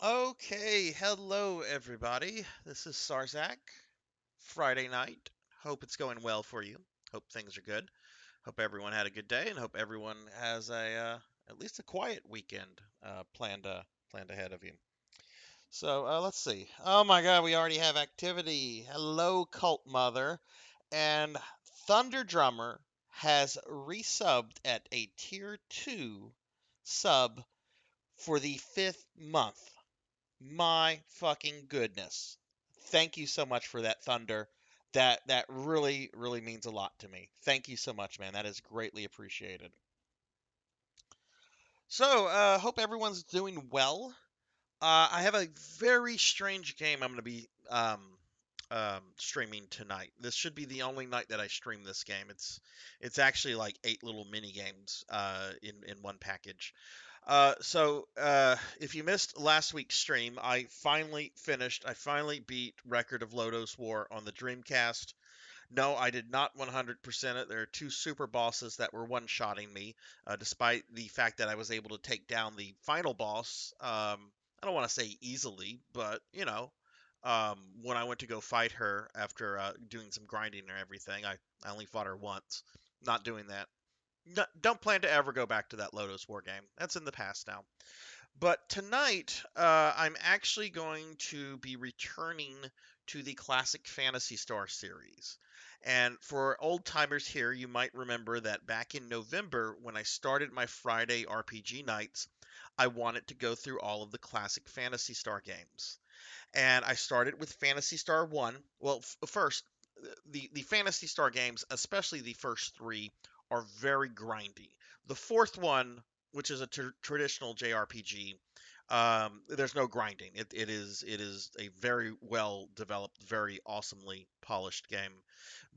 Okay, hello everybody. This is Sarzac. Friday night. Hope it's going well for you. Hope things are good. Hope everyone had a good day, and hope everyone has at least a quiet weekend planned ahead of you. So let's see. Oh my God, we already have activity. Hello, Cult Mother, and Thunder Drummer has resubbed at a tier 2 sub for the 5th month. My fucking goodness. Thank you so much for that, Thunder. That really means a lot to me. Thank you so much, man. That is greatly appreciated. So, hope everyone's doing well. I have a very strange game I'm going to be streaming tonight. This should be the only night that I stream this game. It's actually like 8 little mini games in one package. If you missed last week's stream, I finally beat Record of Lodoss War on the Dreamcast. No, I did not 100% it. There are two super bosses that were one-shotting me, despite the fact that I was able to take down the final boss. I don't want to say easily, but when I went to go fight her after doing some grinding and everything, I only fought her once. Not doing that. No, don't plan to ever go back to that Lodoss War game. That's in the past now. But tonight, I'm actually going to be returning to the classic Phantasy Star series. And for old timers here, you might remember that back in November, when I started my Friday RPG nights, I wanted to go through all of the classic Phantasy Star games. And I started with Phantasy Star 1. Well, first, the Phantasy Star games, especially the first three, are very grindy. The fourth one, which is a traditional JRPG, there's no grinding. It is a very well developed, very awesomely polished game.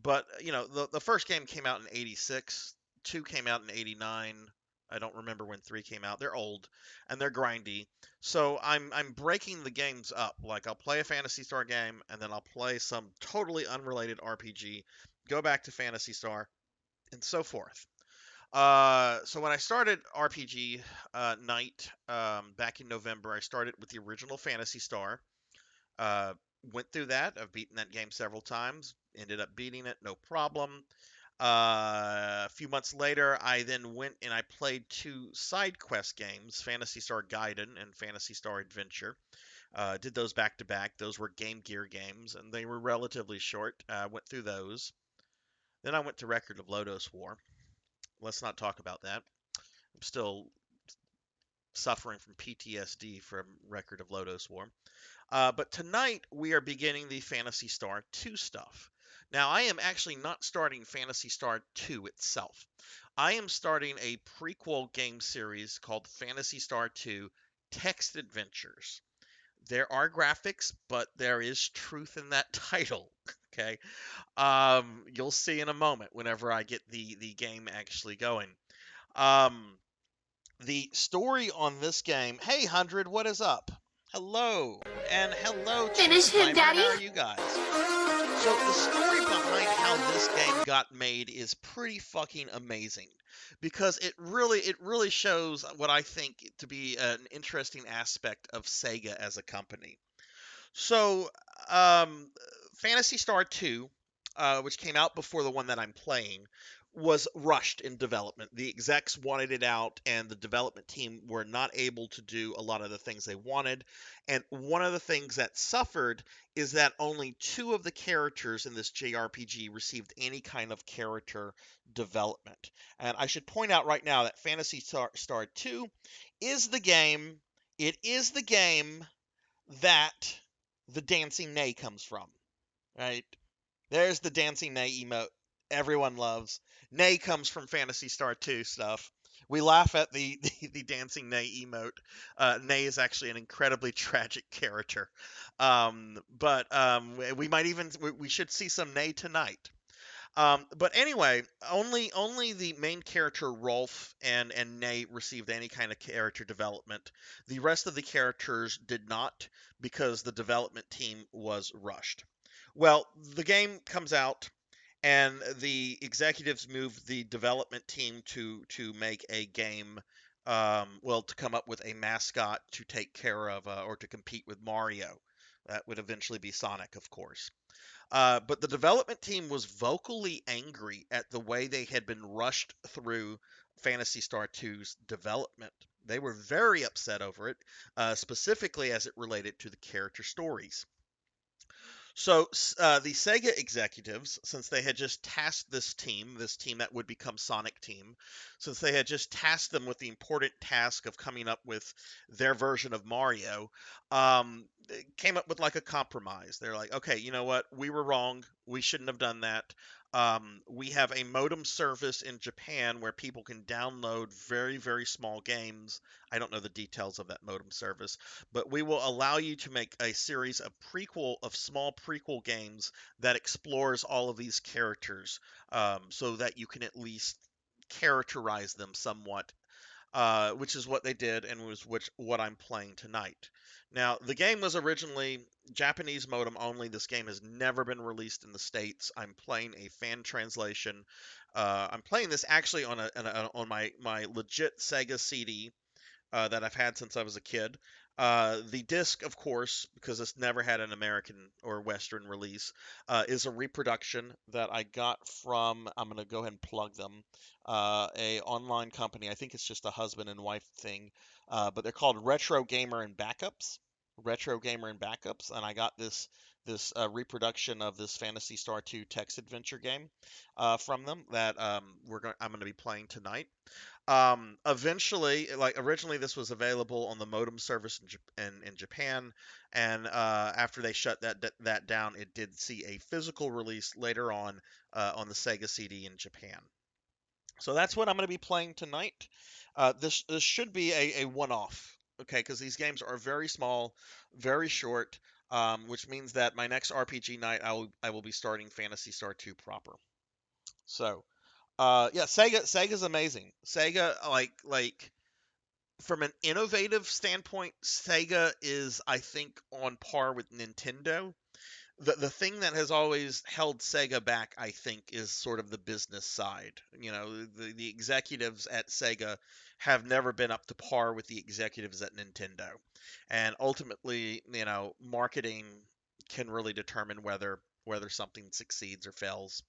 But the first game came out in '86, two came out in '89. I don't remember when three came out. They're old and they're grindy. So I'm breaking the games up. Like I'll play a Phantasy Star game and then I'll play some totally unrelated RPG, go back to Phantasy Star, and so forth. So when I started RPG Night back in November, I started with the original Phantasy Star. Uh, Went through that. I've beaten that game several times. Ended up beating it, no problem. A few months later, I then went and I played two side quest games, Phantasy Star Gaiden and Phantasy Star Adventure. Did those back to back. Those were Game Gear games, and they were relatively short. Went through those. Then I went to Record of Lodoss War. Let's not talk about that. I'm still suffering from PTSD from Record of Lodoss War. But tonight we are beginning the Phantasy Star 2 stuff. Now, I am actually not starting Phantasy Star 2 itself. I am starting a prequel game series called Phantasy Star 2 Text Adventures. There are graphics, but there is truth in that title. Okay. You'll see in a moment whenever I get the game actually going. Um, the story on this game. Hey, 100, what is up? Hello, and hello, Cheese Finish him, Timer. Daddy. How are you guys? So the story behind how this game got made is pretty fucking amazing because it really shows what I think to be an interesting aspect of Sega as a company. So, um, Phantasy Star 2, which came out before the one that I'm playing, was rushed in development. The execs wanted it out, and the development team were not able to do a lot of the things they wanted. And one of the things that suffered is that only two of the characters in this JRPG received any kind of character development. And I should point out right now that Phantasy Star 2 is the game. It is the game that the dancing Nay comes from, right? There's the dancing Nay emote everyone loves. Nay comes from Phantasy Star 2 stuff. We laugh at the dancing Nay emote. Nay is actually an incredibly tragic character. But we might even we should see some Nay tonight. But anyway, only the main character Rolf and Nate received any kind of character development. The rest of the characters did not because the development team was rushed. Well, the game comes out and the executives moved the development team to make a game well, to come up with a mascot to take care of or to compete with Mario. That would eventually be Sonic, of course. But the development team was vocally angry at the way they had been rushed through Phantasy Star 2's development. They were very upset over it, specifically as it related to the character stories. So the Sega executives, since they had just tasked this team that would become Sonic Team, since they had just tasked them with the important task of coming up with their version of Mario, they came up with like a compromise. They're like, okay, you know what? We were wrong. We shouldn't have done that. We have a modem service in Japan where people can download very, very small games. I don't know the details of that modem service, but we will allow you to make a series of small prequel games that explores all of these characters, so that you can at least characterize them somewhat, which is what they did and was what I'm playing tonight. Now, the game was originally Japanese modem only. This game has never been released in the States. I'm playing a fan translation. I'm playing this actually on my legit Sega CD that I've had since I was a kid. The disc, of course, because it's never had an American or Western release, is a reproduction that I got from. I'm gonna go ahead and plug them. A online company. I think it's just a husband and wife thing, but they're called Retro Gamer and Backups. Retro Gamer and Backups, and I got this reproduction of this Phantasy Star 2 text adventure game from them that I'm going to be playing tonight. Eventually, like originally, this was available on the modem service in Japan, and after they shut that down, it did see a physical release later on the Sega CD in Japan. So that's what I'm going to be playing tonight. This should be a one-off, okay? Because these games are very small, very short, which means that my next RPG night I will be starting Phantasy Star 2 proper. So yeah, Sega's amazing. Sega like from an innovative standpoint, Sega is I think on par with Nintendo. The thing that has always held Sega back, I think, is sort of the business side. You know, the executives at Sega have never been up to par with the executives at Nintendo. And ultimately, you know, marketing can really determine whether something succeeds or fails.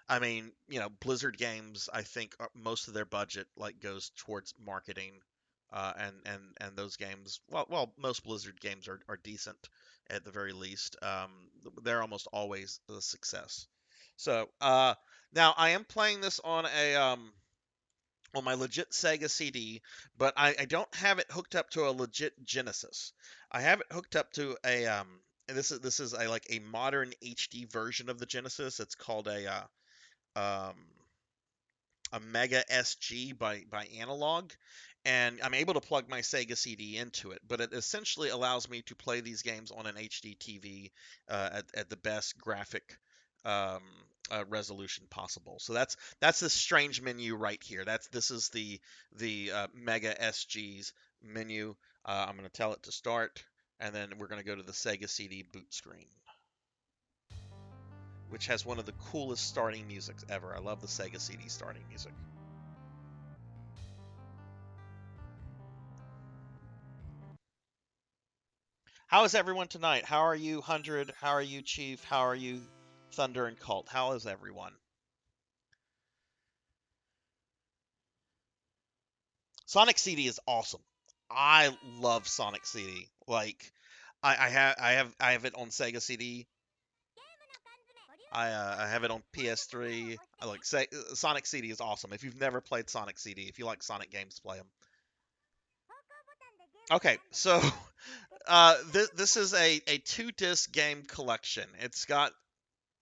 I mean, you know, Blizzard games, I think most of their budget like goes towards marketing, and those games. Most Blizzard games are decent at the very least. They're almost always a success. So now I am playing this on my legit Sega CD, but I don't have it hooked up to a legit Genesis. I have it hooked up to and this is a like a modern HD version of the Genesis. It's called um, a Mega SG by Analog, and I'm able to plug my Sega CD into it. But it essentially allows me to play these games on an HD TV at the best graphic um, resolution possible. So that's the strange menu right here. This is the Mega SG's menu. I'm going to tell it to start, and then we're going to go to the Sega CD boot screen, which has one of the coolest starting musics ever. I love the Sega CD starting music. How is everyone tonight? How are you, 100? How are you, Chief? How are you, Thunder and Cult? How is everyone? Sonic CD is awesome. I love Sonic CD. Like, I have it on Sega CD. I have it on PS3. Sonic CD is awesome. If you've never played Sonic CD, if you like Sonic games, play them. Okay, so this is a two disc game collection. It's got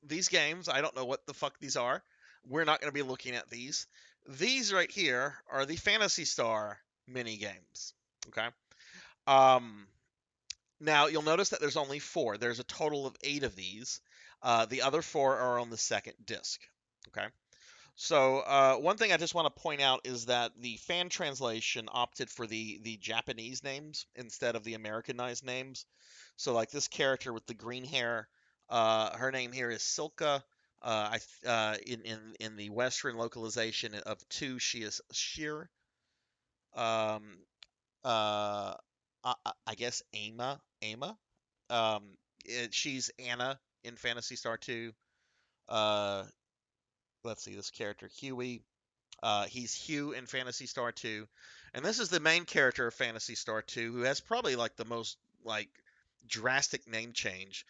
these games. I don't know what the fuck these are. We're not going to be looking at these. These right here are the Phantasy Star mini games. Okay. Um, Now you'll notice that there's only four. There's a total of 8 of these. The other four are on the second disc. Okay. So one thing I just want to point out is that the fan translation opted for the Japanese names instead of the Americanized names. So like this character with the green hair, her name here is Silka. In the Western localization of two, she is Sheer. Um, uh, I guess Ama. She's Anna in Phantasy Star 2. Uh, let's see, this character Huey. He's Hugh in Phantasy Star 2, and this is the main character of Phantasy Star 2, who has probably like the most like drastic name change.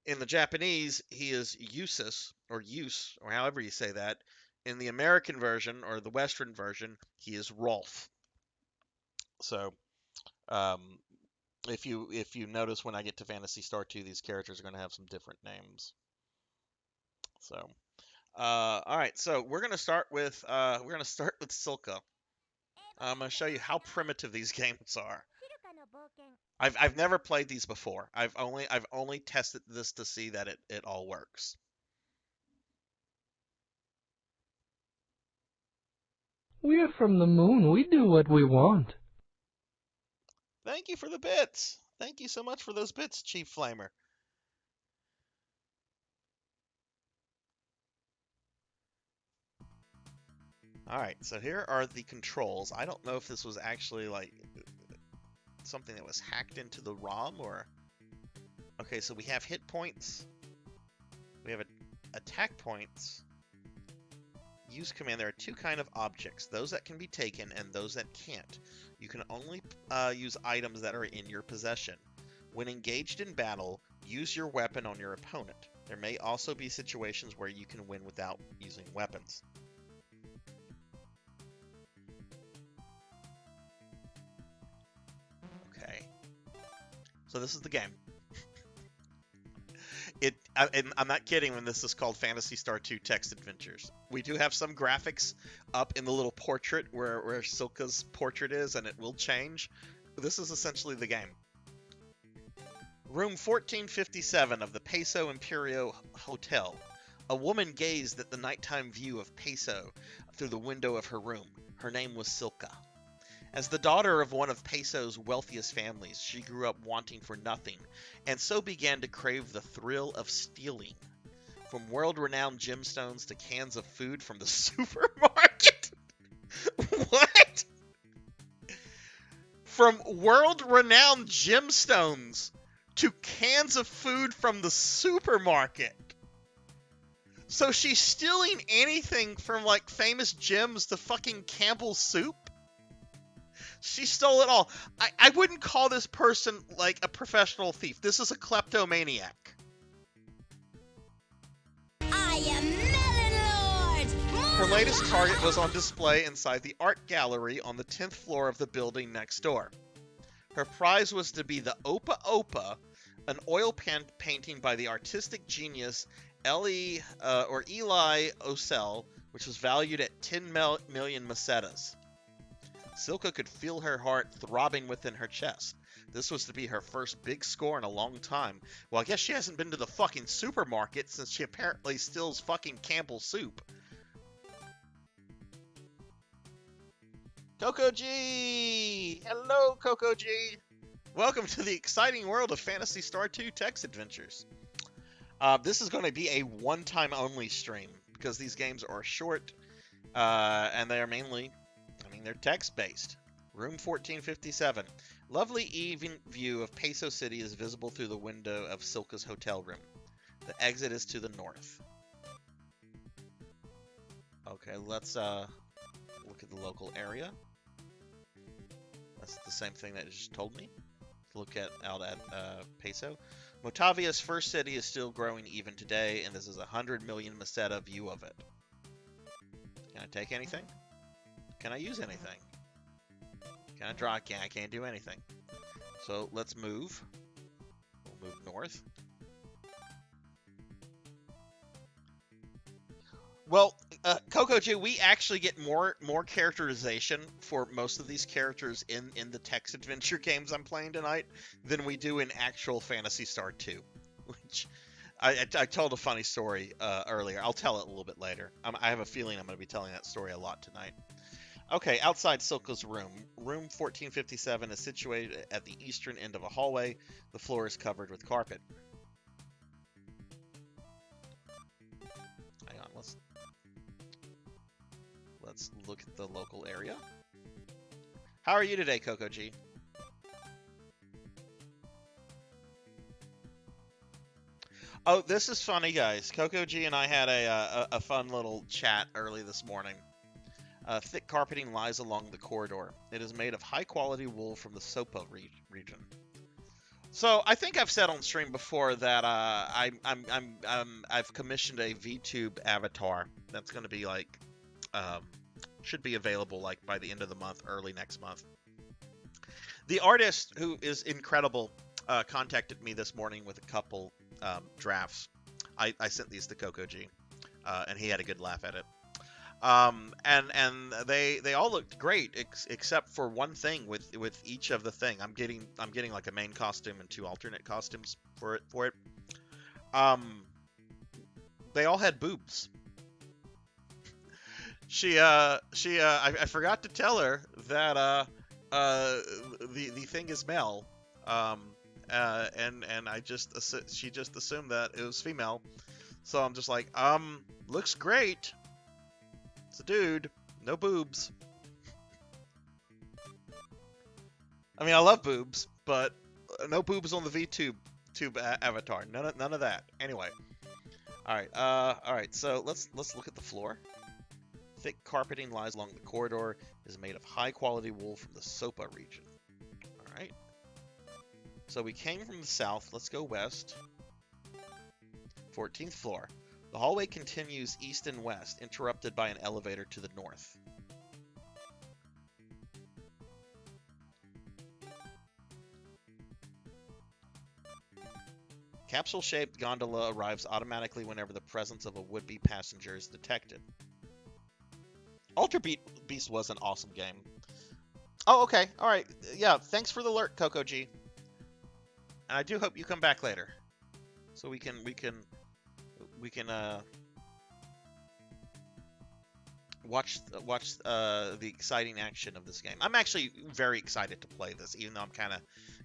In the Japanese, he is Usus or Use or however you say that. In the American version or the Western version, he is Rolf. So, um, if you notice when I get to Phantasy Star 2, these characters are going to have some different names. So, all right, so we're gonna start with Silka. I'm gonna show you how primitive these games are. I've never played these before. I've only tested this to see that it all works. We're from the moon. We do what we want. Thank you for the bits. Thank you so much for those bits, Chief Flamer. All right, so here are the controls. I don't know if this was actually like something that was hacked into the ROM or. Okay, so we have hit points. We have attack points. Use command. There are two kind of objects: those that can be taken and those that can't. You can only use items that are in your possession. When engaged in battle, use your weapon on your opponent. There may also be situations where you can win without using weapons. Okay, so this is the game. I'm not kidding when this is called Phantasy Star 2 Text Adventures. We do have some graphics up in the little portrait where Silka's portrait is, and it will change. This is essentially the game. Room 1457 of the Peso Imperio Hotel. A woman gazed at the nighttime view of Peso through the window of her room. Her name was Silka. As the daughter of one of Peso's wealthiest families, she grew up wanting for nothing, and so began to crave the thrill of stealing. From world-renowned gemstones to cans of food from the supermarket. What? From world-renowned gemstones to cans of food from the supermarket. So she's stealing anything from like famous gems to fucking Campbell's soup? She stole it all. I wouldn't call this person like a professional thief. This is a kleptomaniac. I am Melon Lord! Her latest target was on display inside the art gallery on the 10th floor of the building next door. Her prize was to be the Opa Opa, an oil painting by the artistic genius Eli Osel, which was valued at 10 million pesetas. Silka could feel her heart throbbing within her chest. This was to be her first big score in a long time. Well, I guess she hasn't been to the fucking supermarket since she apparently steals fucking Campbell's soup. Coco G! Hello, Coco G! Welcome to the exciting world of Phantasy Star 2 Text Adventures. This is going to be a one-time only stream because these games are short and they are mainly, they're text-based. Room 1457. Lovely even view of Peso City is visible through the window of Silka's hotel room. The exit is to the north. Okay, let's look at the local area. That's the same thing that it just told me. Look out at Peso. Motavia's first city is still growing even today, and this is a 100 million meseta view of it. Can I take anything? Can I use anything? Can I draw? I can't do anything. So let's move. We'll move north. Well, Coco G, we actually get more characterization for most of these characters in the text adventure games I'm playing tonight than we do in actual Phantasy Star 2. Which I told a funny story earlier. I'll tell it a little bit later. I have a feeling I'm going to be telling that story a lot tonight. Okay, outside Silka's room. Room 1457 is situated at the eastern end of a hallway. The floor is covered with carpet. Hang on, let's look at the local area. How are you today, Coco G? Oh, this is funny, guys. Coco G and I had a fun little chat early this morning. Thick carpeting lies along the corridor. It is made of high-quality wool from the Sopa region. So I think I've said on stream before that I've commissioned a VTube avatar that's going to be like should be available like by the end of the month, early next month. The artist, who is incredible, contacted me this morning with a couple drafts. I sent these to Coco G, and he had a good laugh at it. And they all looked great except for one thing with each of the thing. I'm getting like a main costume and 2 alternate costumes for it. They all had boobs. I forgot to tell her that the thing is male. And she just assumed that it was female. So I'm just like, looks great. It's a dude, no boobs. I mean, I love boobs, but no boobs on the VTube avatar. None of that. Anyway, all right. So let's look at the floor. Thick carpeting lies along the corridor. Is made of high quality wool from the Sopa region. All right. So we came from the south. Let's go west. 14th floor. The hallway continues east and west, interrupted by an elevator to the north. Capsule-shaped gondola arrives automatically whenever the presence of a would-be passenger is detected. Alter Beast was an awesome game. Oh, okay. All right. Yeah, thanks for the alert, Coco G. And I do hope you come back later, so we can watch the exciting action of this game. I'm actually very excited to play this, even though I'm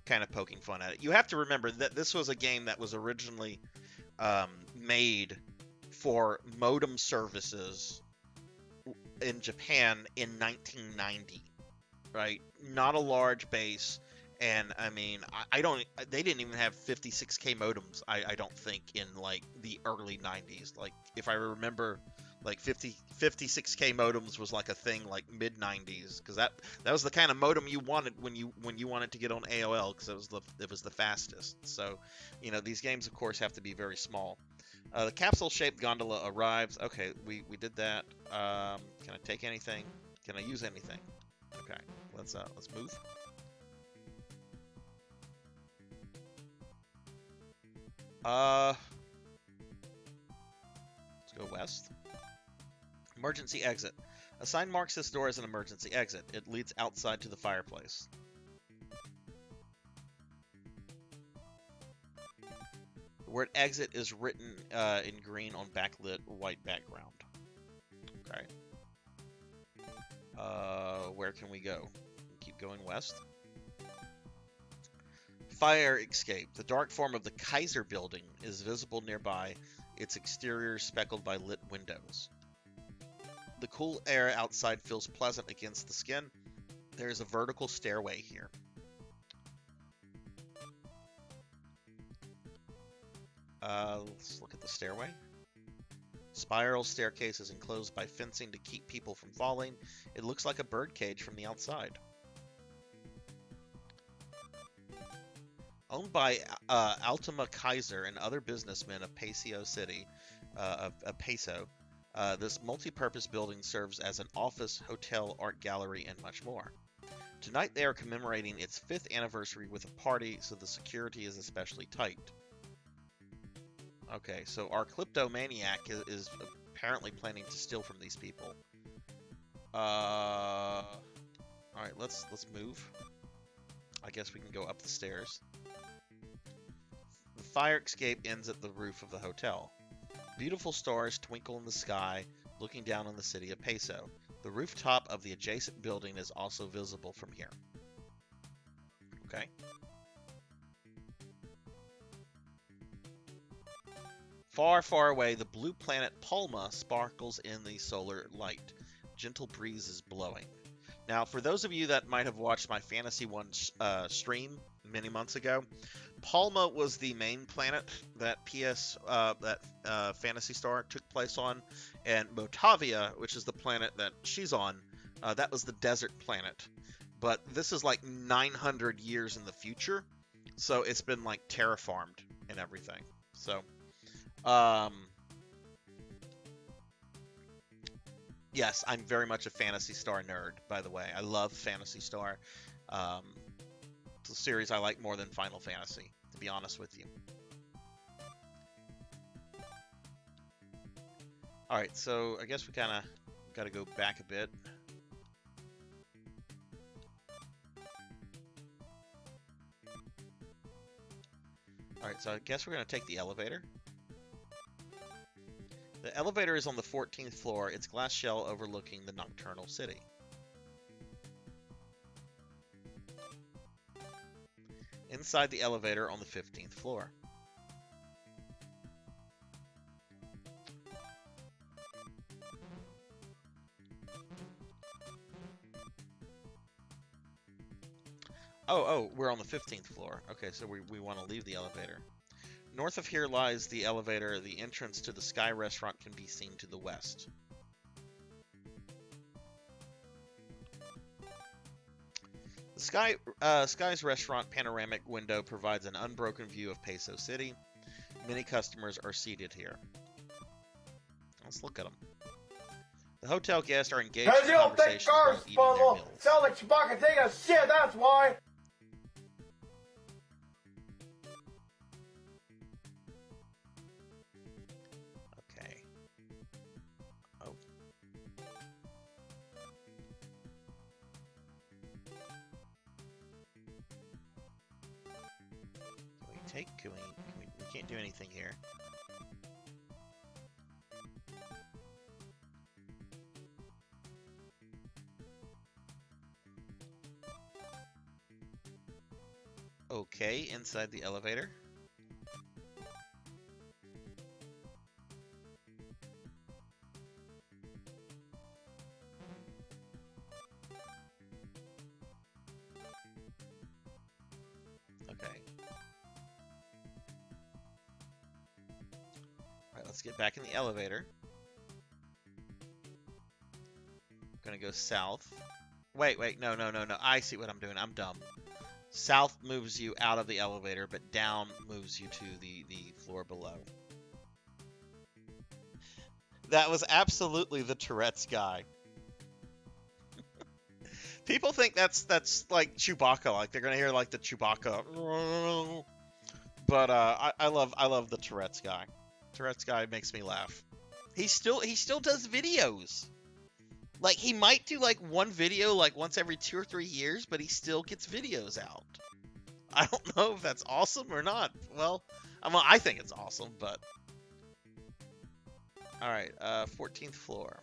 kind of poking fun at it. You have to remember that this was a game that was originally made for modem services in Japan in 1990, right? Not a large base. And I mean, they didn't even have 56K modems, I don't think, in like the early 90s. Like, if I remember, like 56K modems was like a thing like mid 90s, because that was the kind of modem you wanted when you wanted to get on AOL, because it was the fastest. So, you know, these games of course have to be very small. The capsule-shaped gondola arrives. Okay, we did that. Can I take anything? Can I use anything? Okay, let's move. Let's go west. Emergency exit. A sign marks this door as an emergency exit. It leads outside to the fireplace. The word exit is written in green on backlit white background. Okay. Where can we go? Keep going west. Fire escape. The dark form of the Kaiser building is visible nearby, its exterior speckled by lit windows. The cool air outside feels pleasant against the skin. There is a vertical stairway here. Let's look at the stairway. Spiral staircase is enclosed by fencing to keep people from falling. It looks like a birdcage from the outside. Owned by Altima Kaiser and other businessmen of Paseo City, of Peso, this multi-purpose building serves as an office, hotel, art gallery, and much more. Tonight they are commemorating its 5th anniversary with a party, so the security is especially tight. Okay, so our kleptomaniac is apparently planning to steal from these people. Alright, let's move. I guess we can go up the stairs. The fire escape ends at the roof of the hotel. Beautiful stars twinkle in the sky, looking down on the city of Peso. The rooftop of the adjacent building is also visible from here. Okay. Far, far away, the blue planet Palma sparkles in the solar light. Gentle breeze is blowing. Now, for those of you that might have watched my Fantasy 1 stream many months ago, Palma was the main planet that Phantasy Star took place on, and Motavia, which is the planet that she's on, that was the desert planet. But this is like 900 years in the future, so it's been like terraformed and everything. So, yes, I'm very much a Phantasy Star nerd, by the way. I love Phantasy Star. It's a series I like more than Final Fantasy, to be honest with you. Alright, so I guess we kind of got to go back a bit. Alright, so I guess we're going to take the elevator. The elevator is on the 14th floor. It's glass shell overlooking the nocturnal city. Inside the elevator on the 15th floor. Oh, we're on the 15th floor. Okay, so we want to leave the elevator. North of here lies the elevator. The entrance to the Sky Restaurant can be seen to the west. The Sky's restaurant panoramic window provides an unbroken view of Peso City. Many customers are seated here. Let's look at them. The hotel guests are engaged in conversations while eating their meals. Sound like Chewbacca taking a shit, that's why! Okay. Oh. We can't do anything here. Okay, inside the elevator. Okay. Alright, let's get back in the elevator. Gonna go south. Wait, no. I see what I'm doing. I'm dumb. South moves you out of the elevator, but down moves you to the floor below. That was absolutely the Tourette's guy. People think that's like Chewbacca, like they're gonna hear like the Chewbacca. But I love the Tourette's guy. Tourette's guy makes me laugh. He still does videos. Like, he might do, like, one video, like, once every 2 or 3 years, but he still gets videos out. I don't know if that's awesome or not. Well, I think it's awesome, but... Alright, 14th floor.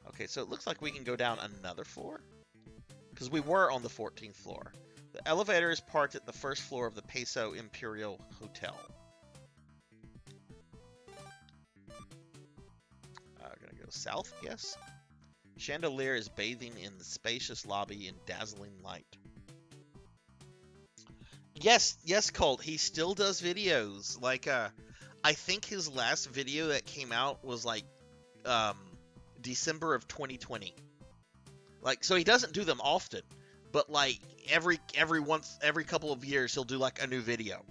Okay, so it looks like we can go down another floor. Because we were on the 14th floor. The elevator is parked at the first floor of the Peso Imperial Hotel. South, yes? Chandelier is bathing in the spacious lobby in dazzling light. Yes, Colt, he still does videos. Like, I think his last video that came out was, like, December of 2020. Like, so he doesn't do them often, but, like, every couple of years, he'll do, like, a new video.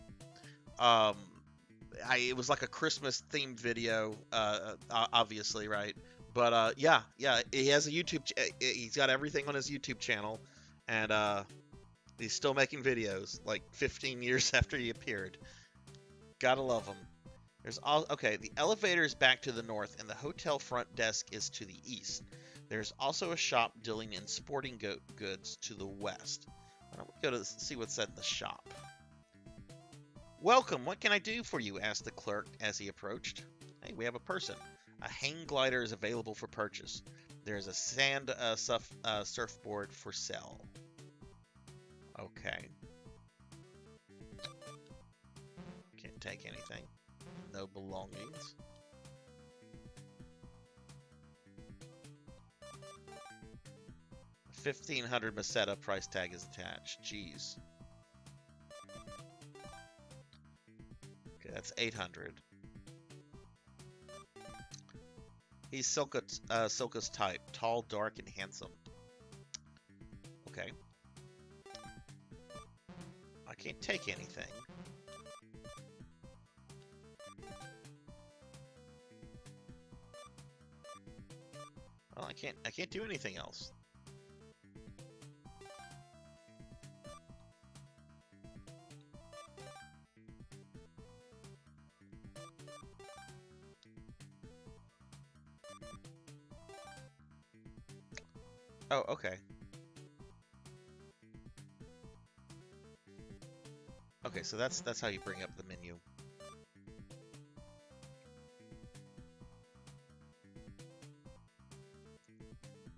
It was like a Christmas themed video, obviously, right? But yeah, he has a YouTube. He's got everything on his YouTube channel, and he's still making videos like 15 years after he appeared. Gotta love him. Okay. The elevator is back to the north, and the hotel front desk is to the east. There's also a shop dealing in sporting goods to the west. Why don't we go to see what's at the shop? Welcome, what can I do for you? Asked the clerk as he approached. Hey, we have a person. A hang glider is available for purchase. There's a sand surfboard for sale. Okay. Can't take anything. No belongings. 1,500 Meseta price tag is attached. Jeez. Okay, that's 800. He's Silka's type. Tall, dark, and handsome. Okay. I can't take anything. Well, I can't do anything else. Oh, okay. Okay, so that's how you bring up the menu.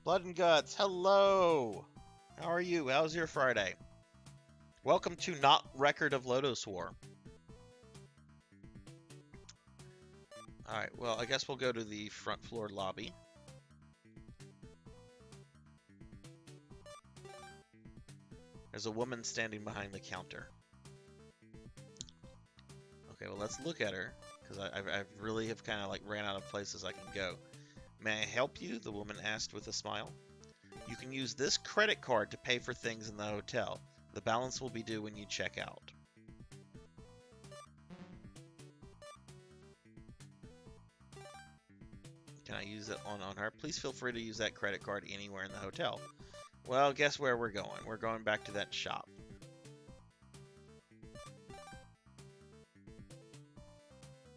Blood and Guts, hello! How are you? How's your Friday? Welcome to Not Record of Lodos War. Alright, well, I guess we'll go to the front floor lobby. There's a woman standing behind the counter. Okay, well, let's look at her, because I really have kind of like ran out of places I can go. May I help you? The woman asked with a smile. You can use this credit card to pay for things in the hotel. The balance will be due when you check out. Can I use it on her? Please feel free to use that credit card anywhere in the hotel. Well, guess where we're going? We're going back to that shop.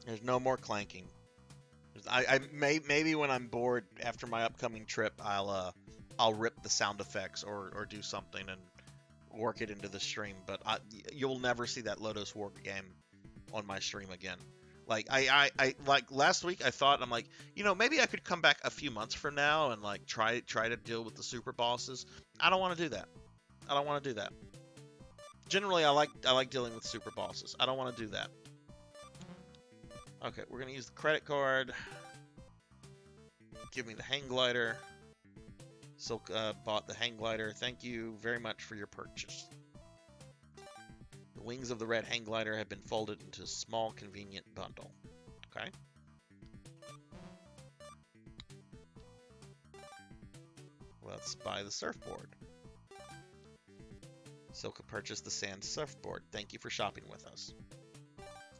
There's no more clanking. Maybe when I'm bored after my upcoming trip, I'll rip the sound effects or do something and work it into the stream. But you'll never see that Lodos War game on my stream again. Like I like last week I thought, I'm like, you know, maybe I could come back a few months from now and like try to deal with the super bosses. I don't want to do that. I don't want to do that. Generally, I like dealing with super bosses. I don't want to do that. Okay, we're gonna use the credit card. Give me the hang glider. Silk bought the hang glider. Thank you very much for your purchase. The wings of the red hang glider have been folded into a small, convenient bundle. Okay. Let's buy the surfboard. Silka purchased the sand surfboard. Thank you for shopping with us.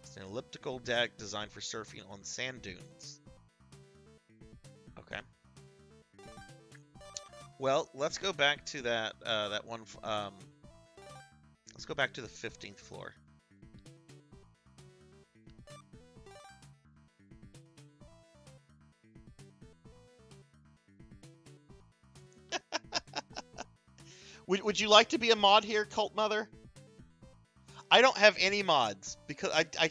It's an elliptical deck designed for surfing on sand dunes. Okay. Well, let's go back to that one. Let's go back to the 15th floor. Would you like to be a mod here, Cult Mother? I don't have any mods because I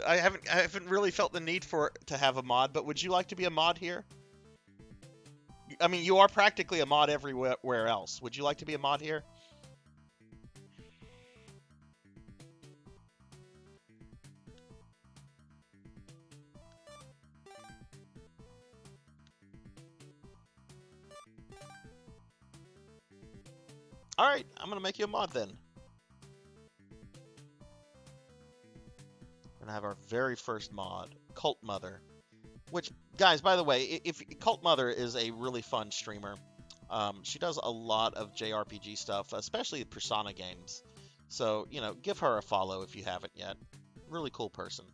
haven't really felt the need to have a mod. But would you like to be a mod here? I mean, you are practically a mod everywhere else. Would you like to be a mod here? Alright, I'm going to make you a mod then. We're going to have our very first mod, Cult Mother. Which, guys, by the way, if Cult Mother is a really fun streamer. She does a lot of JRPG stuff, especially Persona games. So, you know, give her a follow if you haven't yet. Really cool person.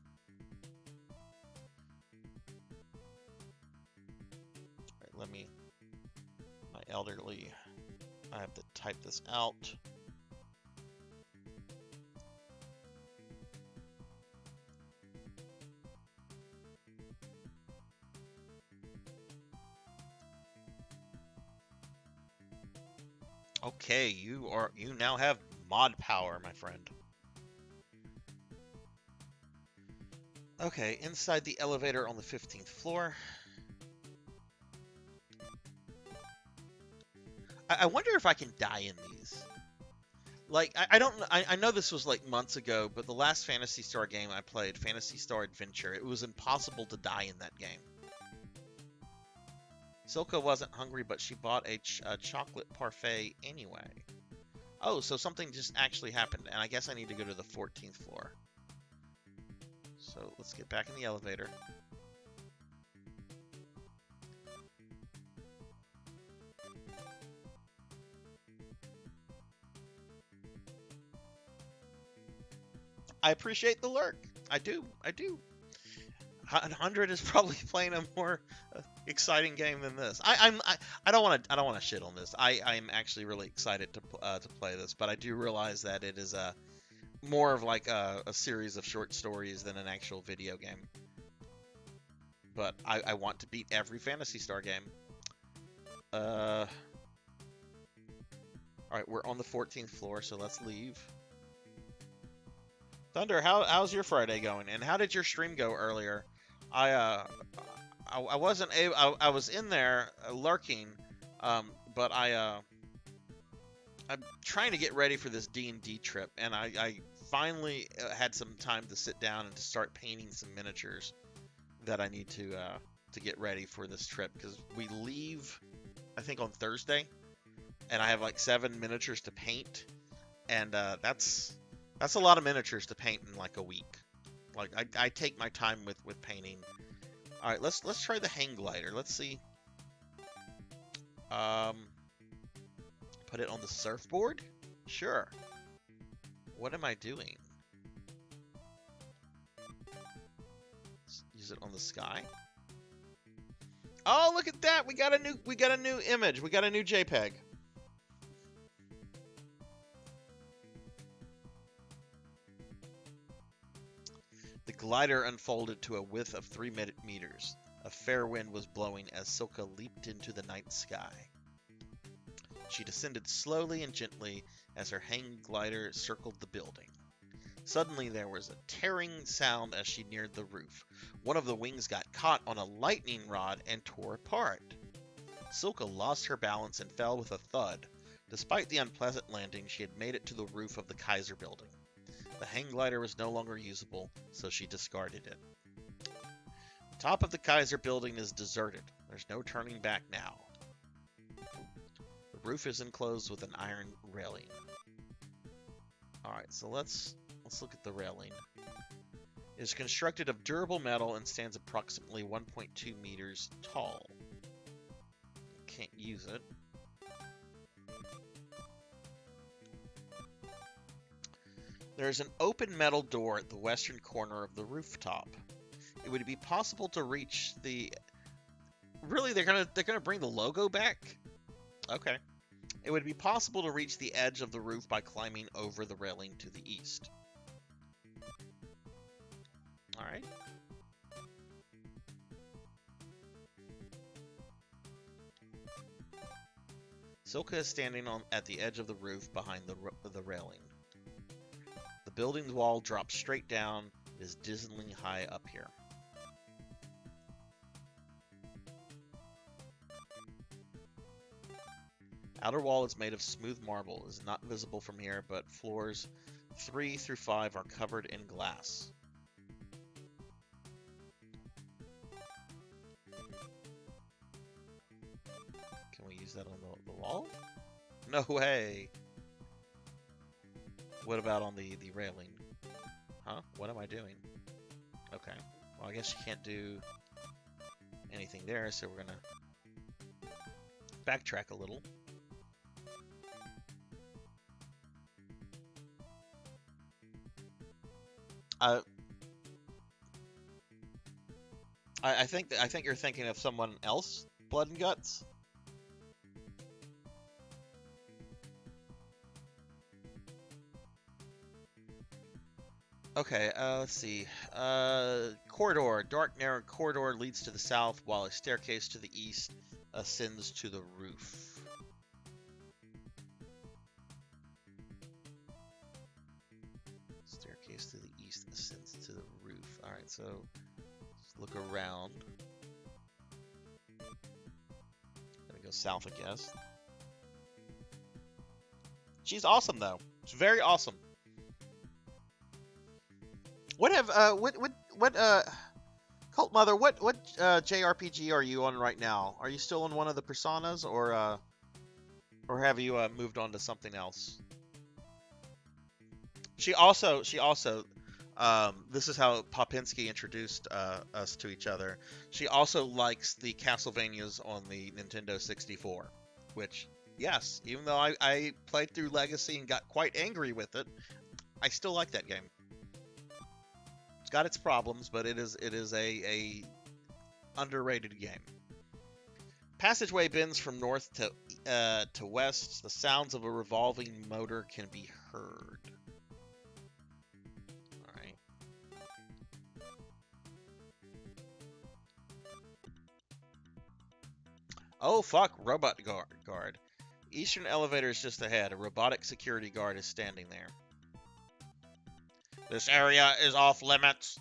Alright, let me... My elderly... I have to type this out. Okay, you now have mod power, my friend. Okay, inside the elevator on the 15th floor. I wonder if I can die in these. Like, I know this was like months ago, but the last Phantasy Star game I played, Phantasy Star Adventure, it was impossible to die in that game. Silka wasn't hungry, but she bought a chocolate parfait anyway. Oh, so something just actually happened, and I guess I need to go to the 14th floor. So let's get back in the elevator. I appreciate the lurk. I do. 100 is probably playing a more exciting game than this. I don't want to shit on this. I'm actually really excited to play this, but I do realize that it is more of like a series of short stories than an actual video game. But I want to beat every Phantasy Star game. All right, we're on the 14th floor, so let's leave. Thunder, how's your Friday going? And how did your stream go earlier? I wasn't able. I was in there lurking, but I'm trying to get ready for this D&D trip, and I finally had some time to sit down and to start painting some miniatures that I need to get ready for this trip, because we leave, I think, on Thursday, and I have like 7 miniatures to paint, and that's a lot of miniatures to paint in like a week. Like I take my time with painting. All right, let's try the hang glider. Let's see. Put it on the surfboard? Sure. What am I doing? Let's use it on the sky. Oh, look at that! We got a new image. We got a new JPEG. The glider unfolded to a width of 3 meters. A fair wind was blowing as Silka leaped into the night sky. She descended slowly and gently as her hang glider circled the building. Suddenly there was a tearing sound as she neared the roof. One of the wings got caught on a lightning rod and tore apart. Silka lost her balance and fell with a thud. Despite the unpleasant landing, she had made it to the roof of the Kaiser building. The hang glider was no longer usable, so she discarded it. The top of the Kaiser building is deserted. There's no turning back now. The roof is enclosed with an iron railing. Alright, so let's look at the railing. It is constructed of durable metal and stands approximately 1.2 meters tall. Can't use it. There is an open metal door at the western corner of the rooftop. It would be possible to reach the... Really, they're gonna bring the logo back? Okay. It would be possible to reach the edge of the roof by climbing over the railing to the east. Alright. Silka is standing at the edge of the roof behind the railing. The building's wall drops straight down. It is dizzyingly high up here. Outer wall is made of smooth marble. It is not visible from here, but floors 3 through 5 are covered in glass. Can we use that on the wall? No way! What about on the railing? Huh? What am I doing? Okay. Well, I guess you can't do anything there, so we're gonna backtrack a little. I think you're thinking of someone else, Blood and Guts. Okay, let's see. Corridor. Dark, narrow corridor leads to the south, while a staircase to the east ascends to the roof. Staircase to the east ascends to the roof. Alright, so let's look around. Gonna go south, I guess. She's awesome, though. She's very awesome. What Cult Mother, what JRPG are you on right now? Are you still on one of the Personas, or have you moved on to something else? She also this is how Popinski introduced us to each other. She also likes the Castlevanias on the Nintendo 64, which, yes, even though I played through Legacy and got quite angry with it, I still like that game. It's got its problems, but it is a underrated game. Passageway bends from north to west. The sounds of a revolving motor can be heard. All right. Oh fuck! Robot guard. Eastern elevator is just ahead. A robotic security guard is standing there. This area is off limits.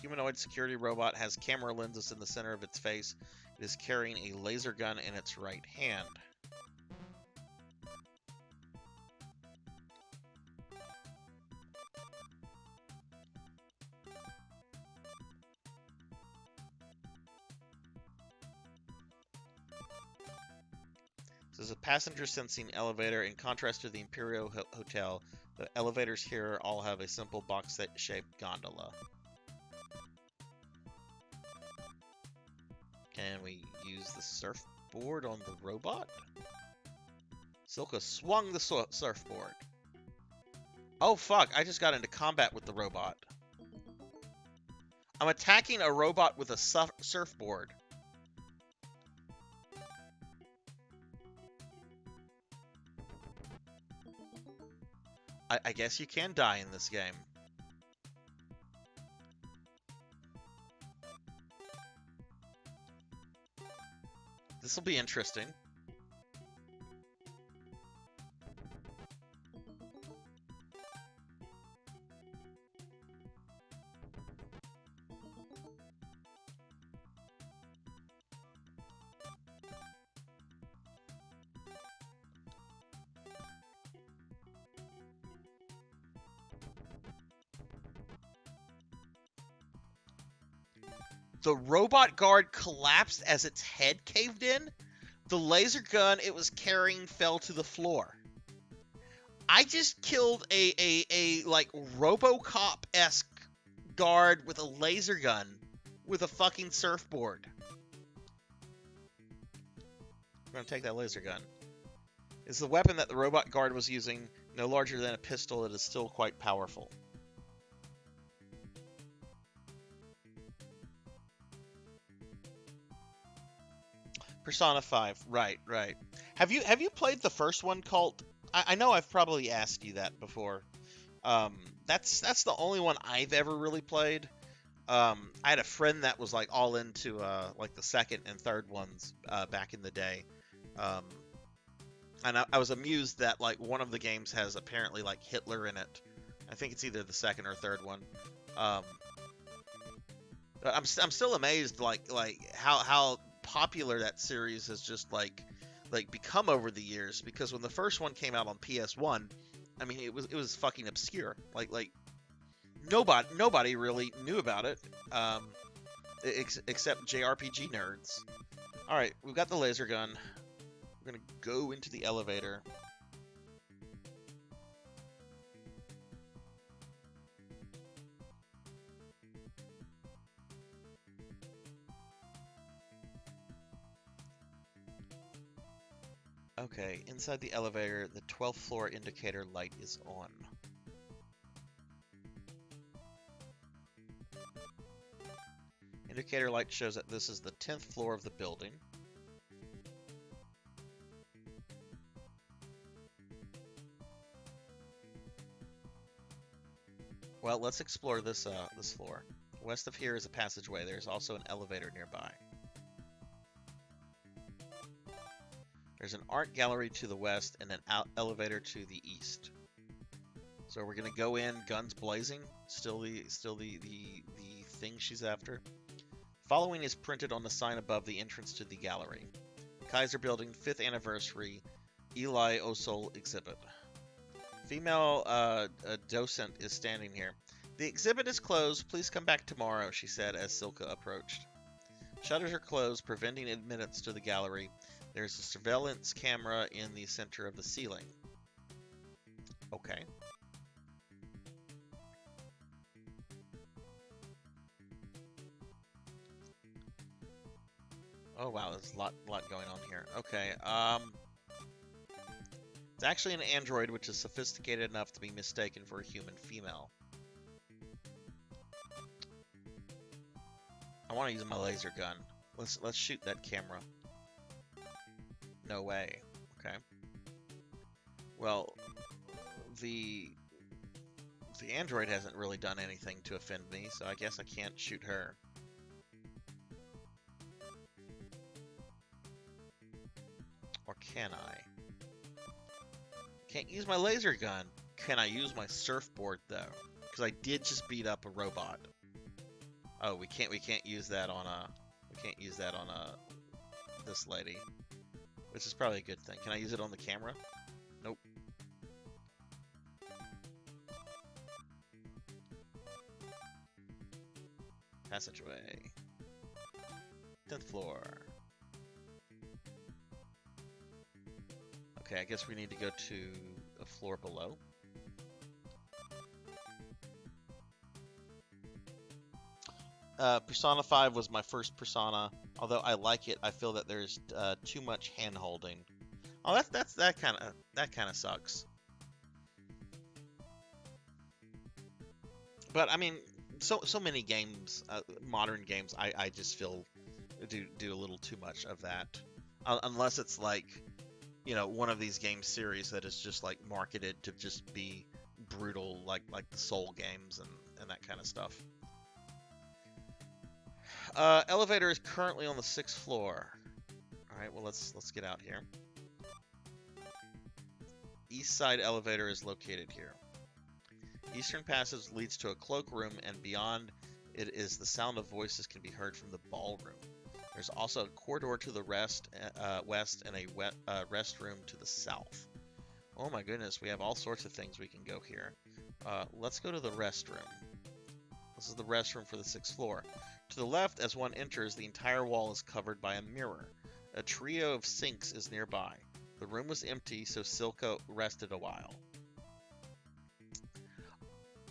Humanoid security robot has camera lenses in the center of its face. It is carrying a laser gun in its right hand. This is a passenger sensing elevator. In contrast to the Imperial Hotel, the elevators here all have a simple box-shaped gondola. Can we use the surfboard on the robot? Silka swung the surfboard. Oh fuck, I just got into combat with the robot. I'm attacking a robot with a surfboard. I guess you can die in this game. This will be interesting. The robot guard collapsed as its head caved in. The laser gun it was carrying fell to the floor. I just killed a like RoboCop-esque guard with a laser gun with a fucking surfboard. I'm gonna take that laser gun. Is the weapon that the robot guard was using no larger than a pistol? It is still quite powerful. Persona 5, right. Have you played the first one called? I know I've probably asked you that before. That's the only one I've ever really played. I had a friend that was like all into like the second and third ones back in the day. And I was amused that like one of the games has apparently like Hitler in it. I think it's either the second or third one. I'm still amazed like how popular that series has just like become over the years, because when the first one came out on PS1, I mean it was fucking obscure. Like nobody really knew about it, except JRPG nerds. All right, we've got the laser gun. We're gonna go into the elevator. Okay, inside the elevator, the 12th floor indicator light is on. Indicator light shows that this is the 10th floor of the building. Well, let's explore this floor. West of here is a passageway. There's also an elevator nearby. There's an art gallery to the west and an elevator to the east. So we're gonna go in, guns blazing. Still the thing she's after. Following is printed on the sign above the entrance to the gallery. Kaiser Building, 5th anniversary, Eli Osol exhibit. Female docent is standing here. The exhibit is closed. Please come back tomorrow, she said as Silka approached. Shutters are closed, preventing admittance to the gallery. There's a surveillance camera in the center of the ceiling. Okay. Oh wow, there's a lot going on here. Okay, it's actually an android which is sophisticated enough to be mistaken for a human female. I want to use my laser gun. Let's shoot that camera. No way. Okay. Well, the android hasn't really done anything to offend me, so I guess I can't shoot her. Or can I? Can't use my laser gun. Can I use my surfboard though? Because I did just beat up a robot. Oh, we can't use that on this lady, which is probably a good thing. Can I use it on the camera? Nope. Passageway. 10th floor. Okay, I guess we need to go to the floor below. Persona 5 was my first Persona. Although I like it, I feel that there's too much hand-holding. Oh, that kind of sucks. But I mean, so many games, modern games, I just feel do a little too much of that. Unless it's like, you know, one of these game series that is just like marketed to just be brutal, like the Soul games and that kind of stuff. Elevator is currently on the 6th floor. All right, well let's get out here. East side elevator is located here. Eastern passage leads to a cloakroom, and beyond it is the sound of voices can be heard from the ballroom. There's also a corridor to the west and a restroom to the south. Oh my goodness, we have all sorts of things we can go here. Let's go to the restroom. This is the restroom for the 6th floor. To the left, as one enters, the entire wall is covered by a mirror. A trio of sinks is nearby. The room was empty, so Silka rested a while.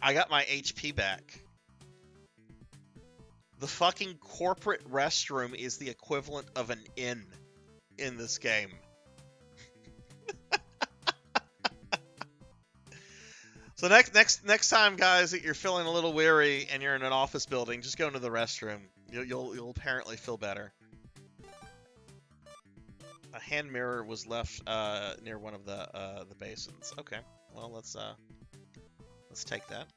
I got my HP back. The fucking corporate restroom is the equivalent of an inn in this game. So next time, guys, that you're feeling a little weary and you're in an office building, just go into the restroom. You'll apparently feel better. A hand mirror was left near one of the basins. Okay, well let's take that.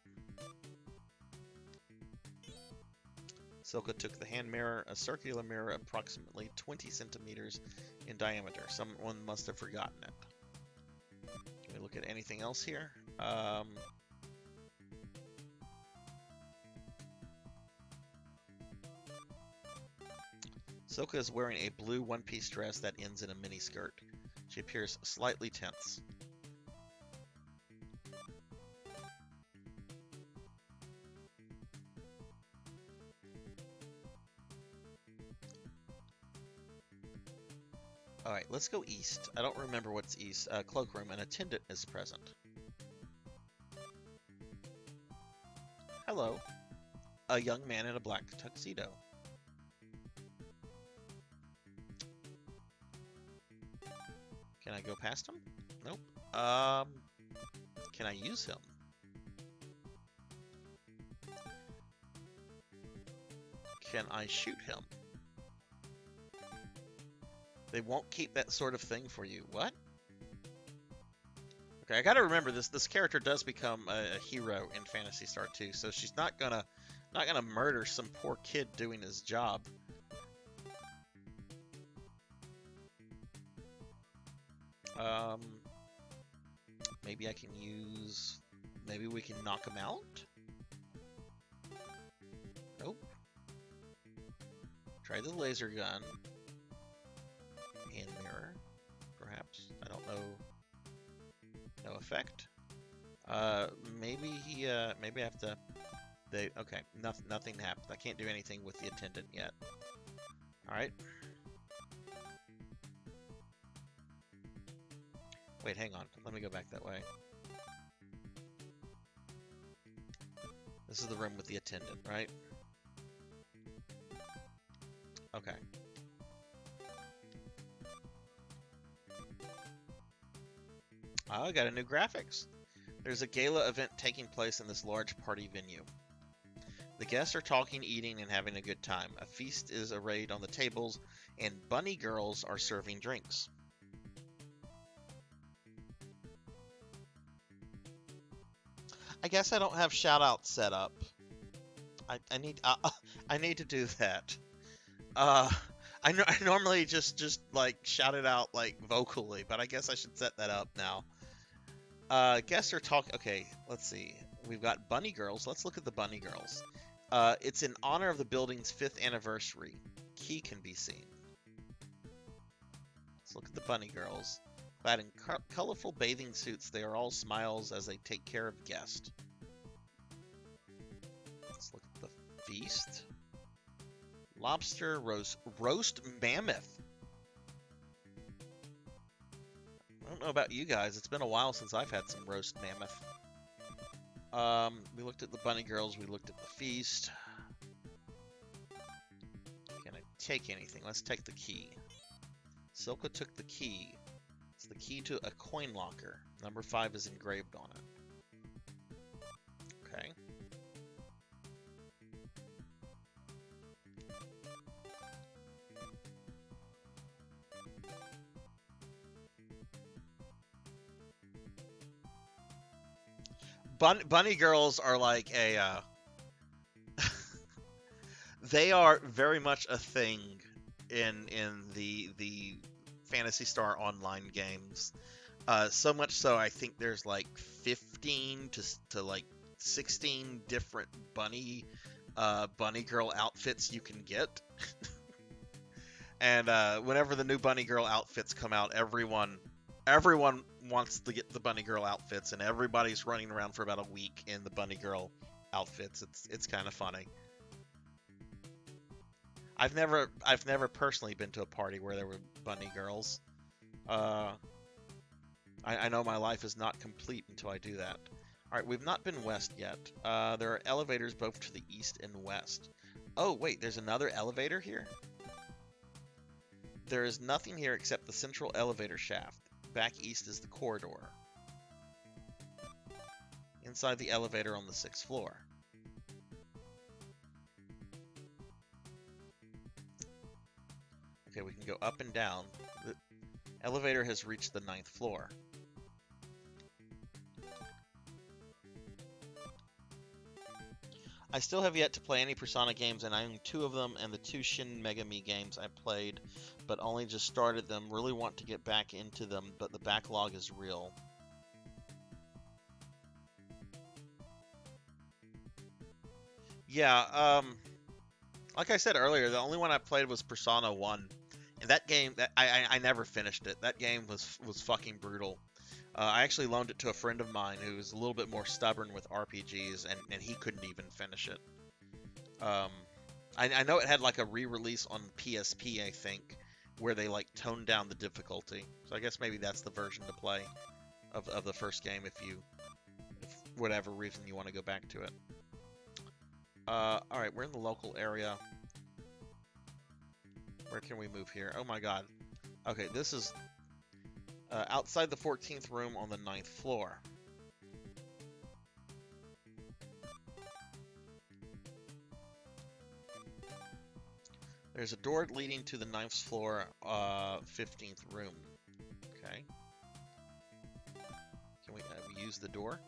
Silka took the hand mirror, a circular mirror approximately 20 centimeters in diameter. Someone must have forgotten it. Can we look at anything else here? Silka is wearing a blue one-piece dress that ends in a miniskirt. She appears slightly tense. Alright, let's go east. I don't remember what's east. Cloakroom. An attendant is present. Hello. A young man in a black tuxedo. Can I go past him? Nope. Can I use him? Can I shoot him? They won't keep that sort of thing for you. What? Okay, I gotta remember this character does become a hero in Phantasy Star 2, so she's not gonna murder some poor kid doing his job. Maybe I can use... Maybe we can knock him out? Nope. Try the laser gun. Hand mirror, perhaps. I don't know. No effect. Uh, maybe I have to. Okay. Nothing happened. I can't do anything with the attendant yet. All right. Wait, hang on. Let me go back that way. This is the room with the attendant, right? Okay. Oh, I got a new graphics. There's a gala event taking place in this large party venue. The guests are talking, eating, and having a good time. A feast is arrayed on the tables, and bunny girls are serving drinks. I guess I don't have shout-outs set up. I need I need to do that. Uh, I normally just like shout it out like vocally, but I guess I should set that up now. Guests are talking. Okay, let's see. We've got bunny girls. Let's look at the bunny girls. It's in honor of the building's 5th anniversary. Key can be seen. Let's look at the bunny girls. Clad in colorful bathing suits, they are all smiles as they take care of guests. Let's look at the feast. Lobster roast mammoth. I don't know about you guys. It's been a while since I've had some roast mammoth. We looked at the bunny girls. We looked at the feast. Can I take anything? Let's take the key. Silka took the key. It's the key to a coin locker. Number 5 is engraved on it. Okay. Bunny girls are like a they are very much a thing in the Phantasy Star online games. So much so I think there's like 15 to like 16 different bunny girl outfits you can get. And whenever the new bunny girl outfits come out, everyone wants to get the bunny girl outfits, and everybody's running around for about a week in the bunny girl outfits. It's kind of funny. I've never personally been to a party where there were bunny girls. I know my life is not complete until I do that. All right, we've not been west yet. There are elevators both to the east and west. Oh wait, there's another elevator here? There is nothing here except the central elevator shaft. Back east is the corridor. Inside the elevator on the 6th floor. Okay, we can go up and down. The elevator has reached the 9th floor. I still have yet to play any Persona games, and I own 2 of them, and the 2 Shin Megami games I played, but only just started them. Really want to get back into them, but the backlog is real. Yeah, like I said earlier, the only one I played was Persona 1, and that game, I never finished it. That game was fucking brutal. I actually loaned it to a friend of mine who was a little bit more stubborn with RPGs, and he couldn't even finish it. I know it had like a re-release on PSP, I think, where they like toned down the difficulty. So I guess maybe that's the version to play of the first game if whatever reason you want to go back to it. Alright, we're in the local area. Where can we move here? Oh my god. Okay, this is outside the 14th room on the 9th floor. There's a door leading to the 9th floor, 15th room. Okay. Can we use the door?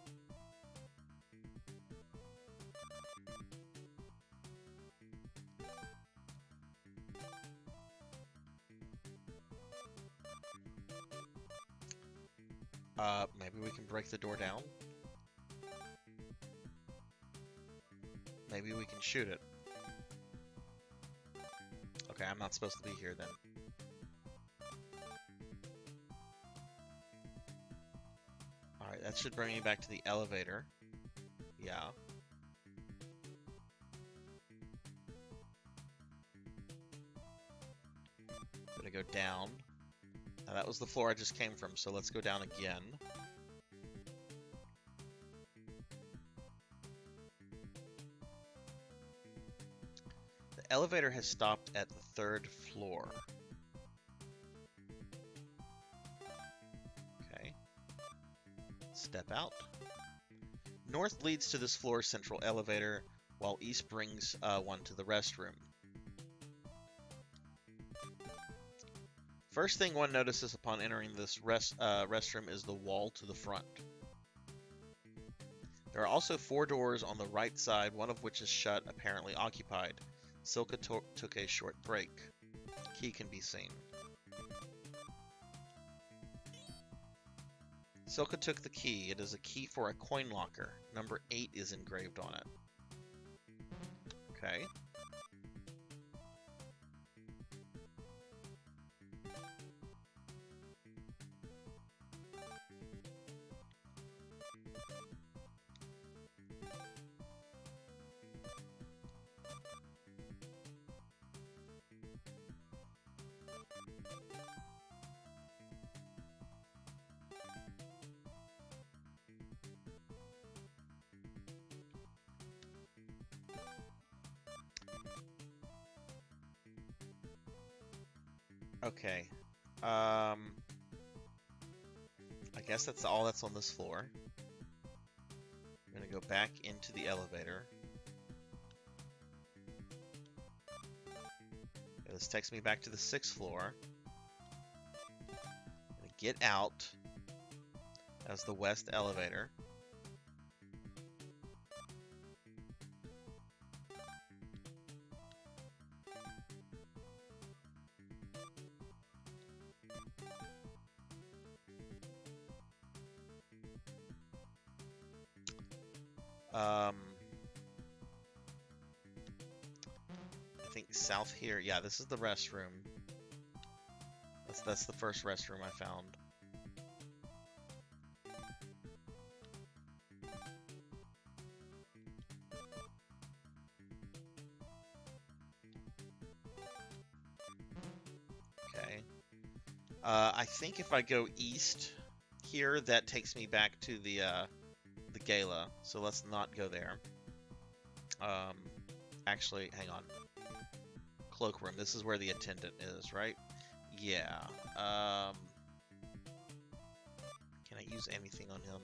Maybe we can break the door down. Maybe we can shoot it. Okay, I'm not supposed to be here then. Alright, that should bring me back to the elevator. Yeah. I'm gonna go down. Now that was the floor I just came from, so let's go down again. The elevator has stopped at the 3rd floor. Okay. Step out. North leads to this floor's central elevator, while east brings one to the restroom. First thing one notices upon entering this restroom is the wall to the front. There are also 4 doors on the right side, one of which is shut, apparently occupied. Silka took a short break. Key can be seen. Silka took the key. It is a key for a coin locker. Number 8 is engraved on it. Okay. Okay. I guess that's all that's on this floor. I'm gonna go back into the elevator. Okay, this takes me back to the 6th floor. I'm gonna get out. That's the west elevator. I think south here. Yeah, this is the restroom. That's the first restroom I found. Okay. I think if I go east here, that takes me back to the gala. So let's not go there. Actually, hang on. Cloakroom. This is where the attendant is, right? Yeah. Can I use anything on him?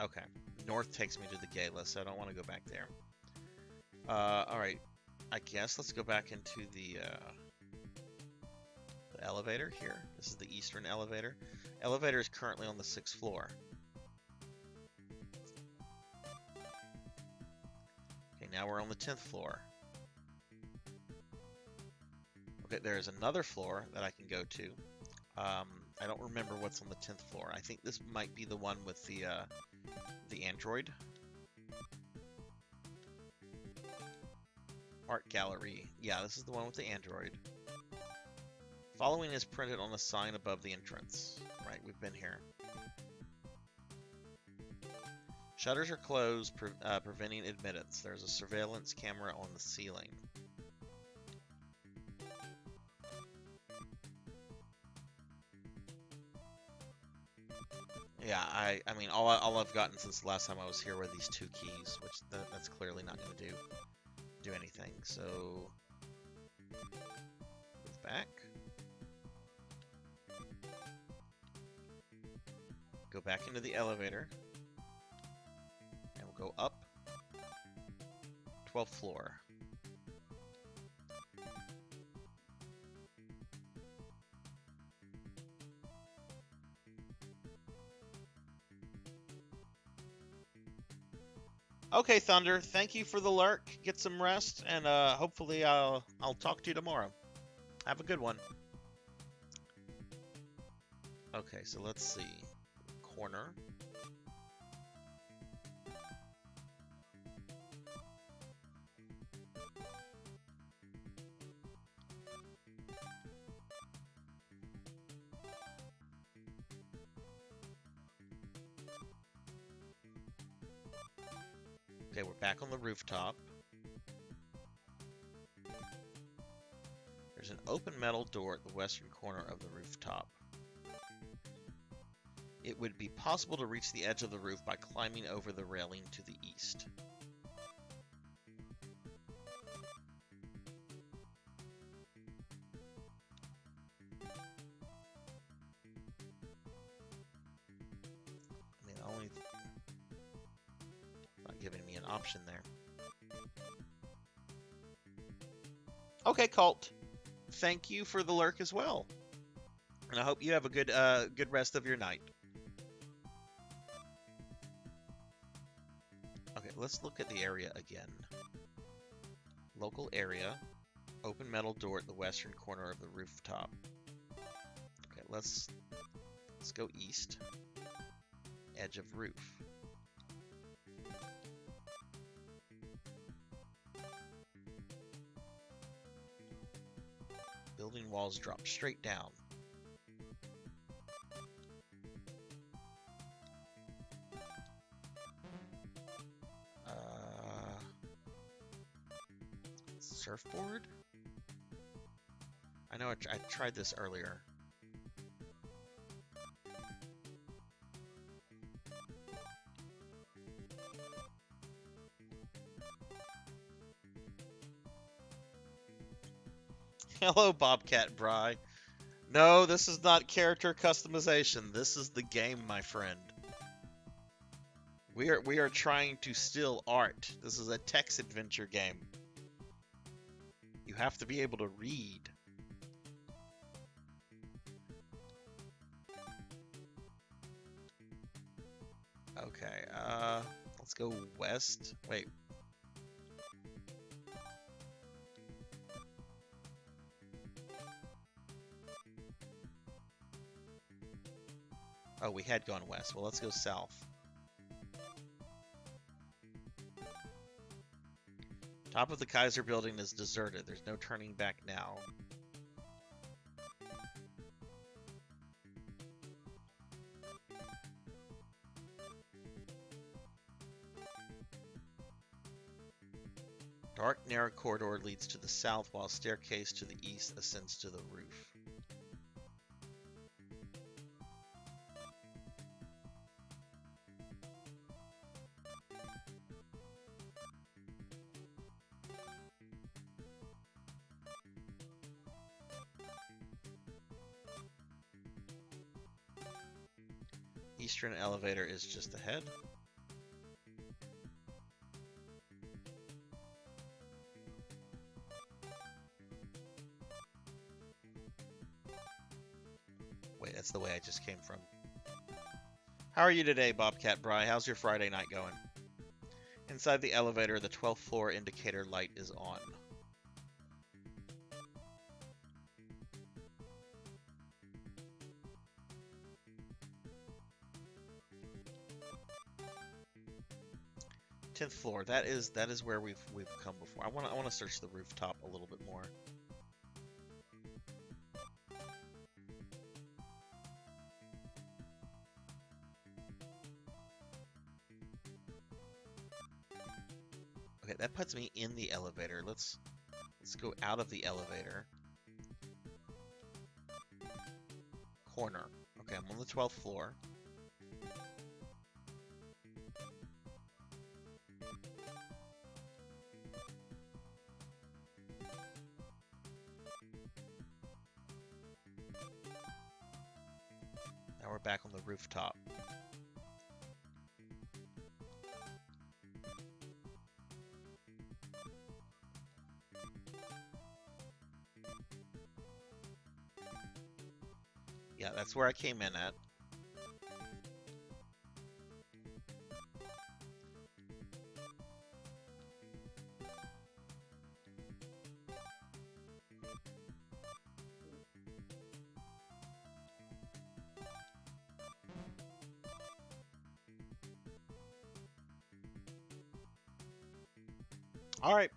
Okay. North takes me to the gala, so I don't want to go back there. Alright. I guess let's go back into the elevator here. This is the eastern elevator. Elevator is currently on the 6th floor. Okay, now we're on the 10th floor. Okay, there's another floor that I can go to. I don't remember what's on the 10th floor. I think this might be the one with the android. Art gallery. Yeah, this is the one with the android. Following is printed on a sign above the entrance. Right, we've been here. Shutters are closed, preventing admittance. There's a surveillance camera on the ceiling. Yeah, I mean, all I've gotten since the last time I was here were these 2 keys, which that's clearly not going to do anything. So, move back. Go back into the elevator. And we'll go up. 12th floor. Okay, Thunder, thank you for the lurk. Get some rest, and hopefully I'll talk to you tomorrow. Have a good one. Okay, so let's see. Corner. Okay, we're back on the rooftop. There's an open metal door at the western corner of the rooftop. It would be possible to reach the edge of the roof by climbing over the railing to the east. I mean, only not giving me an option there. Okay, Colt. Thank you for the lurk as well. And I hope you have a good rest of your night. Okay, let's look at the area again. Local area. Open metal door at the western corner of the rooftop. Okay, let's go east. Edge of roof. Building walls drop straight down. Surfboard? I know I tried this earlier. Hello, Bobcat Bry. No, this is not character customization. This is the game, my friend. We are trying to steal art. This is a text adventure game. You have to be able to read. Okay, let's go west. Wait. Oh, we had gone west. Well, let's go south. Top of the Kaiser building is deserted. There's no turning back now. Dark, narrow corridor leads to the south, while staircase to the east ascends to the roof. Eastern elevator is just ahead. Wait, that's the way I just came from. How are you today, Bobcat Bry? How's your Friday night going? Inside the elevator, the 12th floor indicator light is on. Tenth floor. That is where we've come before. I want to search the rooftop a little bit more. Okay, that puts me in the elevator. Let's go out of the elevator. Corner. Okay, I'm on the 12th floor. Now we're back on the rooftop. Yeah, that's where I came in at. All right,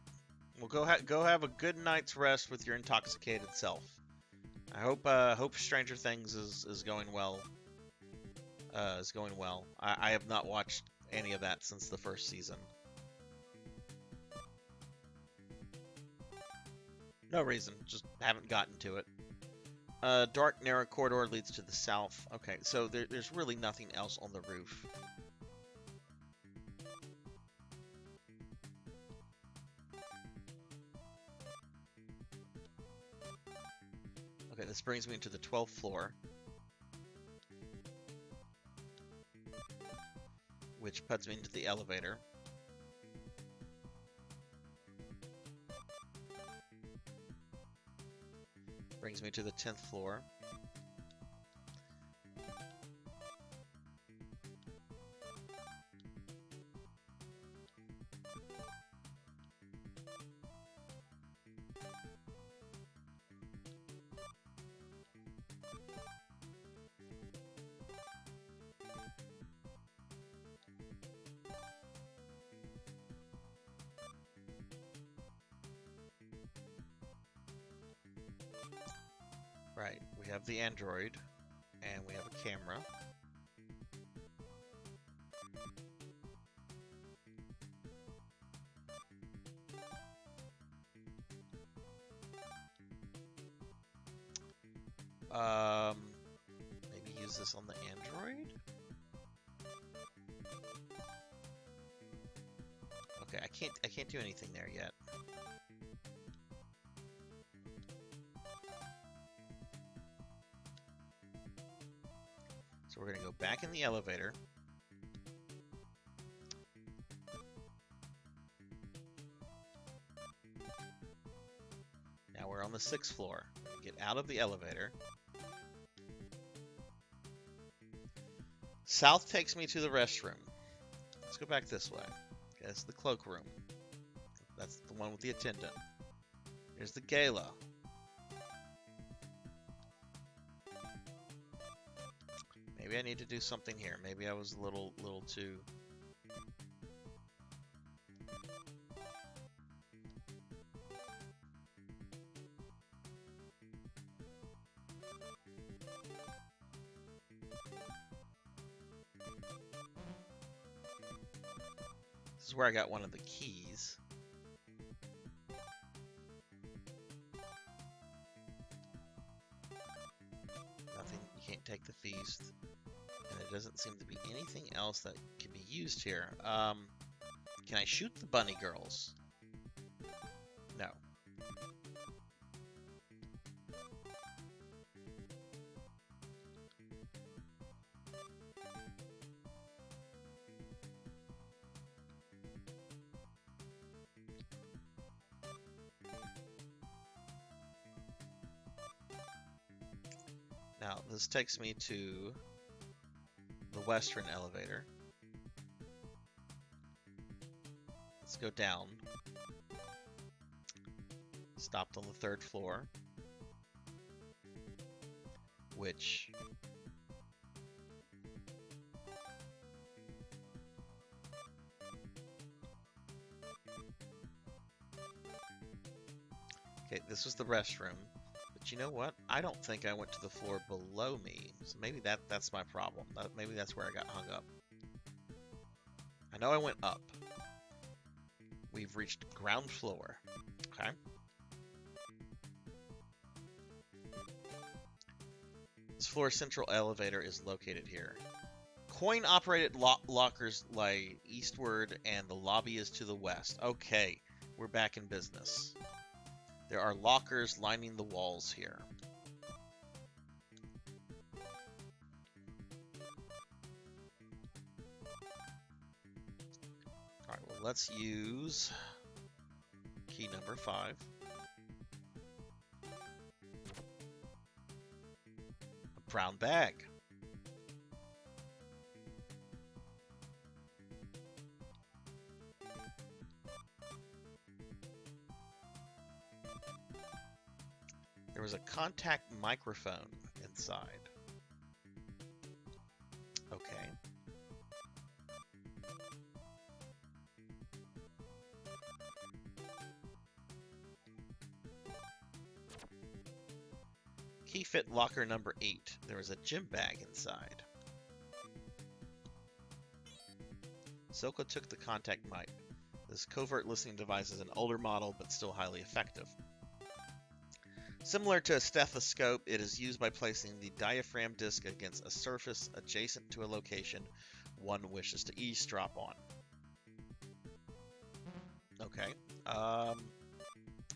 well, go have a good night's rest with your intoxicated self. I hope Stranger Things is going well. I have not watched any of that since the first season. No reason, just haven't gotten to it. Dark, narrow corridor leads to the south. Okay, so there's really nothing else on the roof. Okay, this brings me to the 12th floor, which puts me into the elevator. Brings me to the 10th floor. Right, we have the android, and we have a camera. Maybe use this on the android? Okay, I can't do anything there yet. So we're gonna go back in the elevator. Now we're on the 6th floor. Get out of the elevator. South takes me to the restroom. Let's go back this way. Okay, that's the cloakroom. That's the one with the attendant. Here's the gala. Maybe I need to do something here. Maybe I was a little too... This is where I got one of the keys. Nothing, you can't take the feast. And there doesn't seem to be anything else that can be used here. Can I shoot the bunny girls? No. Now, this takes me to the western elevator. Let's go down. Stopped on the 3rd floor, which okay, this was the restroom. But you know what? I don't think I went to the floor below me. So maybe that's my problem. Maybe that's where I got hung up. I know I went up. We've reached ground floor. Okay. This floor central elevator is located here. Coin-operated lockers lie eastward, and the lobby is to the west. Okay, we're back in business. There are lockers lining the walls here. Alright, well, let's use key number 5. A brown bag. There was a contact microphone inside. Okay. Key fit locker number 8. There was a gym bag inside. Silka took the contact mic. This covert listening device is an older model, but still highly effective. Similar to a stethoscope, it is used by placing the diaphragm disc against a surface adjacent to a location one wishes to eavesdrop on. Okay.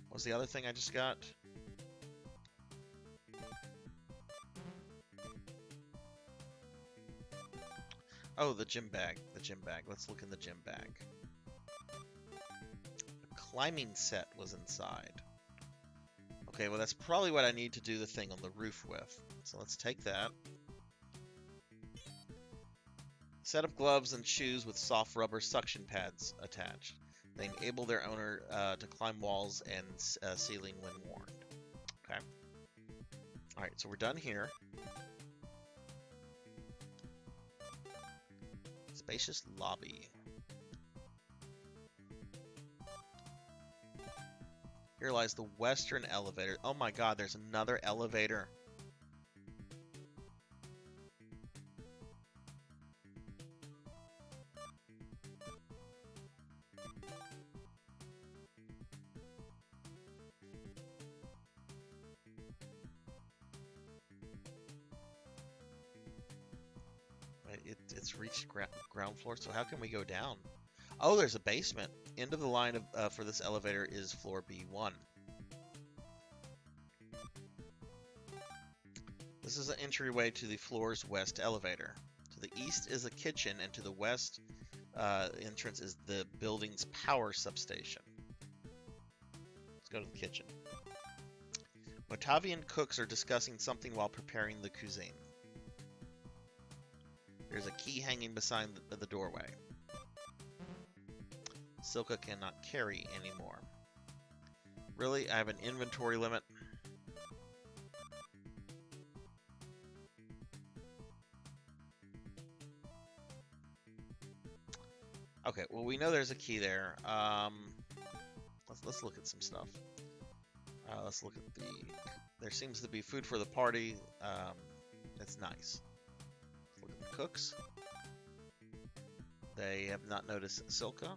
What's the other thing I just got? Oh, the gym bag. The gym bag. Let's look in the gym bag. A climbing set was inside. Okay, well that's probably what I need to do the thing on the roof with. So let's take that. Set of gloves and shoes with soft rubber suction pads attached. They enable their owner to climb walls and ceiling when worn. Okay. Alright, so we're done here. Spacious lobby. Here lies the western elevator. Oh my god, there's another elevator. It's reached ground floor, so how can we go down? Oh, there's a basement. End of the line for this elevator is floor B1. This is an entryway to the floor's west elevator. To the east is a kitchen, and to the west entrance is the building's power substation. Let's go to the kitchen. Motavian cooks are discussing something while preparing the cuisine. There's a key hanging beside the doorway. Silka cannot carry anymore. Really? I have an inventory limit? Okay, well we know there's a key there. Let's look at some stuff. Let's look at the... There seems to be food for the party. That's nice. Look at the cooks. They have not noticed Silka.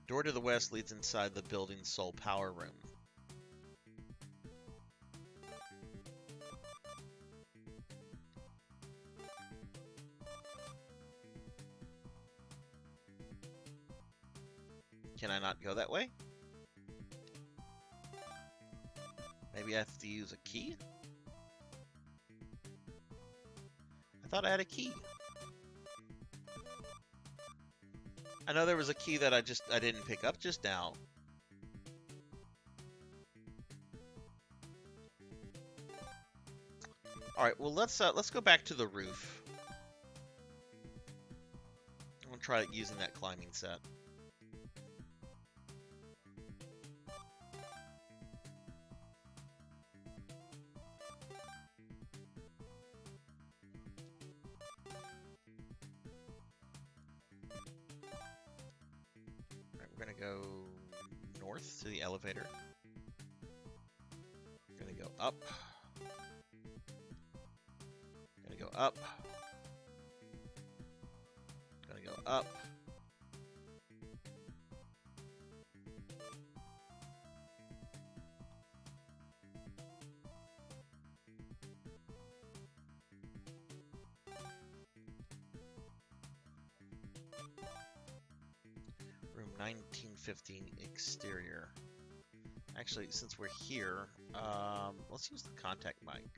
Door to the west leads inside the building's sole power room. Can I not go that way? Maybe I have to use a key? I thought I had a key. I know there was a key that I didn't pick up just now. All right, well let's go back to the roof. I'm gonna try using that climbing set. We're gonna go north to the elevator. We're gonna go up. Gonna go up. Gonna go up. Room 1915 exterior. Actually, since we're here, let's use the contact mic.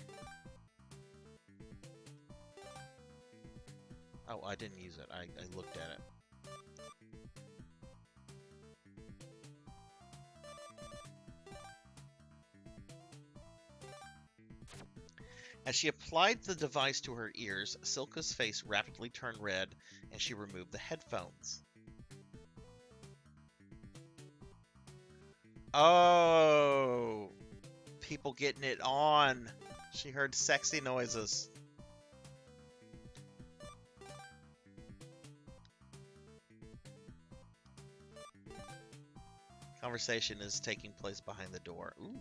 Oh, I didn't use it. I looked at it. As she applied the device to her ears, Silka's face rapidly turned red, and she removed the headphones. Oh, people getting it on. She heard sexy noises. Conversation is taking place behind the door. Ooh.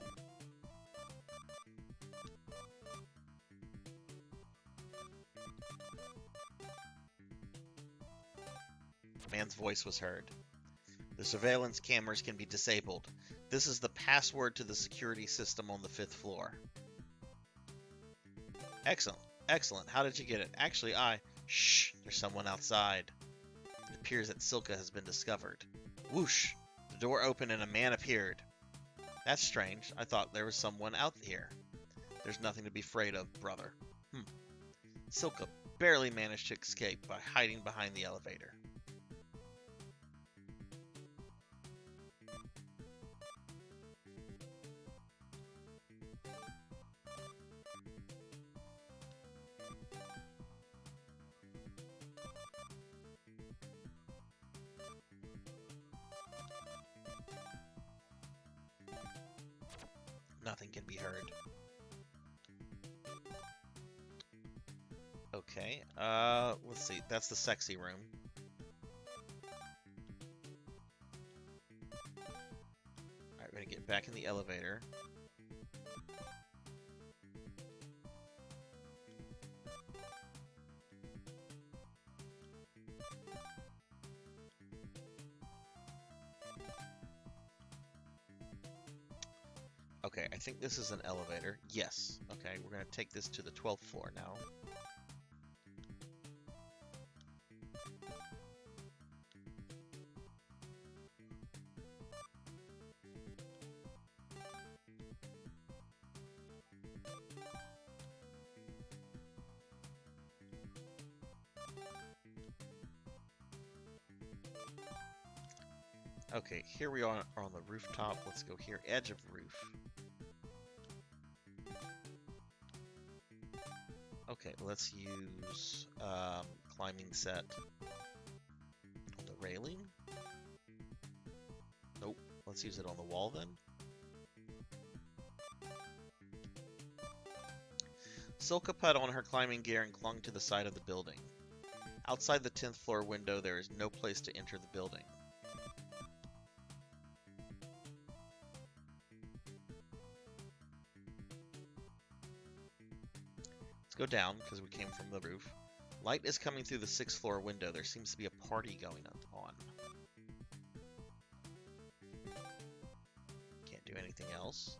Man's voice was heard. The surveillance cameras can be disabled. This is the password to the security system on the 5th floor. Excellent. Excellent. How did you get it? Actually, Shh! There's someone outside. It appears that Silka has been discovered. Whoosh! The door opened and a man appeared. That's strange. I thought there was someone out here. There's nothing to be afraid of, brother. Silka barely managed to escape by hiding behind the elevator. Nothing can be heard. Okay, let's see. That's the sexy room. Alright, we're gonna get back in the elevator. Okay, I think this is an elevator. Yes. Okay, we're gonna take this to the 12th floor now. Okay, here we are on the rooftop. Let's go here, edge of roof. Okay, let's use climbing set on the railing. Nope, let's use it on the wall then. Silka put on her climbing gear and clung to the side of the building. Outside the 10th floor window, there is no place to enter the building. Let's go down, because we came from the roof. Light is coming through the 6th floor window. There seems to be a party going on. Can't do anything else.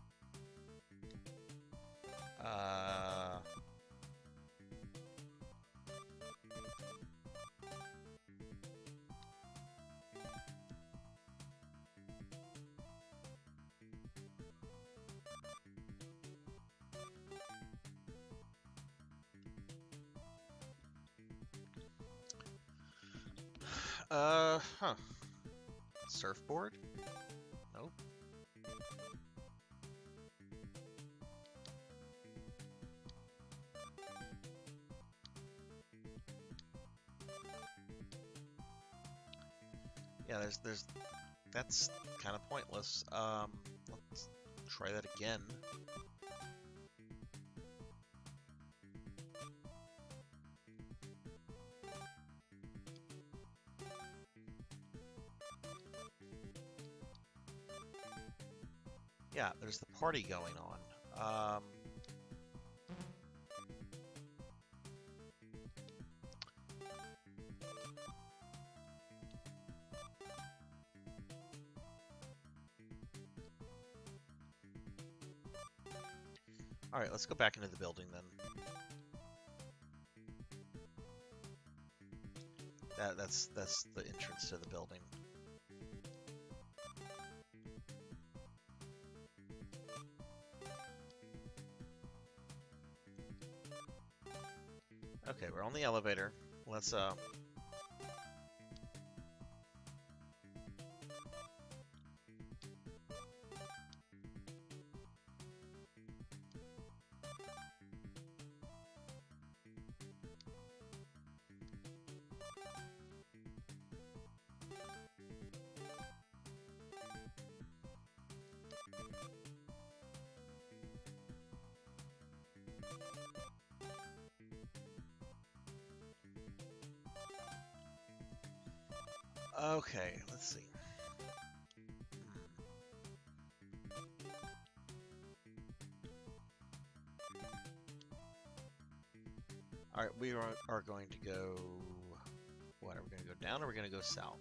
Huh. Surfboard? Nope. Yeah, that's kind of pointless. Let's try that again. Yeah, there's the party going on. Alright, let's go back into the building then. That's the entrance to the building. Okay, we're on the elevator. Let's okay, let's see. Alright, we are going to go... What, are we going to go down or are we going to go south?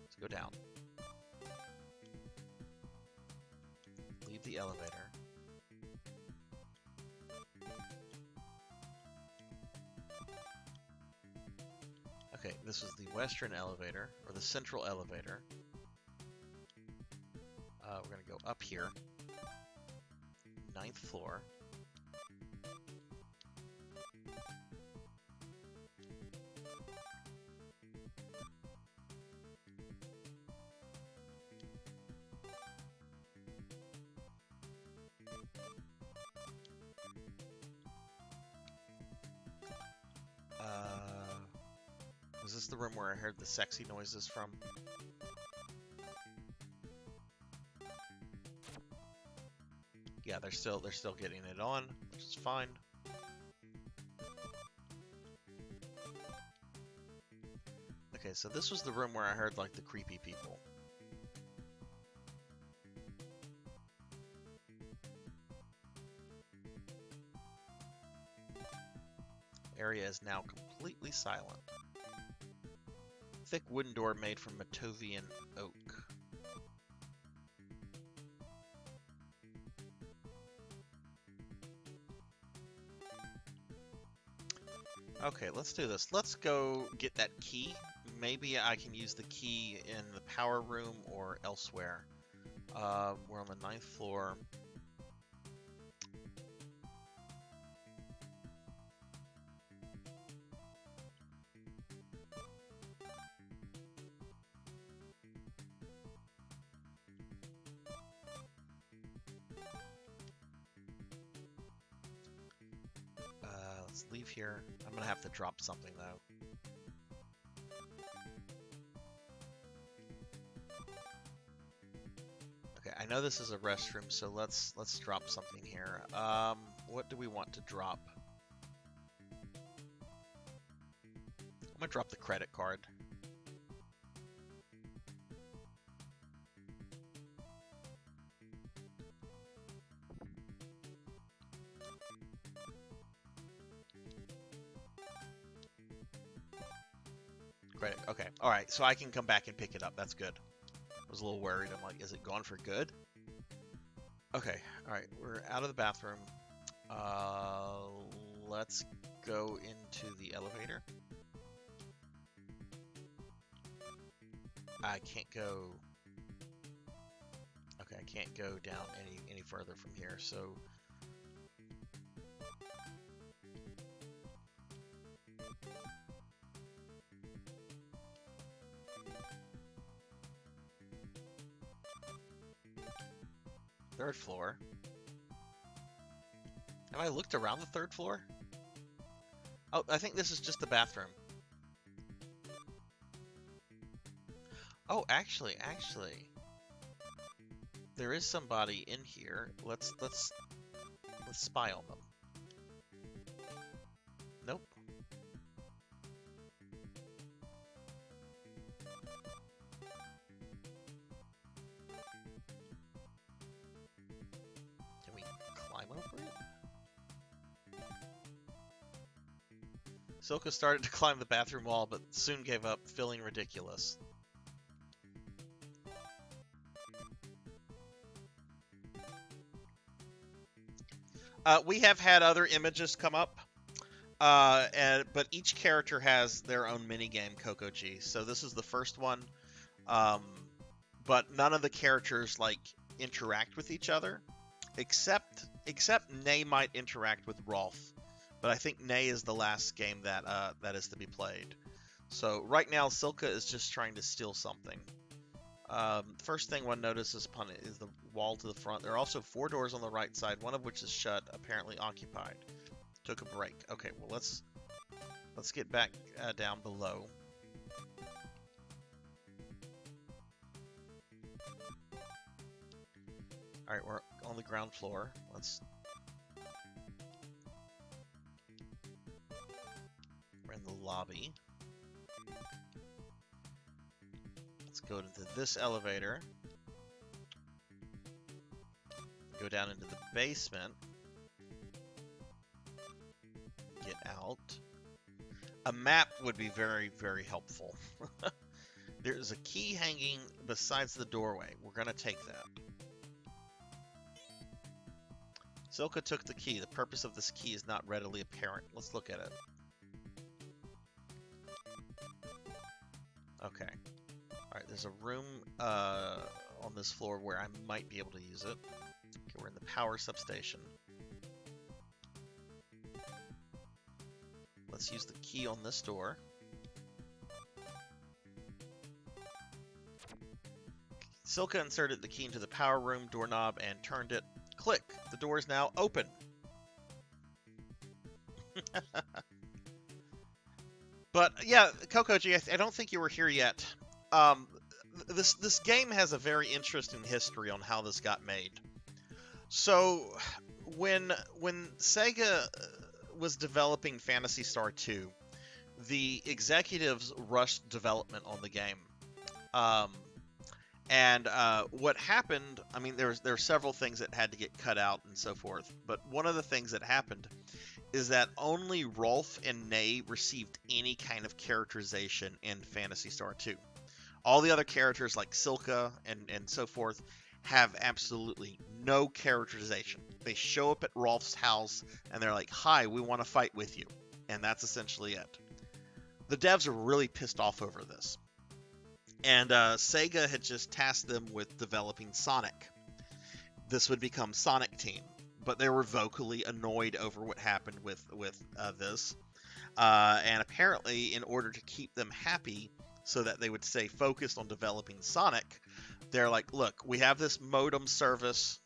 Let's go down. Leave the elevator. Okay, this is the western elevator, or the central elevator. We're going to go up here. 9th floor. Was this the room where I heard the sexy noises from? Yeah, they're still getting it on, which is fine. Okay, so this was the room where I heard like the creepy people. Area is now completely silent. Thick wooden door made from Matovian oak. Okay, let's do this. Let's go get that key. Maybe I can use the key in the power room or elsewhere. We're on the 9th floor. Let's leave here. I'm gonna have to drop something though. Okay, I know this is a restroom, so let's drop something here. What do we want to drop? I'm gonna drop the credit card. Credit. Okay. All right. So I can come back and pick it up. That's good. I was a little worried. I'm like, is it gone for good? Okay. All right. We're out of the bathroom. Let's go into the elevator. I can't go. Okay, I can't go down any further from here. So. Third floor. Have I looked around the 3rd floor? Oh, I think this is just the bathroom. Oh, actually, there is somebody in here. Let's spy on them. Nope. Can we climb over it? Silka started to climb the bathroom wall, but soon gave up, feeling ridiculous. We have had other images come up, but each character has their own minigame, Coco G. So this is the first one, but none of the characters like interact with each other, except Nay might interact with Rolf. But I think Nay is the last game that is to be played. So right now, Silka is just trying to steal something. First thing one notices upon it is the wall to the front. There are also 4 doors on the right side, one of which is shut, apparently occupied. Took a break. Okay, well let's get back down below. All right, we're on the ground floor. We're in the lobby. Let's go into this elevator. Go down into the basement. Get out. A map would be very, very helpful. There's a key hanging besides the doorway. We're going to take that. Silka took the key. The purpose of this key is not readily apparent. Let's look at it. Okay. Alright, there's a room on this floor where I might be able to use it. Okay, we're in the power substation. Let's use the key on this door. Silka inserted the key into the power room doorknob and turned it. Click! The door is now open. But yeah, Kokoji, I don't think you were here yet. This game has a very interesting history on how this got made. So when Sega was developing Phantasy Star 2, the executives rushed development on the game. What happened, I mean, there were several things that had to get cut out and so forth, but one of the things that happened is that only Rolf and Ney received any kind of characterization in Phantasy Star 2. All the other characters like Silka and so forth have absolutely no characterization. They show up at Rolf's house and they're like, "Hi, we want to fight with you." And that's essentially it. The devs are really pissed off over this. And Sega had just tasked them with developing Sonic. This would become Sonic Team, but they were vocally annoyed over what happened with this. And apparently, in order to keep them happy, so that they would stay focused on developing Sonic, they're like, "Look, we have this modem service.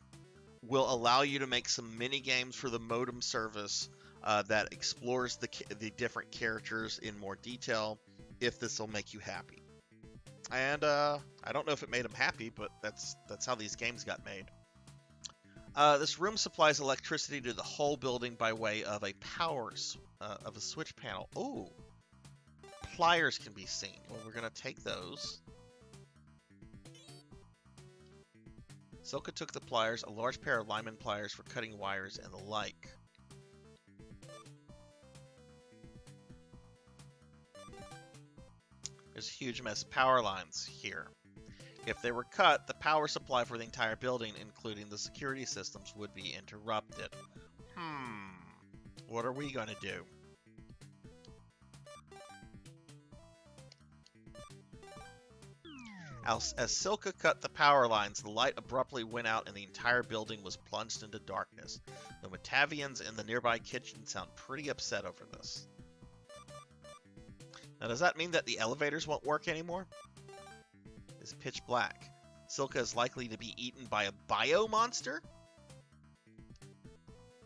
We'll allow you to make some mini games for the modem service that explores the different characters in more detail. If this will make you happy." And I don't know if it made them happy, but that's how these games got made. This room supplies electricity to the whole building by way of a of a switch panel. Ooh, pliers can be seen. Well, we're gonna take those. Silka took the pliers, a large pair of lineman pliers for cutting wires and the like. There's a huge mess of power lines here. If they were cut, the power supply for the entire building, including the security systems, would be interrupted. What are we going to do? As Silka cut the power lines, the light abruptly went out and the entire building was plunged into darkness. The Matavians in the nearby kitchen sound pretty upset over this. Now, does that mean that the elevators won't work anymore? It's pitch black. Silka is likely to be eaten by a bio monster?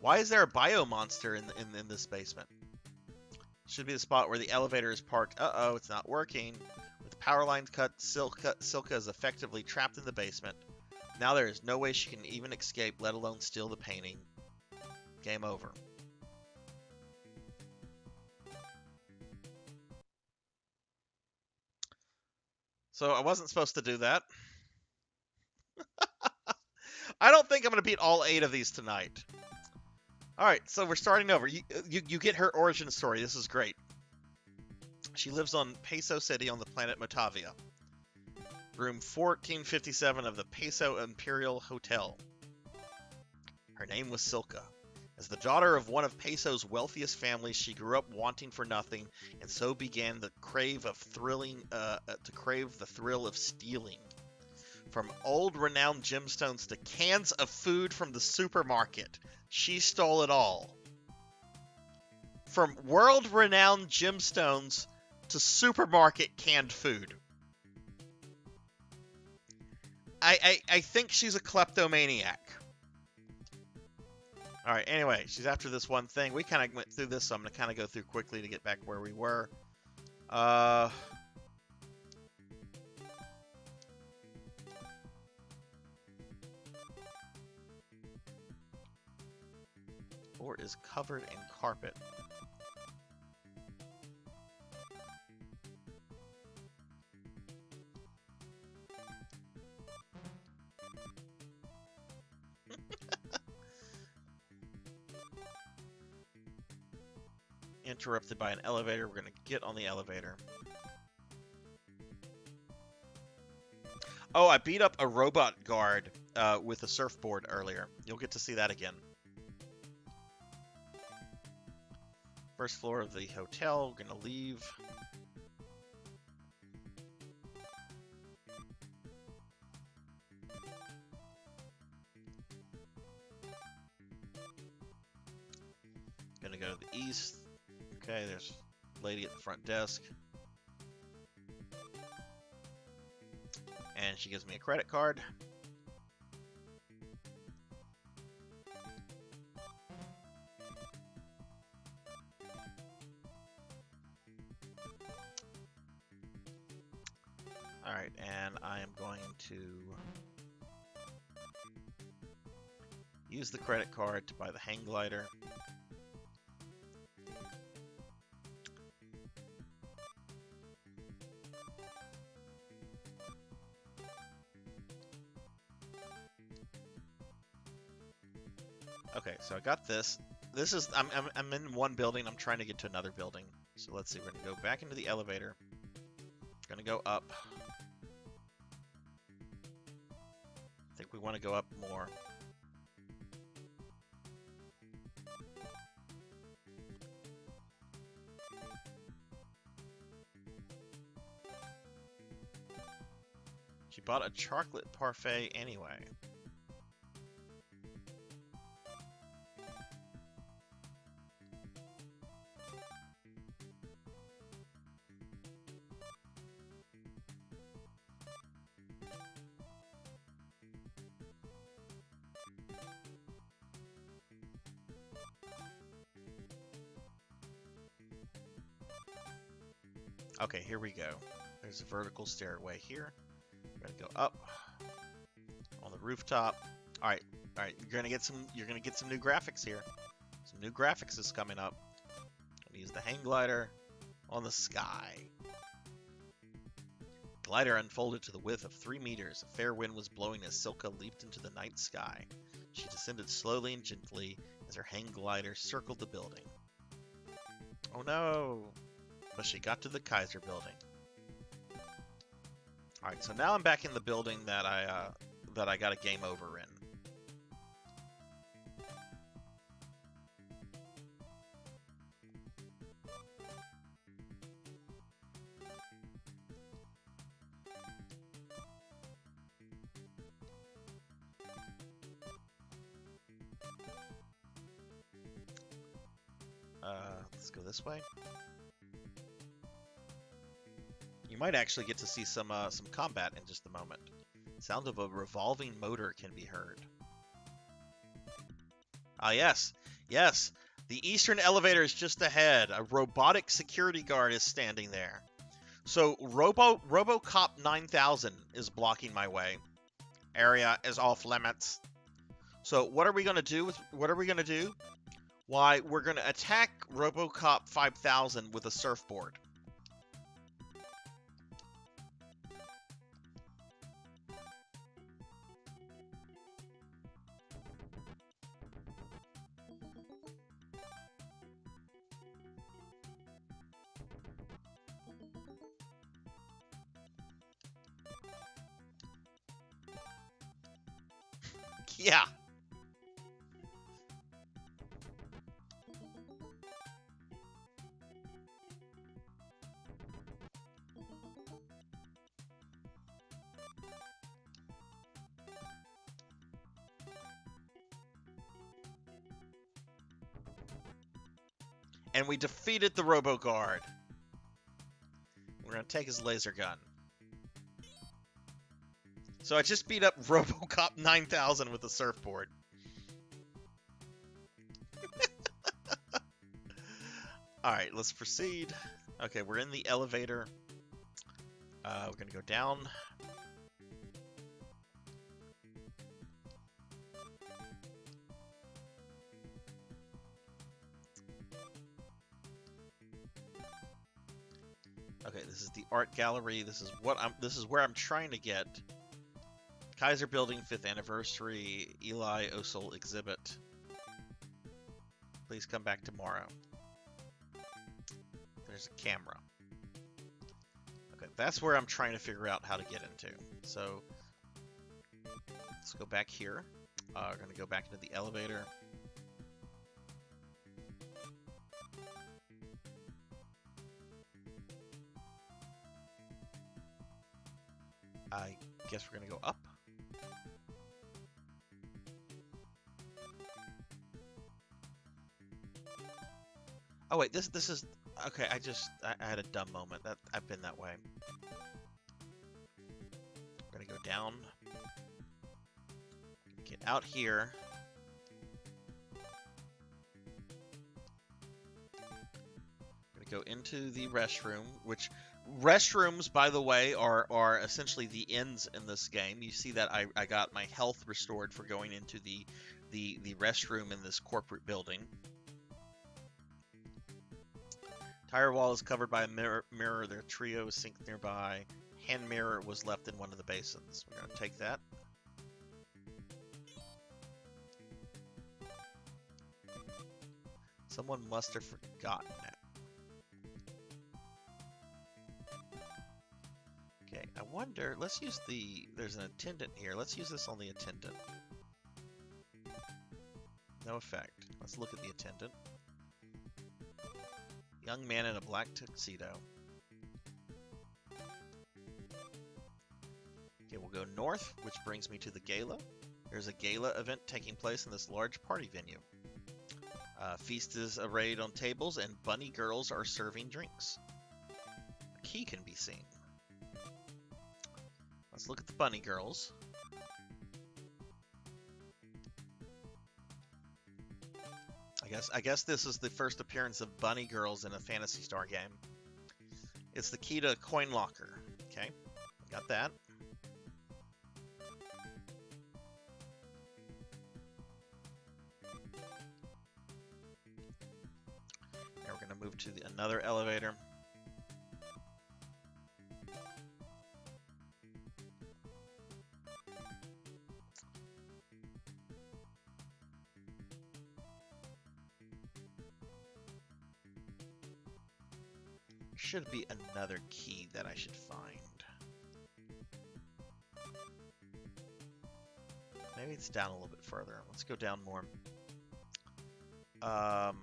Why is there a bio monster in this basement? Should be the spot where the elevator is parked. Uh-oh, it's not working. With the power lines cut, Silka is effectively trapped in the basement. Now there is no way she can even escape, let alone steal the painting. Game over. So I wasn't supposed to do that. I don't think I'm going to beat all 8 of these tonight. Alright, so we're starting over. You get her origin story. This is great. She lives on Peso City on the planet Motavia. Room 1457 of the Peso Imperial Hotel. Her name was Silka. As the daughter of one of Peso's wealthiest families, she grew up wanting for nothing, and so began the crave of to crave the thrill of stealing. From old renowned gemstones to cans of food from the supermarket, she stole it all. From world-renowned gemstones to supermarket canned food. I think she's a kleptomaniac. Alright, anyway, she's after this one thing. We kind of went through this, so I'm going to kind of go through quickly to get back where we were. Floor is covered in carpet. Interrupted by an elevator. We're gonna get on the elevator. Oh, I beat up a robot guard with a surfboard earlier. You'll get to see that again. First floor of the hotel. We're gonna leave. Gonna go to the east. Okay, there's a lady at the front desk. And she gives me a credit card. Alright, and I am going to use the credit card to buy the hang glider. Okay, so I got this. This is I'm in one building. I'm trying to get to another building. So let's see. We're gonna go back into the elevator. Gonna go up. I think we want to go up more. She bought a chocolate parfait anyway. Okay, here we go. There's a vertical stairway here. We're gonna go up on the rooftop. All right. You're gonna get some new graphics here. Some new graphics is coming up. I'm gonna use the hang glider on the sky. Glider unfolded to the width of 3 meters. A fair wind was blowing as Silka leaped into the night sky. She descended slowly and gently as her hang glider circled the building. Oh no! But she got to the Kaiser building. Alright, so now I'm back in the building that I got a game over in. Let's go this way. You might actually get to see some combat in just a moment. Sound of a revolving motor can be heard. Ah, yes. Yes. The eastern elevator is just ahead. A robotic security guard is standing there. So RoboCop 9000 is blocking my way. Area is off limits. So what are we going to do? Why, we're going to attack RoboCop 5000 with a surfboard. Yeah. And we defeated the RoboGuard. We're going to take his laser gun. So I just beat up RoboCop 9000 with a surfboard. Alright, let's proceed. Okay, we're in the elevator. We're going to go down. Okay, this is the art gallery. This is where I'm trying to get. Kaiser Building 5th Anniversary Eli Osel exhibit. Please come back tomorrow. there's a camera. Okay, that's where I'm trying to figure out how to get into. So let's go back here. We're going to go back into the elevator. I guess we're going to go up. Oh wait, this is okay. I had a dumb moment. I've been that way. I'm gonna go down. Get out here. I'm gonna go into the restroom, which restrooms, by the way, are essentially the ends in this game. You see that I got my health restored for going into the restroom in this corporate building. Tire wall is covered by a mirror. Their trio is synced nearby. Hand mirror was left in one of the basins. We're going to take that. Someone must have forgotten it. Okay, I wonder, let's use there's an attendant here. Let's use this on the attendant. No effect. Let's look at the attendant. Young man in a black tuxedo. Okay, we'll go north, which brings me to the gala. There's a gala event taking place in this large party venue. Feast is arrayed on tables, and bunny girls are serving drinks. A key can be seen. Let's look at the bunny girls. I guess this is the first appearance of bunny girls in a Phantasy Star game. It's the key to a coin locker. Okay, got that. Now we're going to move to another elevator. Should be another key that I should find. Maybe it's down a little bit further. Let's go down more. Oh,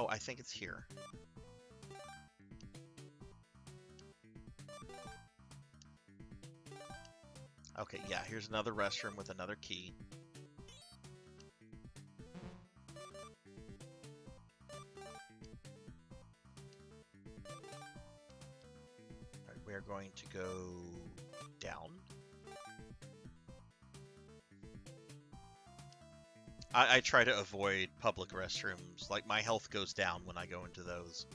I think it's here. Okay, yeah, here's another restroom with another key. We are going to go down. I try to avoid public restrooms. Like, my health goes down when I go into those.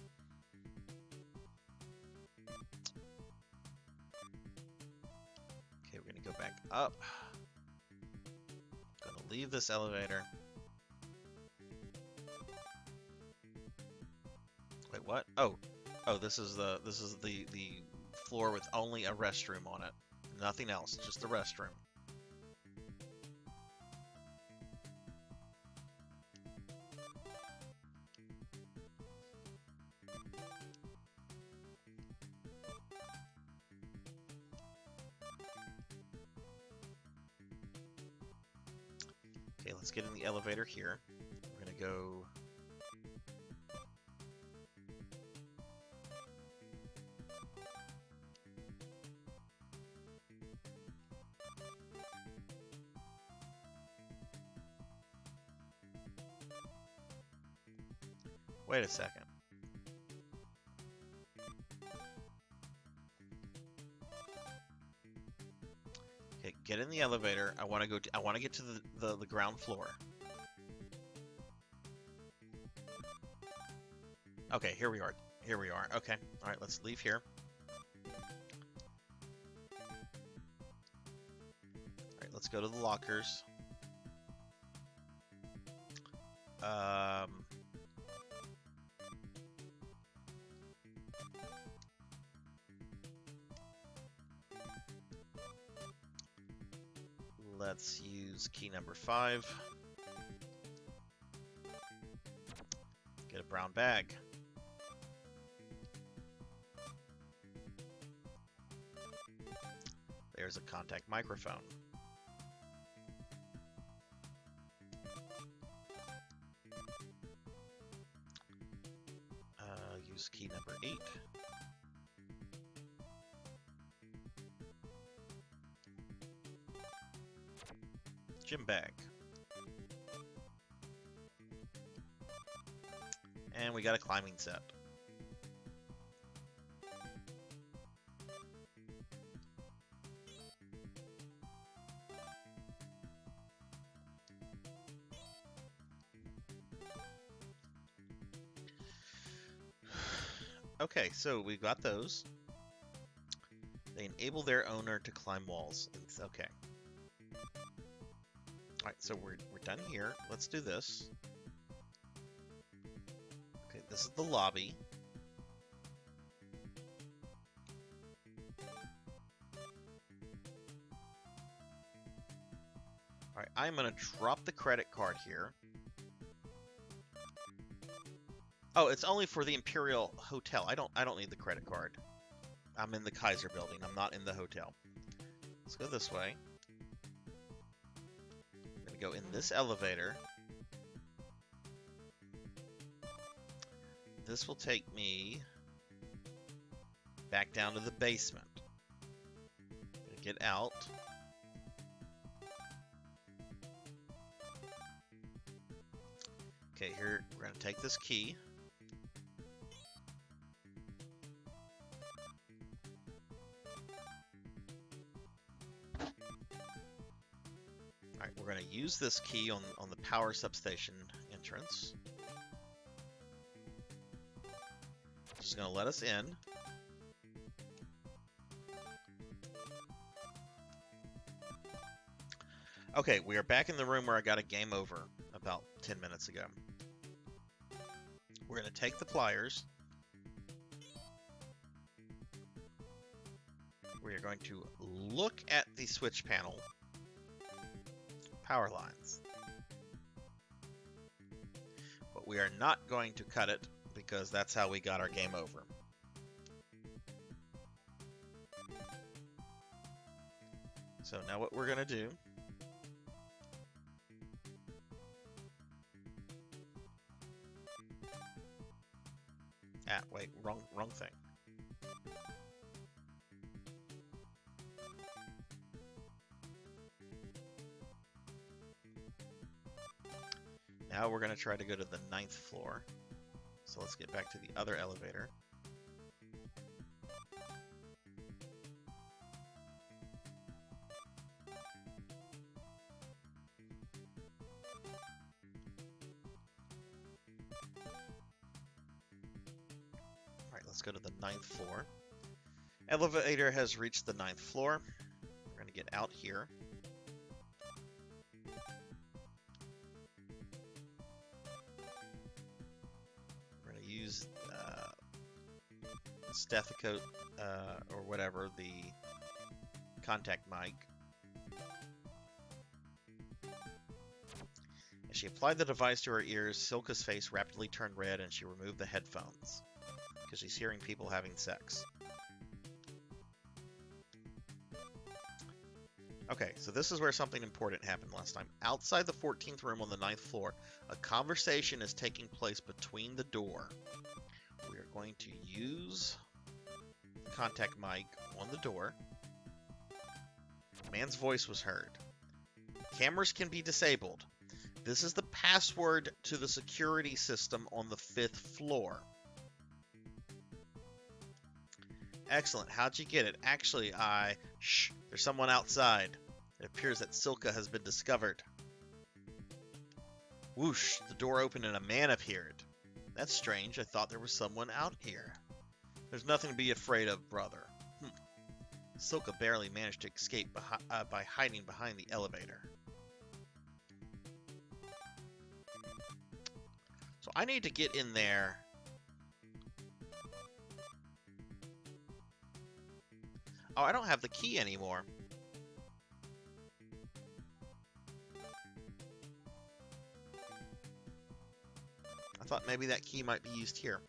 Okay, we're going to go back up. Going to leave this elevator. Wait, what? Oh, this is the floor with only a restroom on it. Nothing else, just the restroom. Okay, let's get in the elevator here. We're gonna go... Wait a second. Okay, get in the elevator. I want to go. I want to get to the ground floor. Okay, here we are. Here we are. Okay. All right, let's leave here. All right, let's go to the lockers. Let's use key number 5. brown bag. There's a contact microphone. Use key number 8. Gym bag. And we got a climbing set. Okay, so we've got those. They enable their owner to climb walls. It's okay. Alright, so we're done here. Let's do this. Okay, this is the lobby. Alright, I'm gonna drop the credit card here. Oh, it's only for the Imperial Hotel. I don't need the credit card. I'm in the Kaiser building. I'm not in the hotel. Let's go this way. I'm gonna go in this elevator. This will take me back down to the basement. Gonna get out. Okay, here we're gonna take this key. Alright, we're going to use this key on the power substation entrance. This is going to let us in. Okay, we are back in the room where I got a game over about 10 minutes ago. We're going to take the pliers. We are going to look at the switch panel. Power lines. But we are not going to cut it because that's how we got our game over. So now what we're going to do wait, wrong thing. Now we're going to try to go to the 9th floor. So let's get back to the other elevator. Alright, let's go to the 9th floor. Elevator has reached the 9th floor. We're going to get out here. Use stethoscope or whatever, the contact mic. As she applied the device to her ears, Silka's face rapidly turned red and she removed the headphones because she's hearing people having sex. Okay, so this is where something important happened last time. Outside the 14th room on the 9th floor, a conversation is taking place between the door. We are going to use the contact mic on the door. A man's voice was heard. Cameras can be disabled. This is the password to the security system on the 5th floor. Excellent. How'd you get it? Actually, Shh, there's someone outside. It appears that Silka has been discovered. Whoosh, the door opened and a man appeared. That's strange. I thought there was someone out here. There's nothing to be afraid of, brother. Silka barely managed to escape by hiding behind the elevator. So I need to get in there. Oh, I don't have the key anymore. I I thought maybe that key might be used here.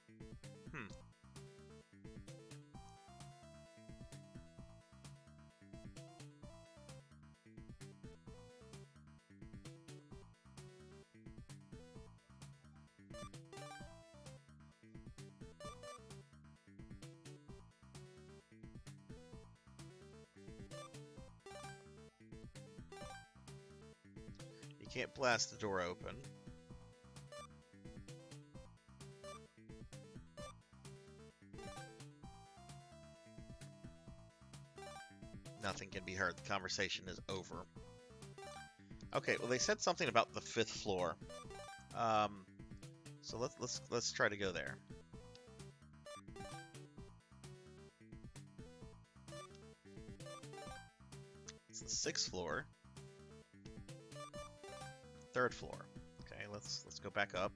You can't blast the door open. Nothing can be heard. The conversation is over. Okay, well they said something about the 5th floor. So let's try to go there. It's the 6th floor. 3rd floor. Okay, let's go back up.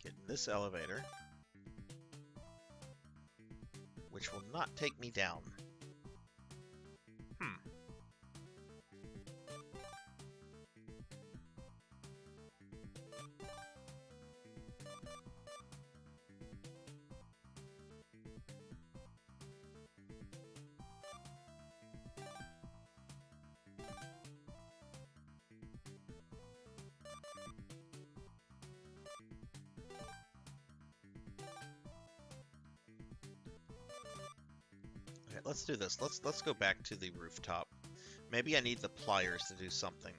Get in this elevator, which will not take me down. Okay, let's do this. Let's go back to the rooftop. Maybe I need the pliers to do something.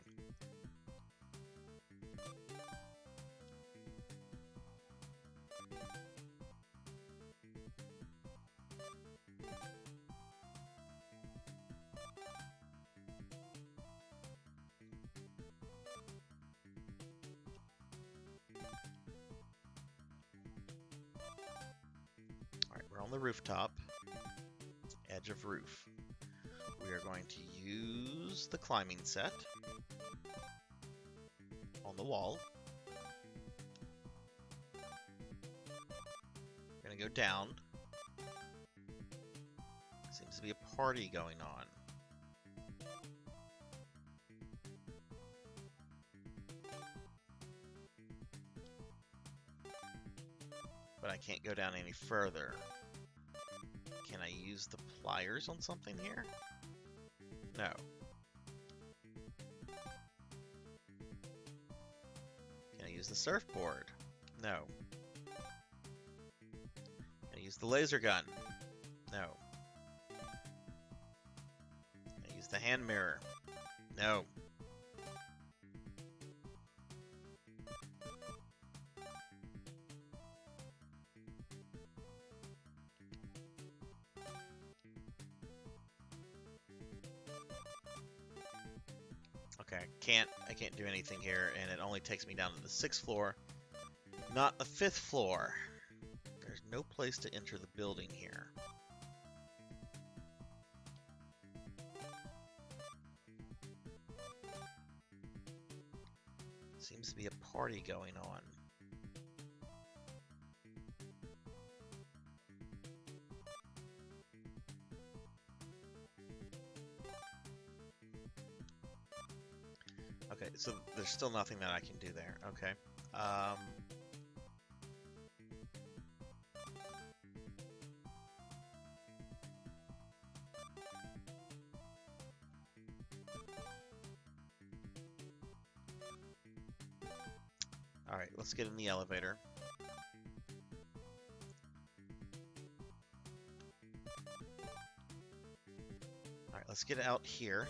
Alright, we're on the rooftop. Edge of roof. We are going to use the climbing set on the wall. We're going to go down. Seems to be a party going on. But I can't go down any further. Can I use the pliers on something here? No. Can I use the surfboard? No. Can I use the laser gun? No. Can I use the hand mirror? No. Okay, I can't do anything here, and it only takes me down to the 6th floor, not the 5th floor. There's no place to enter the building here. Seems to be a party going on. Okay, so there's still nothing that I can do there. Okay. Alright, let's get in the elevator. Alright, let's get out here.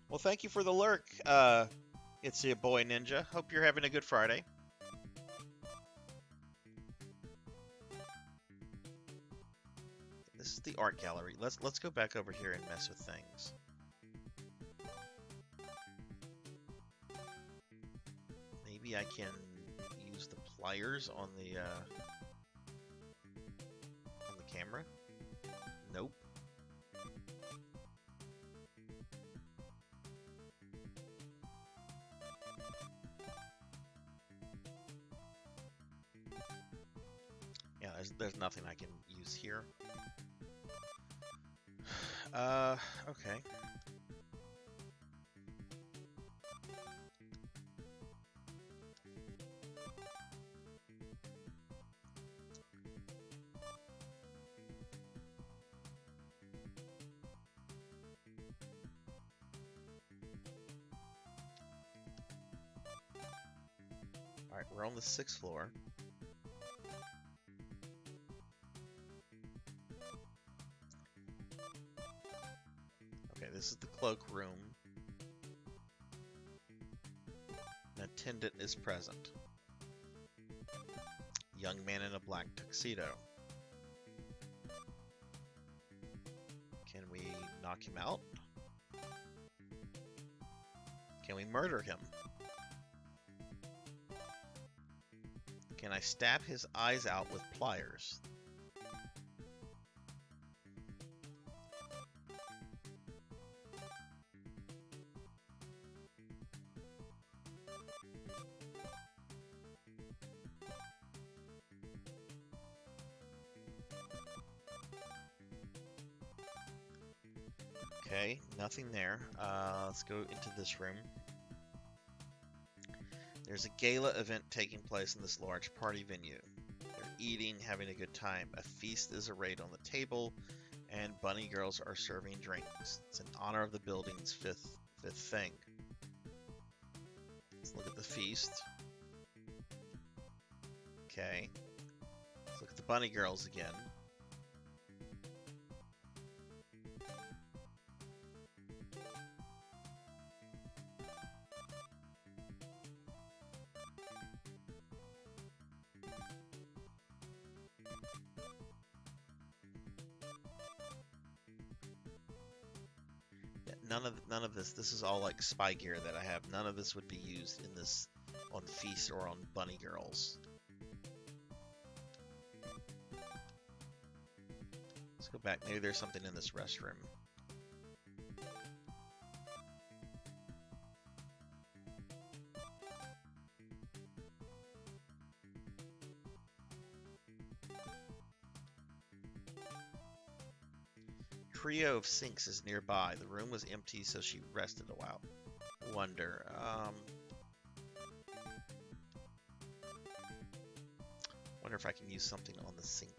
Well, thank you for the lurk, it's your boy Ninja. Hope you're having a good Friday. This is the art gallery. Let's go back over here and mess with things. Maybe I can use the pliers on the camera. Nope. there's nothing I can use here. Okay. All right, we're on the 6th floor. Okay, this is the cloakroom. An attendant is present. Young man in a black tuxedo. Can we knock him out? Can we murder him? Can I stab his eyes out with pliers? Okay, nothing there. Let's go into this room. There's a gala event taking place in this large party venue. They're eating, having a good time. A feast is arrayed on the table, and bunny girls are serving drinks. It's in honor of the building's fifth thing. Let's look at the feast. Okay. Let's look at the bunny girls again. None of this. This is all like spy gear that I have. None of this would be used in this on Feast or on Bunny Girls. Let's go back. Maybe there's something in this restroom. Trio of sinks is nearby. The room was empty, so she rested a while. Wonder. Wonder if I can use something on the sink.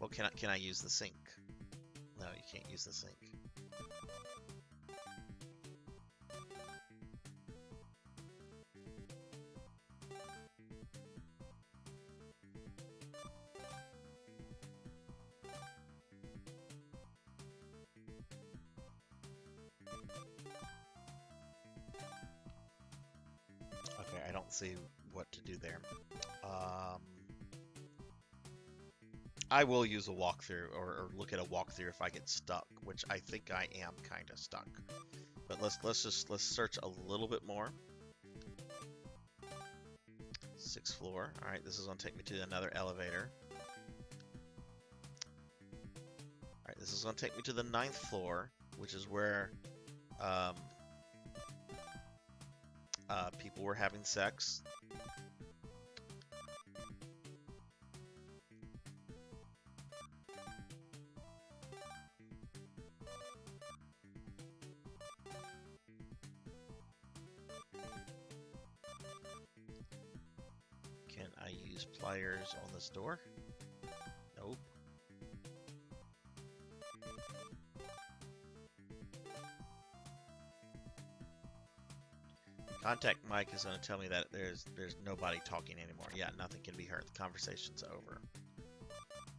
Well, can I use the sink? No, you can't use the sink. Okay, I don't see what to do there. I will use a walkthrough or look at a walkthrough if I get stuck, which I think I am kind of stuck. But let's search a little bit more. 6th floor. All right, this is gonna take me to another elevator. All right, this is gonna take me to the 9th floor, which is where people were having sex. Can I use pliers on this door? Nope. Contact Mike is going to tell me that there's nobody talking anymore. Yeah, nothing can be heard. The conversation's over.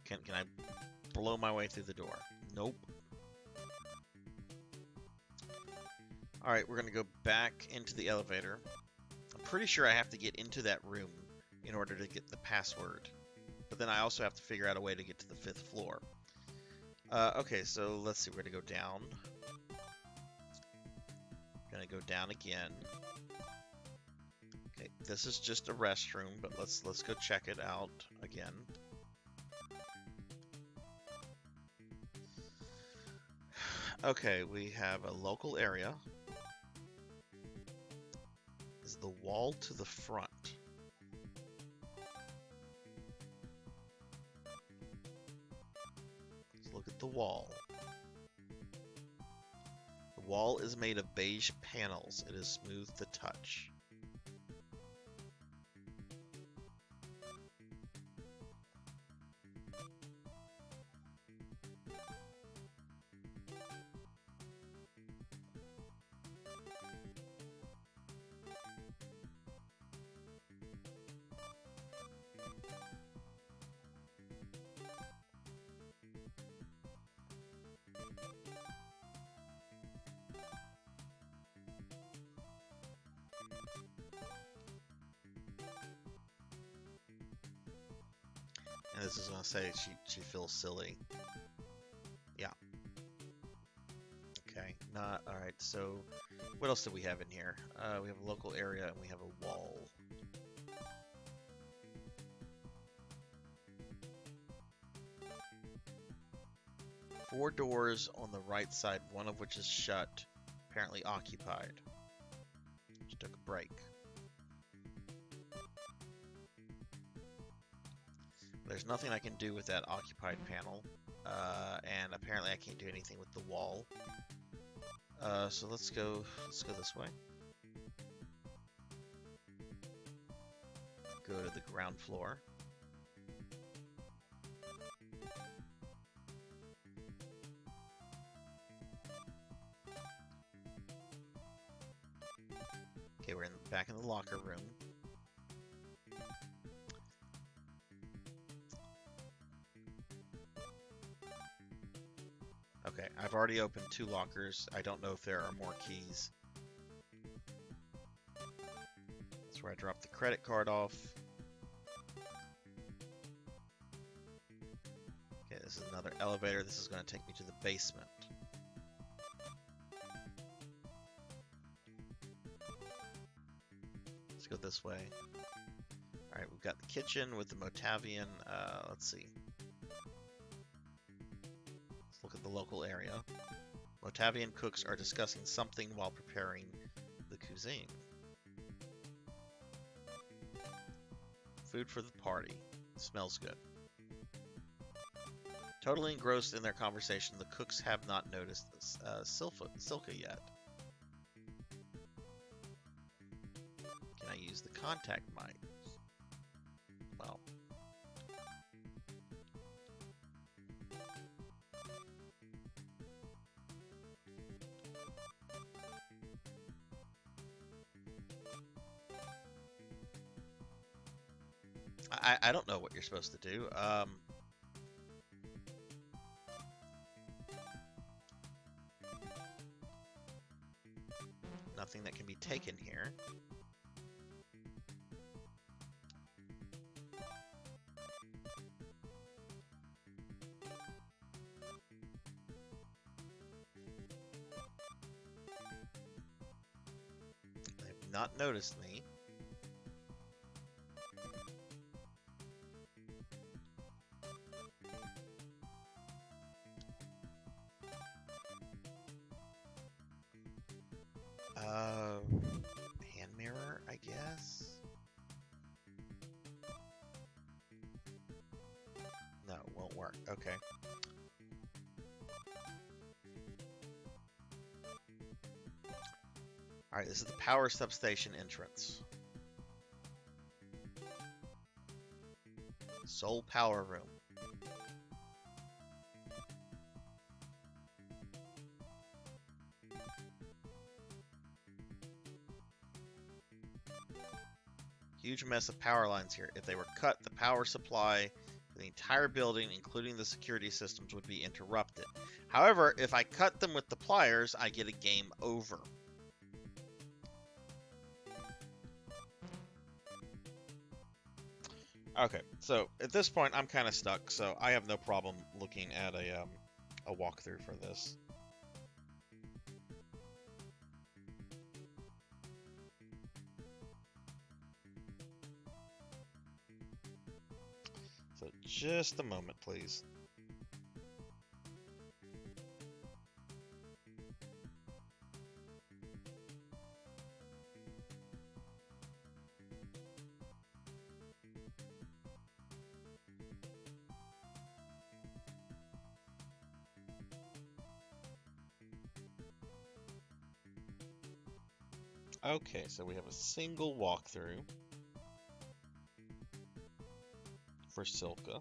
Can I blow my way through the door? Nope. Alright, we're going to go back into the elevator. I'm pretty sure I have to get into that room in order to get the password. But then I also have to figure out a way to get to the 5th floor. Okay, so let's see. We're going to go down. Going to go down again. Okay, this is just a restroom, but let's go check it out again. Okay, we have a local area. Is the wall to the front? Let's look at the wall. The wall is made of beige panels. It is smooth to touch. And this is gonna say she feels silly. Yeah. Okay. Not all right. So, what else do we have in here? We have a local area and we have a wall. Four doors on the right side, one of which is shut, apparently occupied. Just took a break. There's nothing I can do with that occupied panel, and apparently I can't do anything with the wall. So let's go this way. Go to the ground floor. Okay, we're back in the locker room. Okay, I've already opened 2 lockers. I don't know if there are more keys. That's where I dropped the credit card off. Okay, this is another elevator. This is going to take me to the basement. Let's go this way. Alright, we've got the kitchen with the Motavian. Let's see. Look at the local area. Motavian cooks are discussing something while preparing the cuisine. Food for the party. Smells good. Totally engrossed in their conversation, the cooks have not noticed this, Silka yet. Can I use the contact mic? Well. I don't know what you're supposed to do. Nothing that can be taken here. They have not noticed me. Hand mirror, I guess? No, won't work. Okay. Alright, this is the power substation entrance. Sole power room. Huge mess of power lines here. If they were cut, the power supply for the entire building, including the security systems, would be interrupted. However, if I cut them with the pliers, I get a game over. Okay, so at this point, I'm kind of stuck, so I have no problem looking at a walkthrough for this. So just a moment, please. Okay, so we have a single walkthrough for Silka.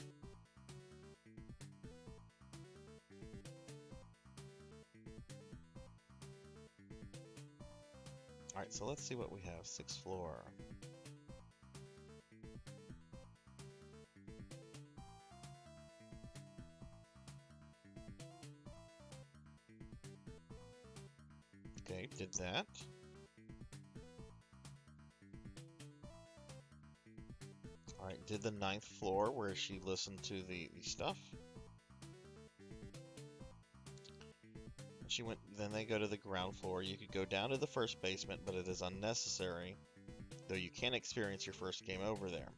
Alright, so let's see what we have. 6th floor. Okay, did that. Alright, did the 9th floor where she listened to the stuff. She went, then they go to the ground floor. You could go down to the first basement, but it is unnecessary, though you can experience your first game over there.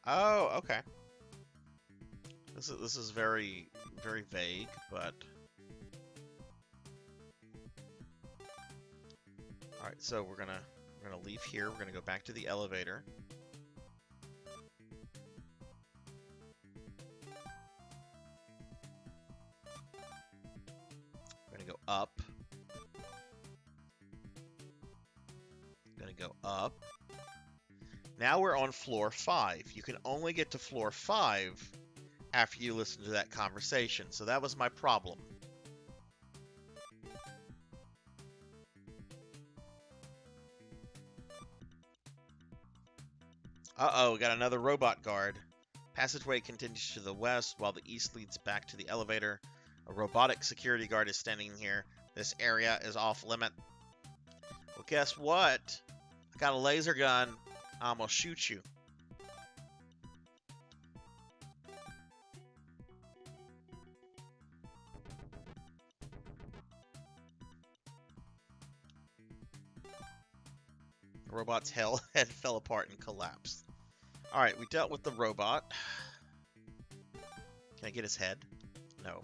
Oh, okay. This is very vague, but all right. So we're gonna leave here. We're gonna go back to the elevator. We're gonna go up. Gonna go up. Now we're on floor 5. You can only get to floor 5 after you listen to that conversation. So that was my problem. Uh-oh, we got another robot guard. Passageway continues to the west while the east leads back to the elevator. A robotic security guard is standing here. This area is off limit. Well, guess what? I got a laser gun. I'm gonna shoot you. The robot's head fell apart and collapsed. Alright, we dealt with the robot. Can I get his head? No.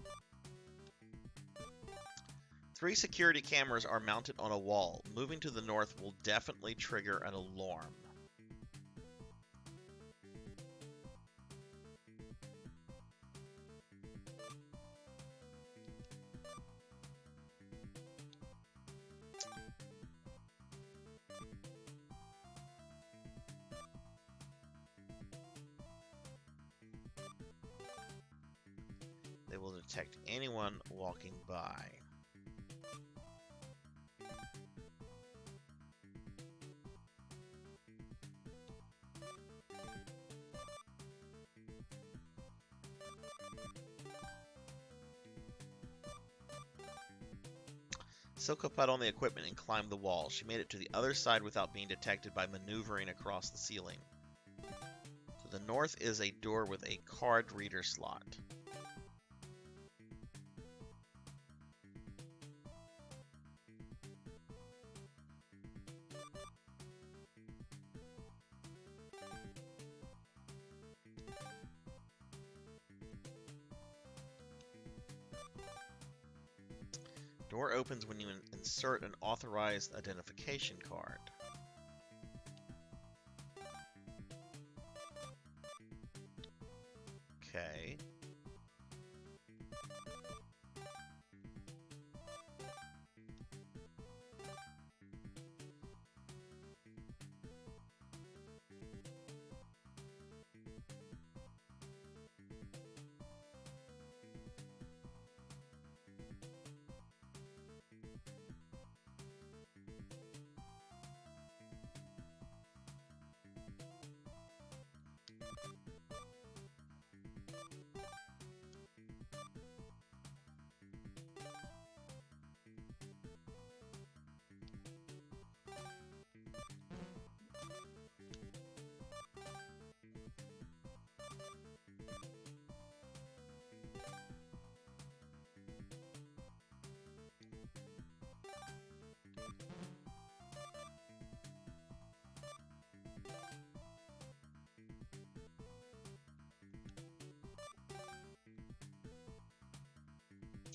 3 security cameras are mounted on a wall. Moving to the north will definitely trigger an alarm. They will detect anyone walking by. Silka put on the equipment and climbed the wall. She made it to the other side without being detected by maneuvering across the ceiling. To the north is a door with a card reader slot. Door opens when you insert an authorized identification card. Okay.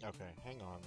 Okay, hang on.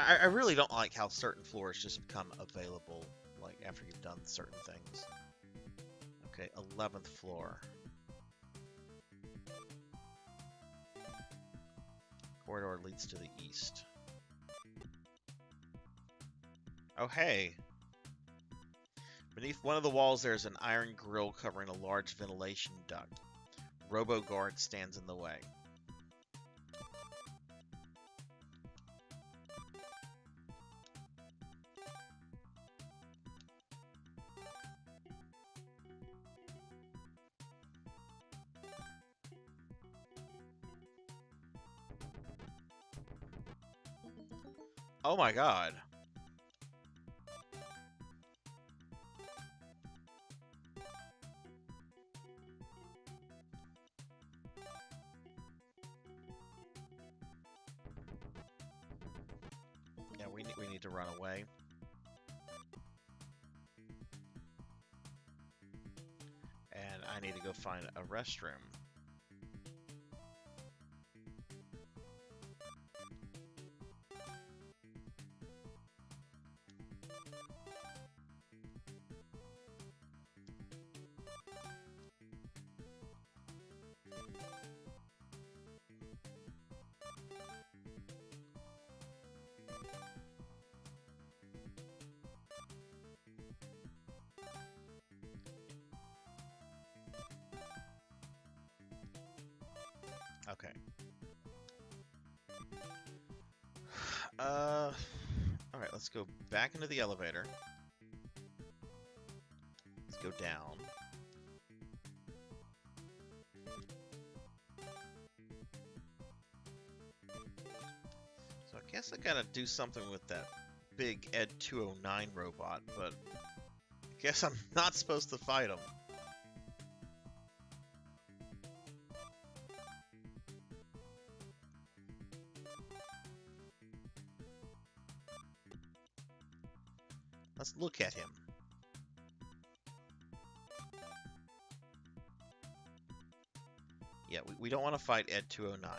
I really don't like how certain floors just become available, like, after you've done certain things. Okay, 11th floor. Corridor leads to the east. Oh, hey. Beneath one of the walls, there's an iron grill covering a large ventilation duct. RoboGuard stands in the way. Oh my god. Yeah, we need to run away. And I need to go find a restroom. Okay. Alright, let's go back into the elevator. Let's go down. So I guess I gotta do something with that big Ed 209 robot, but I guess I'm not supposed to fight him. Let's look at him. Yeah, we don't want to fight Ed 209.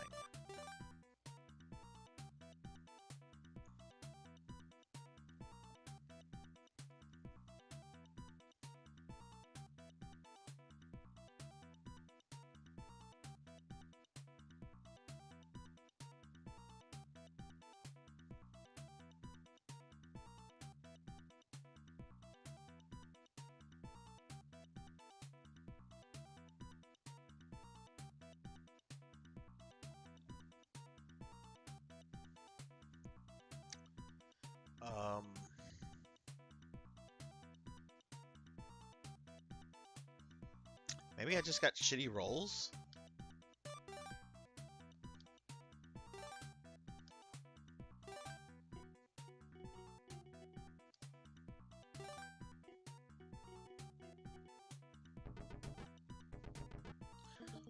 Maybe I just got shitty rolls?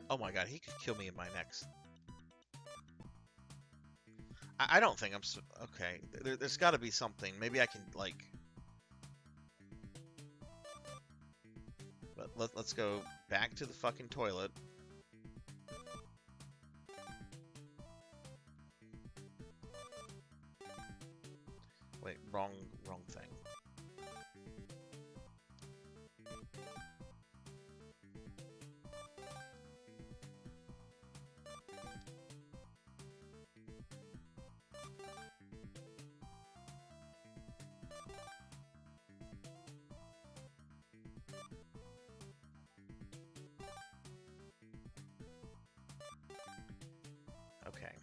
Oh my god, he could kill me in my next... I don't think I'm... Okay, there's gotta be something. Maybe I can, like... But let's go back to the fucking toilet. Wait, wrong thing. Okay.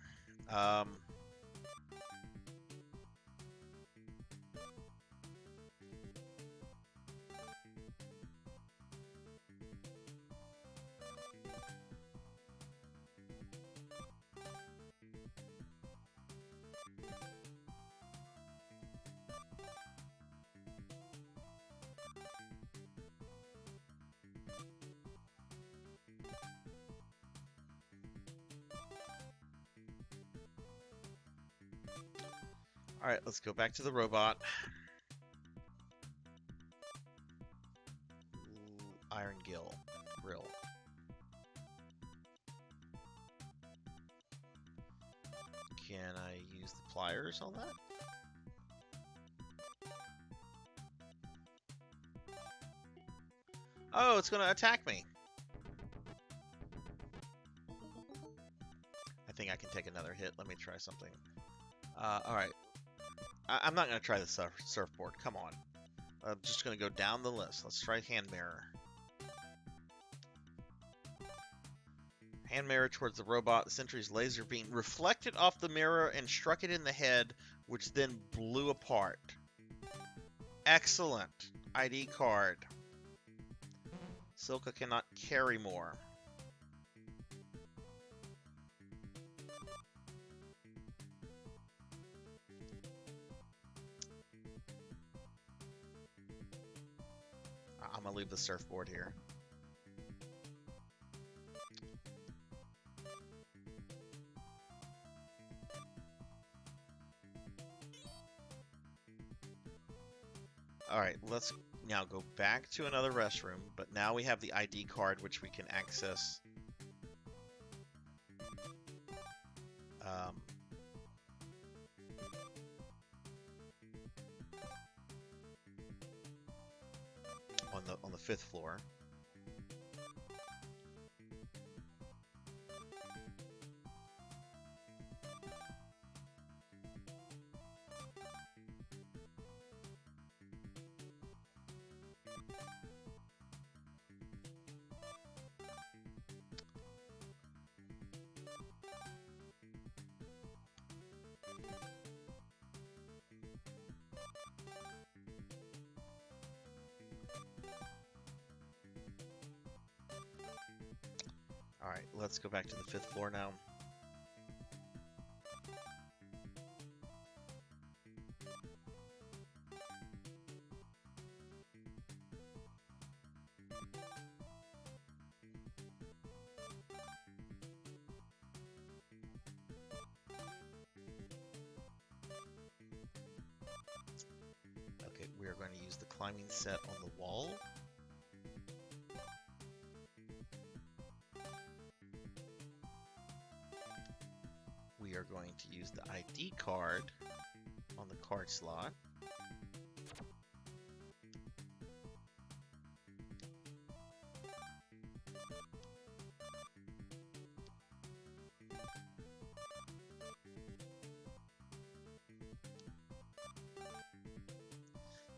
Alright, let's go back to the robot. Iron grill. Can I use the pliers on that? Oh, it's gonna attack me. I think I can take another hit. Let me try something. All right. I'm not gonna try the surfboard. Come on. I'm just gonna go down the list. Let's try hand mirror. Hand mirror towards the robot. The sentry's laser beam reflected off the mirror and struck it in the head, which then blew apart. Excellent. ID card. Silka cannot carry more. I'm gonna leave the surfboard here. Alright, let's now go back to another restroom, but now we have the ID card which we can access on the 5th floor. Alright, let's go back to the 5th floor now. Okay, we are going to use the climbing set on the wall. We are going to use the ID card on the card slot.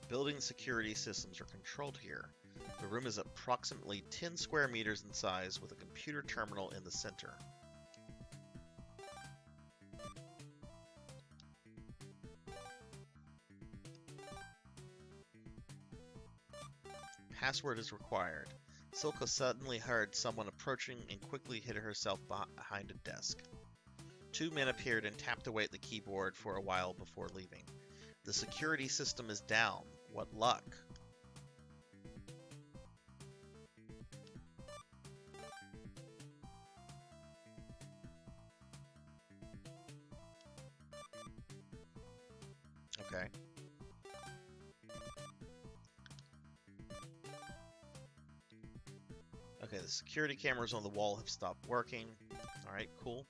Building security systems are controlled here. The room is approximately 10 square meters in size with a computer terminal in the center. Password is required. Silka suddenly heard someone approaching and quickly hid herself behind a desk. Two men appeared and tapped away at the keyboard for a while before leaving. The security system is down. What luck. Okay. Okay, the security cameras on the wall have stopped working. Alright, cool.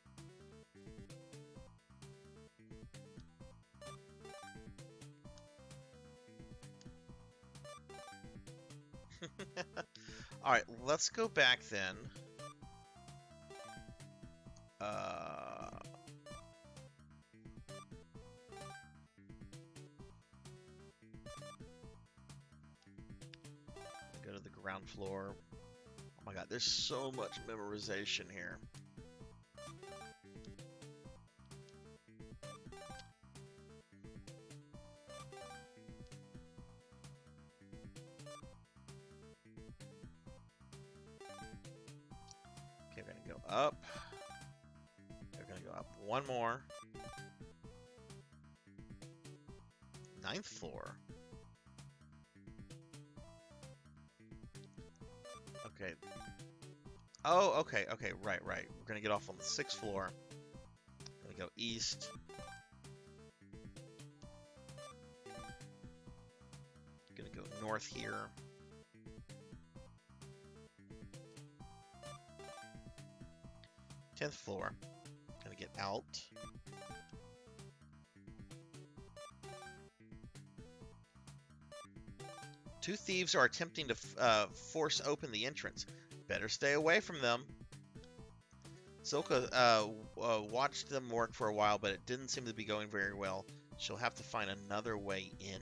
Alright, let's go back then. Go to the ground floor. Oh my god, there's so much memorization here. Okay, we're gonna go up. We're gonna go up one more. 9th floor. Okay. Oh, okay, okay, right. We're gonna get off on the 6th floor. Gonna go east. Gonna go north here. Tenth floor. Gonna get out. Two thieves are attempting to force open the entrance. Better stay away from them. Silka watched them work for a while, but it didn't seem to be going very well. She'll have to find another way in.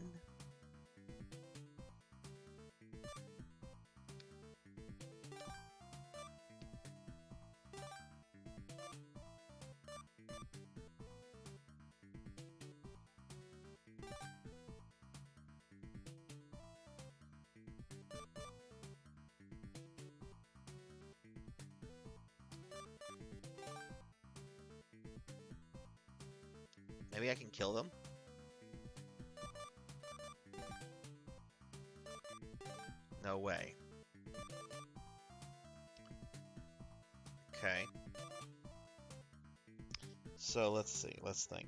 Maybe I can kill them? No way. Okay. So let's see. Let's think.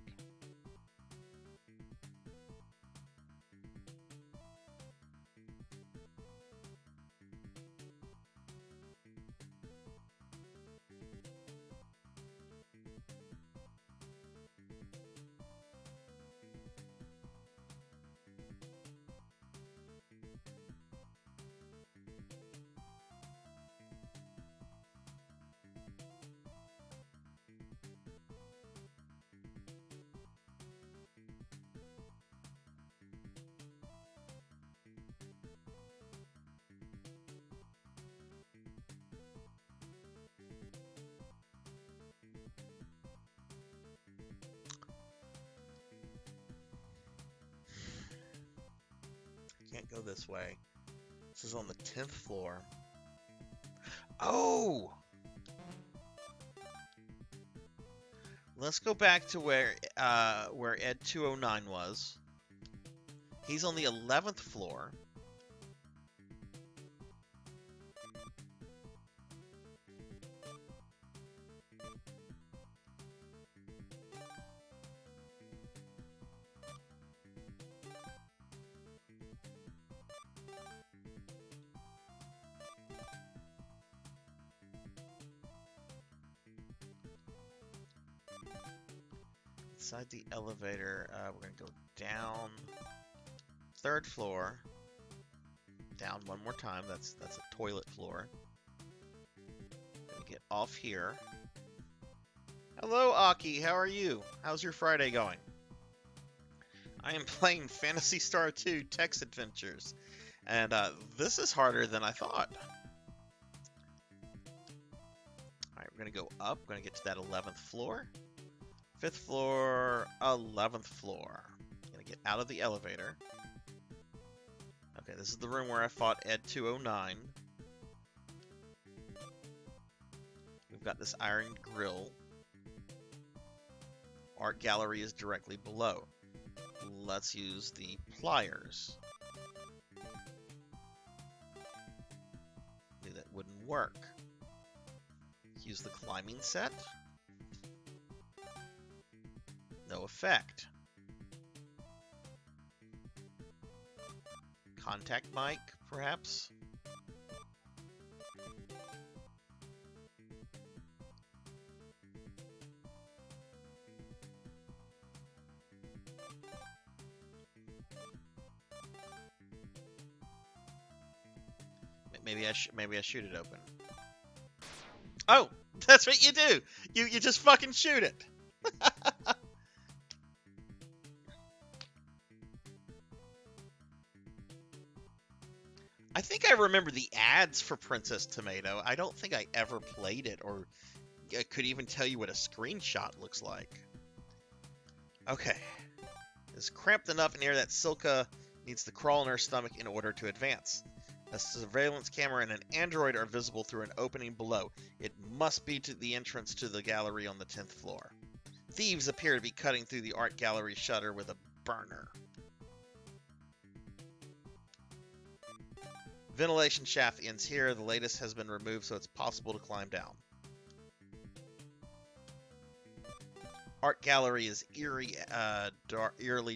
Can't go this way. This is on the 10th floor. Oh! Let's go back to where Ed 209 was. He's on the 11th floor. Inside the elevator, we're going to go down 3rd floor. Down one more time. That's a toilet floor. Gonna get off here. Hello, Aki. How are you? How's your Friday going? I am playing Phantasy Star 2 Text Adventures, and this is harder than I thought. Alright, we're gonna go up. We're gonna get to that 11th floor. 5th floor, 11th floor. Gonna get out of the elevator. Okay, this is the room where I fought Ed 209. We've got this iron grill. Art gallery is directly below. Let's use the pliers. Knew that wouldn't work. Use the climbing set. No effect. Contact mic, perhaps? Maybe I shoot it open. Oh, that's what you do. You just fucking shoot it. I think I remember the ads for Princess Tomato. I don't think I ever played it or could even tell you what a screenshot looks like. Okay. It's cramped enough in here that Silka needs to crawl in her stomach in order to advance. A surveillance camera and an android are visible through an opening below. It must be to the entrance to the gallery on the 10th floor. Thieves appear to be cutting through the art gallery shutter with a burner. Ventilation shaft ends here. The latest has been removed, so it's possible to climb down. Art gallery is eerily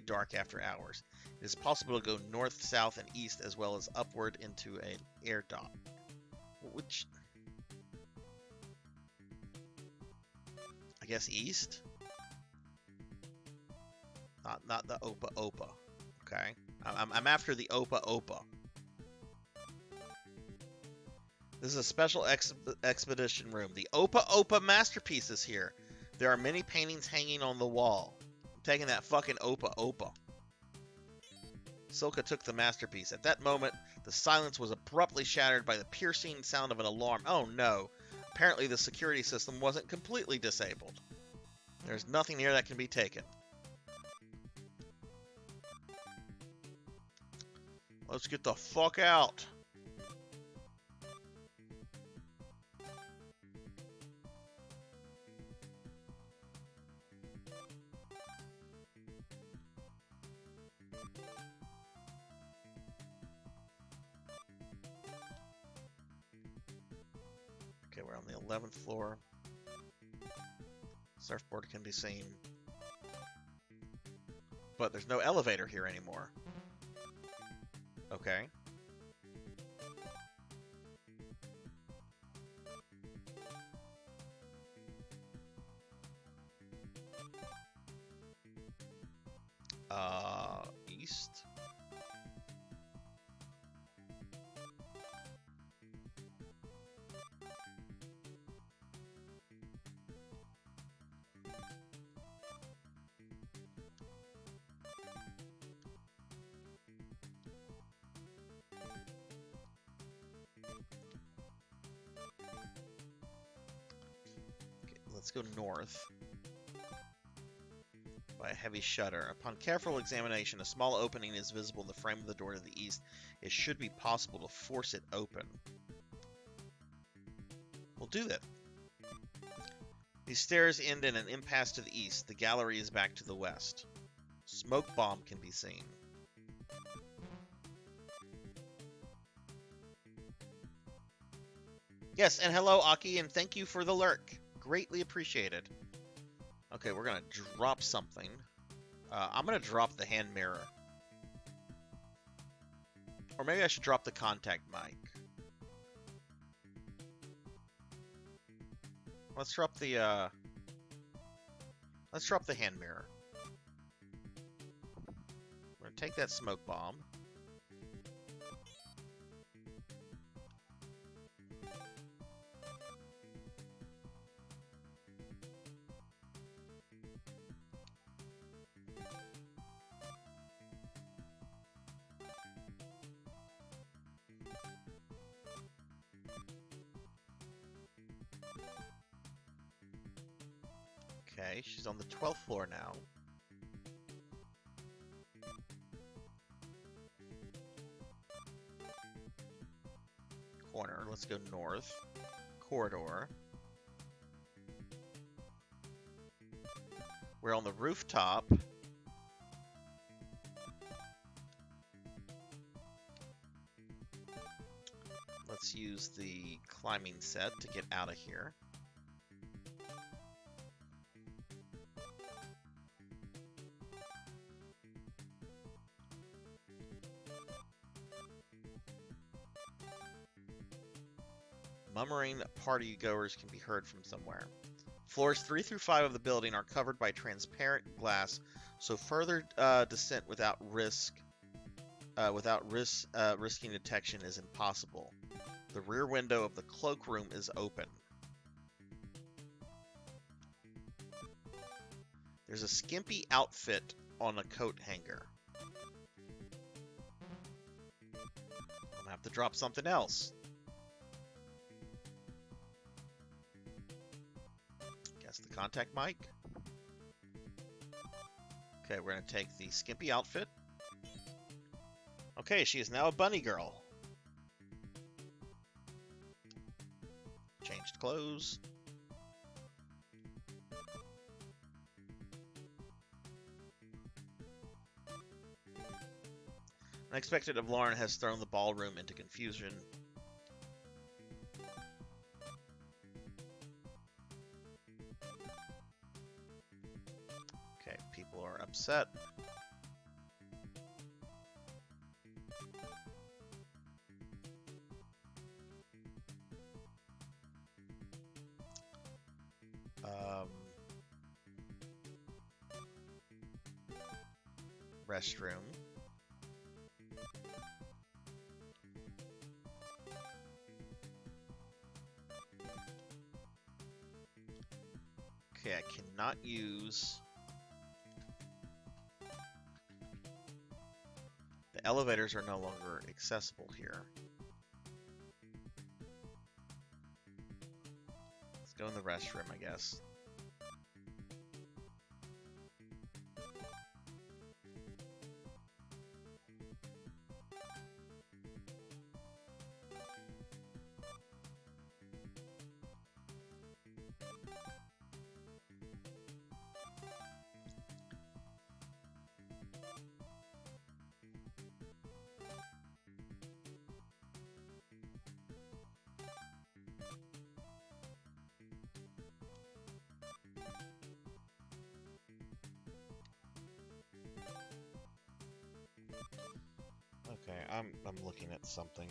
dark after hours. It is possible to go north, south, and east, as well as upward into an air dot. Which, I guess east? Not the Opa Opa. Okay, I'm after the Opa Opa. This is a special expedition room. The Opa Opa masterpiece is here. There are many paintings hanging on the wall. I'm taking that fucking Opa Opa. Silka took the masterpiece. At that moment, the silence was abruptly shattered by the piercing sound of an alarm. Oh no. Apparently the security system wasn't completely disabled. There's nothing here that can be taken. Let's get the fuck out. Okay, we're on the 11th floor. Surfboard can be seen. But there's no elevator here anymore. Okay. East. Okay, let's go north. By a heavy shutter. Upon careful examination, a small opening is visible in the frame of the door to the east. It should be possible to force it open. We'll do that. These stairs end in an impasse to the east. The gallery is back to the west. Smoke bomb can be seen. Yes, and hello, Aki, and thank you for the lurk. Greatly appreciated. Okay, we're gonna drop something. I'm gonna drop the hand mirror. Or maybe I should drop the contact mic. Let's drop the hand mirror. We're gonna take that smoke bomb. Okay, she's on the 12th floor now. Corner, let's go north. Corridor. We're on the rooftop. Let's use the climbing set to get out of here. Murmuring partygoers can be heard from somewhere. Floors 3 through 5 of the building are covered by transparent glass, so further descent without risking detection is impossible. The rear window of the cloakroom is open. There's a skimpy outfit on a coat hanger. I'm gonna have to drop something else. The contact mic. Okay, we're going to take the skimpy outfit. Okay, she is now a bunny girl. Changed clothes. Unexpected of Lauren has thrown the ballroom into confusion. People are upset. Restroom. Okay, I cannot use... The elevators are no longer accessible here. Let's go in the restroom, I guess. Okay, I'm looking at something.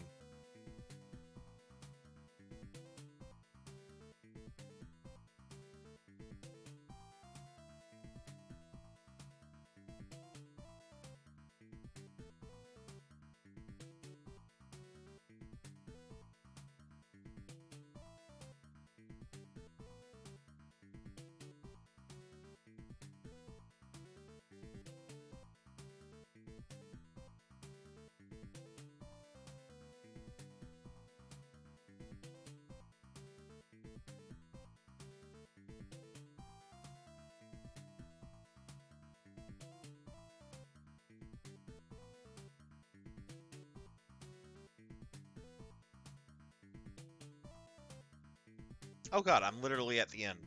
Oh god, I'm literally at the end.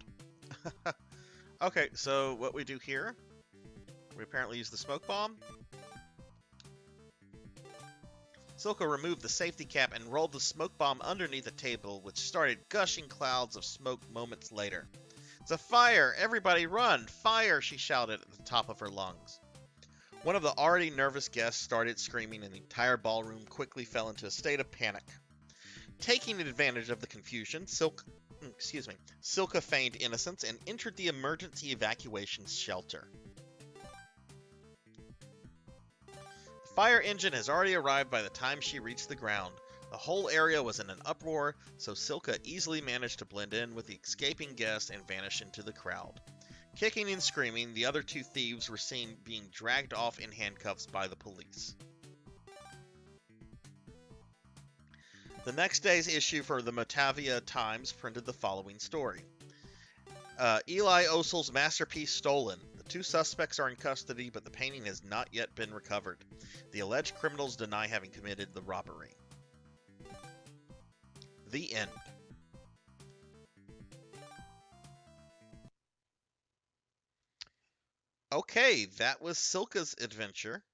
Okay, so what we do here, we apparently use the smoke bomb. Silka removed the safety cap and rolled the smoke bomb underneath a table, which started gushing clouds of smoke moments later. It's a fire! Everybody run! Fire! She shouted at the top of her lungs. One of the already nervous guests started screaming, and the entire ballroom quickly fell into a state of panic. Taking advantage of the confusion, Silka feigned innocence and entered the emergency evacuation shelter. The fire engine has already arrived by the time she reached the ground. The whole area was in an uproar, so Silka easily managed to blend in with the escaping guests and vanish into the crowd. Kicking and screaming, the other two thieves were seen being dragged off in handcuffs by the police. The next day's issue for the Motavia Times printed the following story. Eli Osel's masterpiece stolen. The two suspects are in custody, but the painting has not yet been recovered. The alleged criminals deny having committed the robbery. The end. Okay, that was Silka's adventure.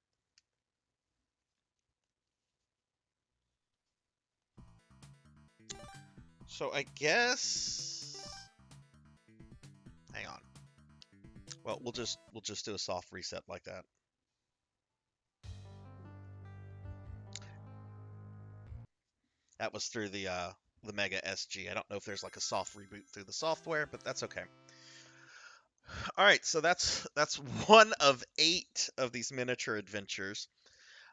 So I guess... Hang on. Well, we'll just do a soft reset like that. That was through the Mega SG. I don't know if there's like a soft reboot through the software, but that's okay. All right, so that's one of 8 of these miniature adventures.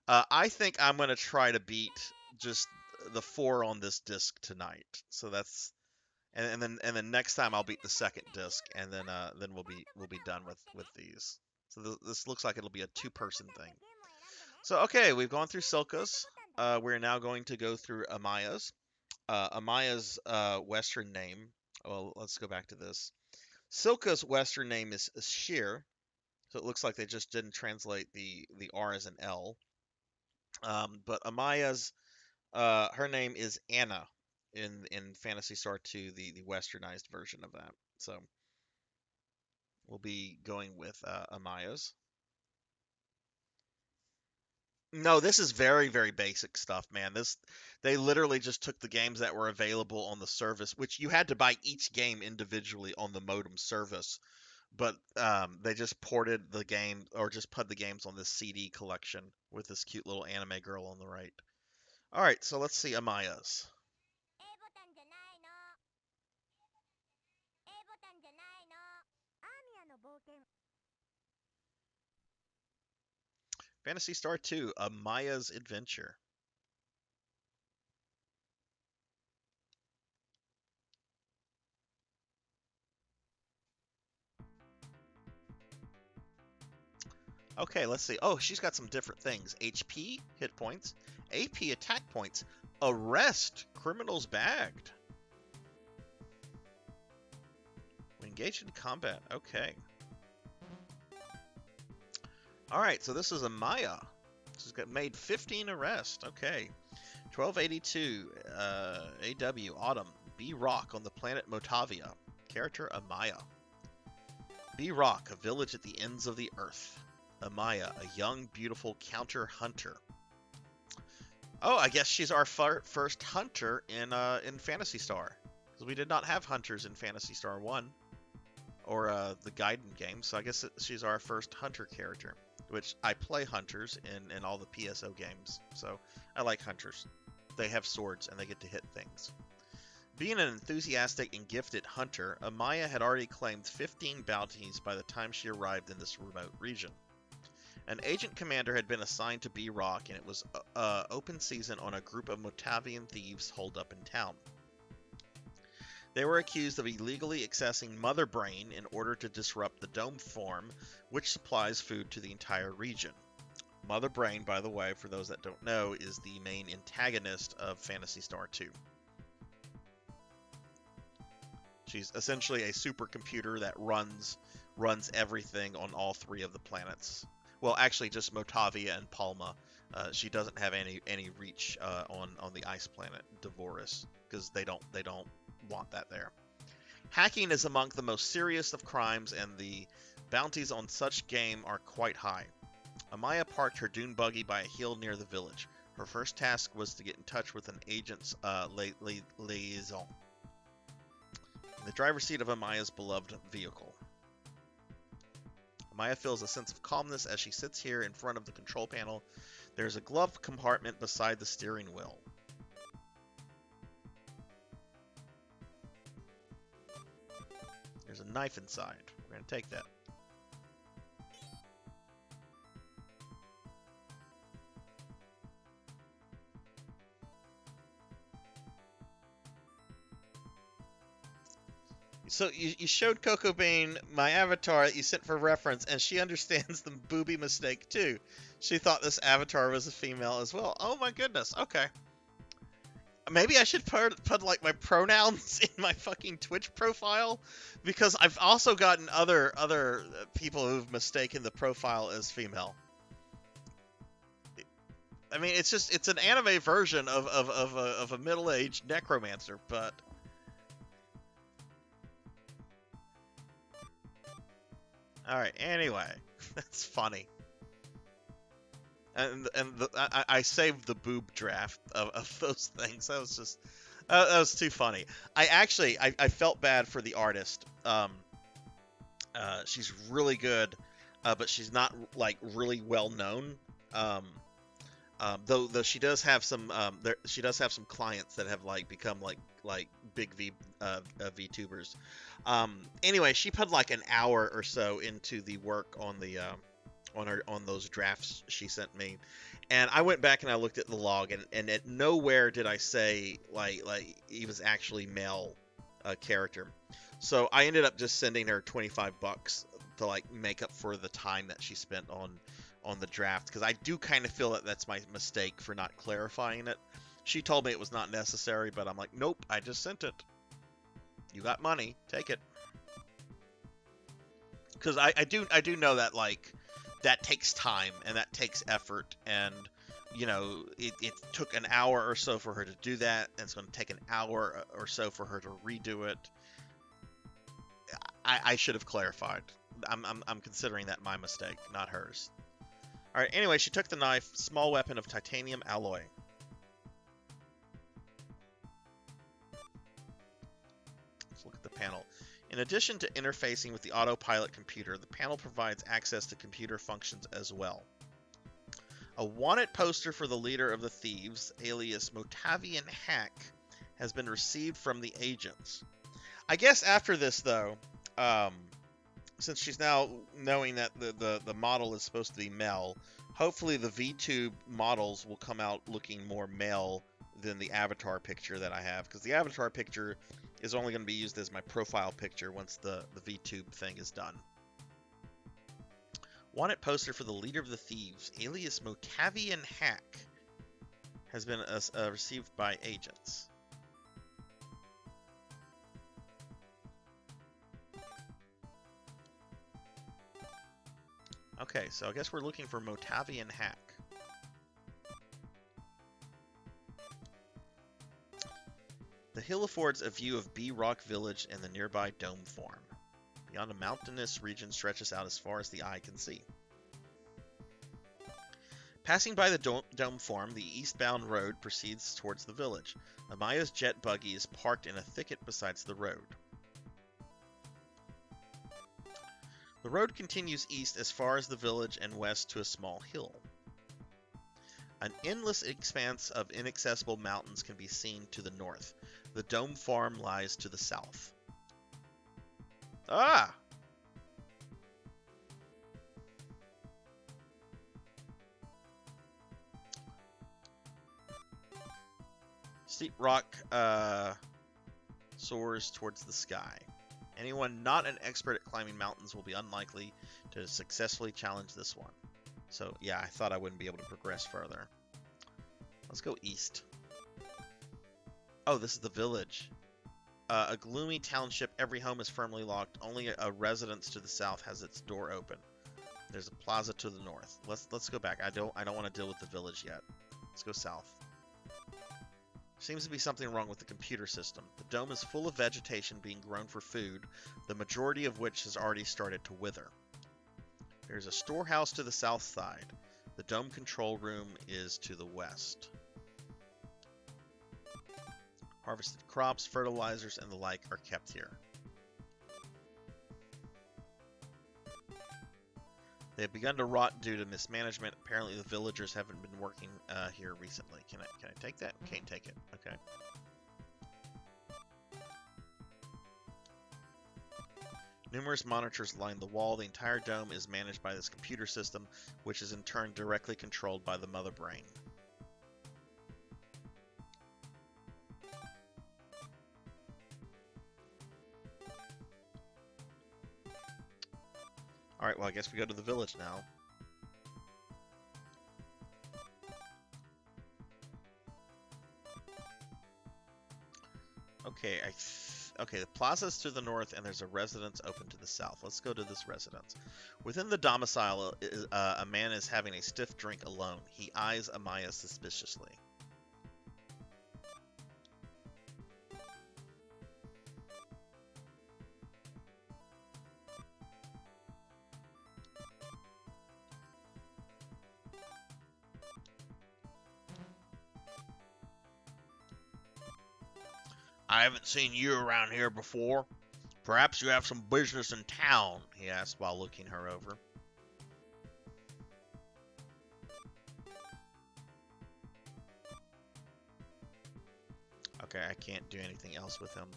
I think I'm gonna try to beat just the 4 on this disc tonight. So that's and then next time I'll beat the second disc, and then we'll be done with these. So this looks like it'll be a 2-person thing. So okay, we've gone through Silka's. We're now going to go through Amaya's. Amaya's Western name. Well, let's go back to this. Silka's Western name is Sheer, so it looks like they just didn't translate the R as an L. But Amaya's her name is Anna in Phantasy Star 2, the westernized version of that. So we'll be going with Amaya's. No, this is very, very basic stuff, man. They literally just took the games that were available on the service, which you had to buy each game individually on the modem service, but they just ported the game or just put the games on this CD collection with this cute little anime girl on the right. All right, so let's see Amaya's. Phantasy Star 2, Amaya's Adventure. Okay, let's see. Oh, she's got some different things. HP, hit points. AP, attack points. Arrest, criminals bagged. When engaged in combat. Okay. Alright, so this is a Maya. She's got made 15 arrests. Okay. 1282, AW, Autumn. B-Rock on the planet Motavia. Character Amaya. B-Rock, a village at the ends of the earth. Amaya, a young, beautiful counter hunter. Oh, I guess she's our first hunter in Phantasy Star. Because we did not have hunters in Phantasy Star 1. Or the Gaiden game, so I guess she's our first hunter character. Which, I play hunters in all the PSO games. So, I like hunters. They have swords and they get to hit things. Being an enthusiastic and gifted hunter, Amaya had already claimed 15 bounties by the time she arrived in this remote region. An agent commander had been assigned to B-Rock, and it was open season on a group of Motavian thieves holed up in town. They were accused of illegally accessing Mother Brain in order to disrupt the Dome Form, which supplies food to the entire region. Mother Brain, by the way, for those that don't know, is the main antagonist of Phantasy Star 2. She's essentially a supercomputer that runs everything on all three of the planets. Well, actually, just Motavia and Palma. She doesn't have any reach on the ice planet Devoris because they don't want that there. Hacking is among the most serious of crimes, and the bounties on such game are quite high. Amaya parked her dune buggy by a hill near the village. Her first task was to get in touch with an agent's liaison. In the driver's seat of Amaya's beloved vehicle. Amaya feels a sense of calmness as she sits here in front of the control panel. There's a glove compartment beside the steering wheel. There's a knife inside. We're going to take that. So you showed Coco Bean my avatar that you sent for reference, and she understands the booby mistake too. She thought this avatar was a female as well. Oh my goodness. Okay. Maybe I should put like my pronouns in my fucking Twitch profile, because I've also gotten other people who've mistaken the profile as female. I mean, it's an anime version of a middle-aged necromancer, but. Alright, anyway, that's funny. And I saved the boob draft of those things. That was just, that was too funny. I felt bad for the artist. She's really good, but she's not, like, really well known. Though she does have some, she does have some clients that have, like, become, like big VTubers. Anyway, she put like an hour or so into the work on the on those drafts she sent me, and I went back and I looked at the log, and at nowhere did I say like he was actually male character. So I ended up just sending her $25 to like make up for the time that she spent on the draft, because I do kind of feel that that's my mistake for not clarifying it. She told me it was not necessary, but I'm like, nope, I just sent it. You got money, take it. Because I do know that, like, that takes time and that takes effort, and you know, it took an hour or so for her to do that, and it's going to take an hour or so for her to redo it. I should have clarified. I'm considering that my mistake, not hers. All right. Anyway, she took the knife, small weapon of titanium alloy. Let's look at the panel. In addition to interfacing with the autopilot computer, the panel provides access to computer functions as well. A wanted poster for the leader of the thieves, alias Motavian Hack, has been received from the agents. I guess after this, though, since she's now knowing that the model is supposed to be male, hopefully the VTube models will come out looking more male than the avatar picture that I have, because the avatar picture is only going to be used as my profile picture once the VTube thing is done. Wanted poster for the leader of the thieves, alias Motavian Hack, has been received by agents. Okay, so I guess we're looking for Motavian Hack. The hill affords a view of B Rock Village and the nearby Dome Farm. Beyond, a mountainous region stretches out as far as the eye can see. Passing by the Dome Farm, the eastbound road proceeds towards the village. Amaya's jet buggy is parked in a thicket beside the road. The road continues east as far as the village and west to a small hill. An endless expanse of inaccessible mountains can be seen to the north. The Dome Farm lies to the south. Ah! Steep rock soars towards the sky. Anyone not an expert at climbing mountains will be unlikely to successfully challenge this one. So, yeah, I thought I wouldn't be able to progress further. Let's go east. Oh, this is the village. A gloomy township. Every home is firmly locked. Only a residence to the south has its door open. There's a plaza to the north. Let's go back. I don't want to deal with the village yet. Let's go south. Seems to be something wrong with the computer system. The dome is full of vegetation being grown for food, the majority of which has already started to wither. There's a storehouse to the south side. The dome control room is to the west. Harvested crops, fertilizers, and the like are kept here. They have begun to rot due to mismanagement. Apparently the villagers haven't been working here recently. Can I take that? Can't take it. Okay. Numerous monitors line the wall. The entire dome is managed by this computer system, which is in turn directly controlled by the mother brain. Alright, well, I guess we go to the village now. Okay, okay, the plaza's to the north, and there's a residence open to the south. Let's go to this residence. Within the domicile, a man is having a stiff drink alone. He eyes Amaya suspiciously. I haven't seen you around here before. Perhaps you have some business in town, he asked while looking her over. Okay, I can't do anything else with him.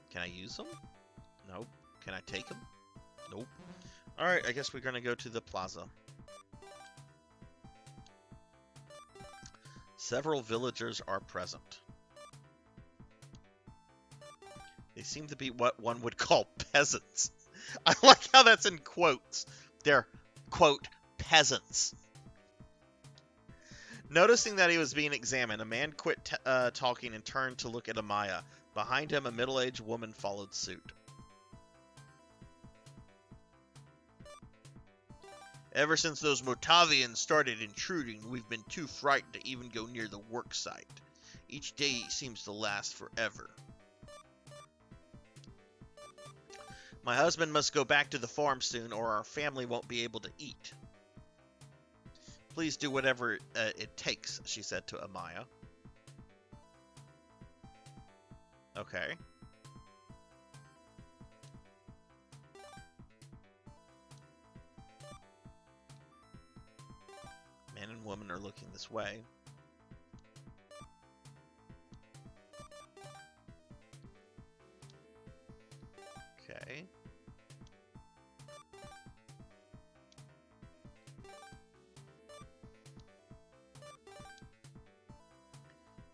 Can I use him? Nope. Can I take him? Nope. Alright, I guess we're gonna go to the plaza. Several villagers are present. They seem to be what one would call peasants. I like how that's in quotes. They're, quote, peasants. Noticing that he was being examined, a man quit talking and turned to look at Amaya. Behind him, a middle-aged woman followed suit. Ever since those Motavians started intruding, we've been too frightened to even go near the work site. Each day seems to last forever. My husband must go back to the farm soon, or our family won't be able to eat. Please do whatever it takes, she said to Amaya. Okay. Man and woman are looking this way. Okay.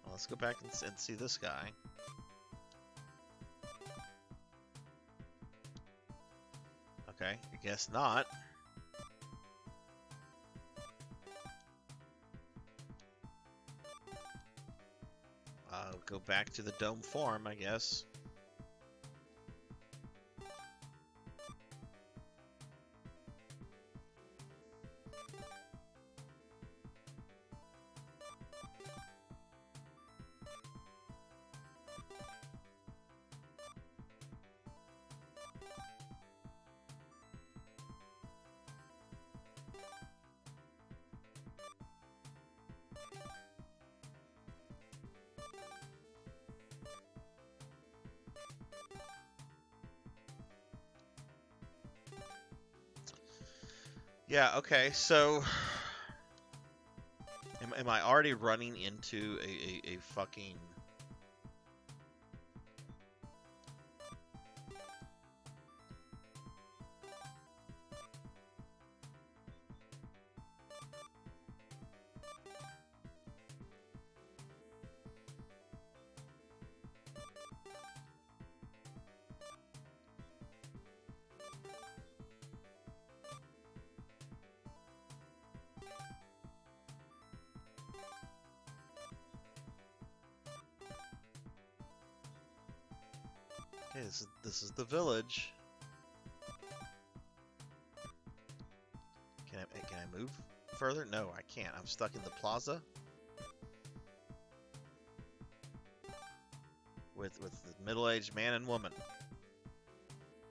Well, let's go back and see this guy. Okay, Okay, I guess not. I'll go back to the dome form, I guess. Yeah, okay, so am I already running into a fucking... Okay, this is the village. Can I move further? No, I can't. I'm stuck in the plaza with the middle-aged man and woman.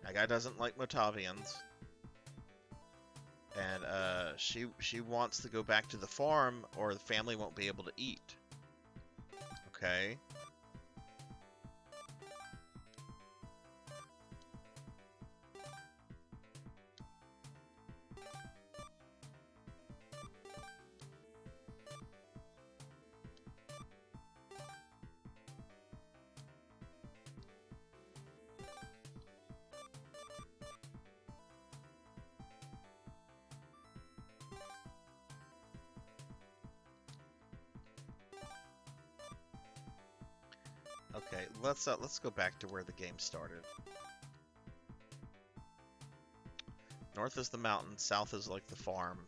That guy doesn't like Motavians, and she wants to go back to the farm, or the family won't be able to eat. Okay. Okay, let's go back to where the game started. North is the mountain, south is like the farm.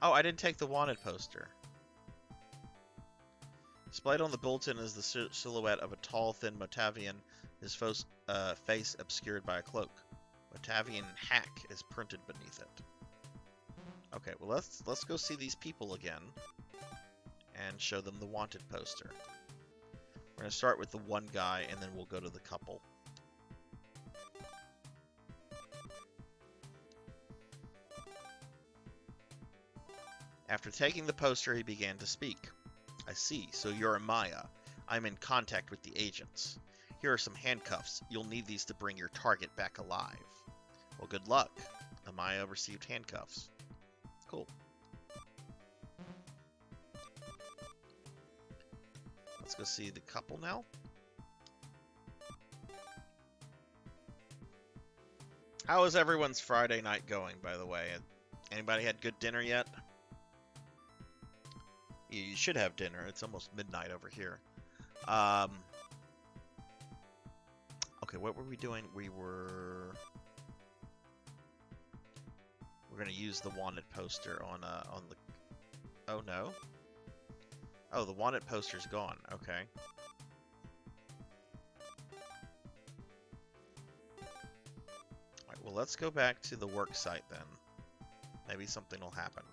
Oh, I didn't take the wanted poster. Displayed on the bulletin is the silhouette of a tall, thin Motavian, his face obscured by a cloak. Motavian hack is printed beneath it. Okay, well let's go see these people again and show them the wanted poster. We're gonna start with the one guy and then we'll go to the couple. After taking the poster, he began to speak. I see, so you're Amaya. I'm in contact with the agents. Here are some handcuffs. You'll need these to bring your target back alive. Well, good luck. Amaya received handcuffs. Cool. Let's go see the couple now. How is everyone's Friday night going, by the way? Anybody had good dinner yet? You should have dinner. It's almost midnight over here. Okay, what were we doing? We're gonna use the wanted poster on the. Oh no. Oh, the wanted poster's gone. Okay. Alright, well, let's go back to the work site then. Maybe something will happen.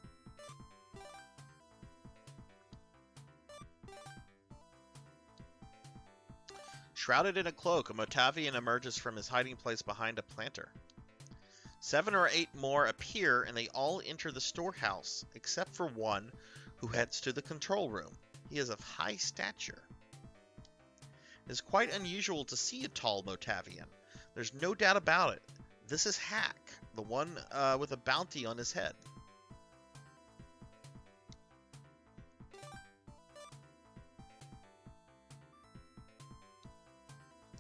Shrouded in a cloak, a Motavian emerges from his hiding place behind a planter. 7 or 8 more appear, and they all enter the storehouse, except for one who heads to the control room. He is of high stature. It is quite unusual to see a tall Motavian. There's no doubt about it. This is Hack, the one with a bounty on his head.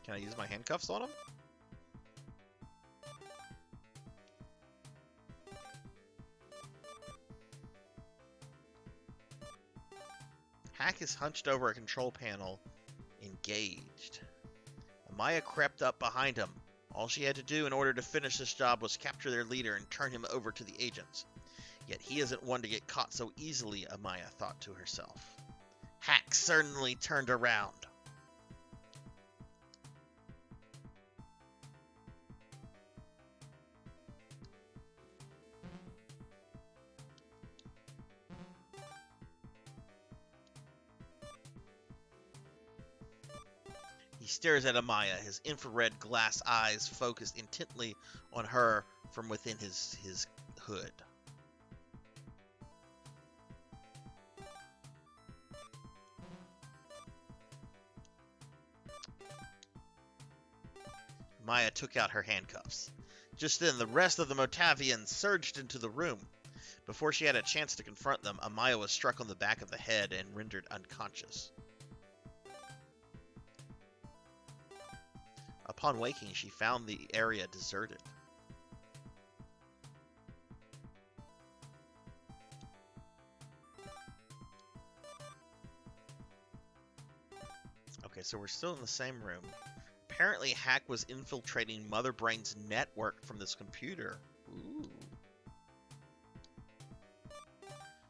Can I use my handcuffs on him? Hack is hunched over a control panel, engaged. Amaya crept up behind him. All she had to do in order to finish this job was capture their leader and turn him over to the agents. Yet he isn't one to get caught so easily, Amaya thought to herself. Hack certainly turned around. He stares at Amaya, his infrared glass eyes focused intently on her from within his hood. Amaya took out her handcuffs. Just then, the rest of the Motavians surged into the room. Before she had a chance to confront them, Amaya was struck on the back of the head and rendered unconscious. Upon waking, she found the area deserted. Okay, so we're still in the same room. Apparently, Hack was infiltrating Mother Brain's network from this computer. Ooh.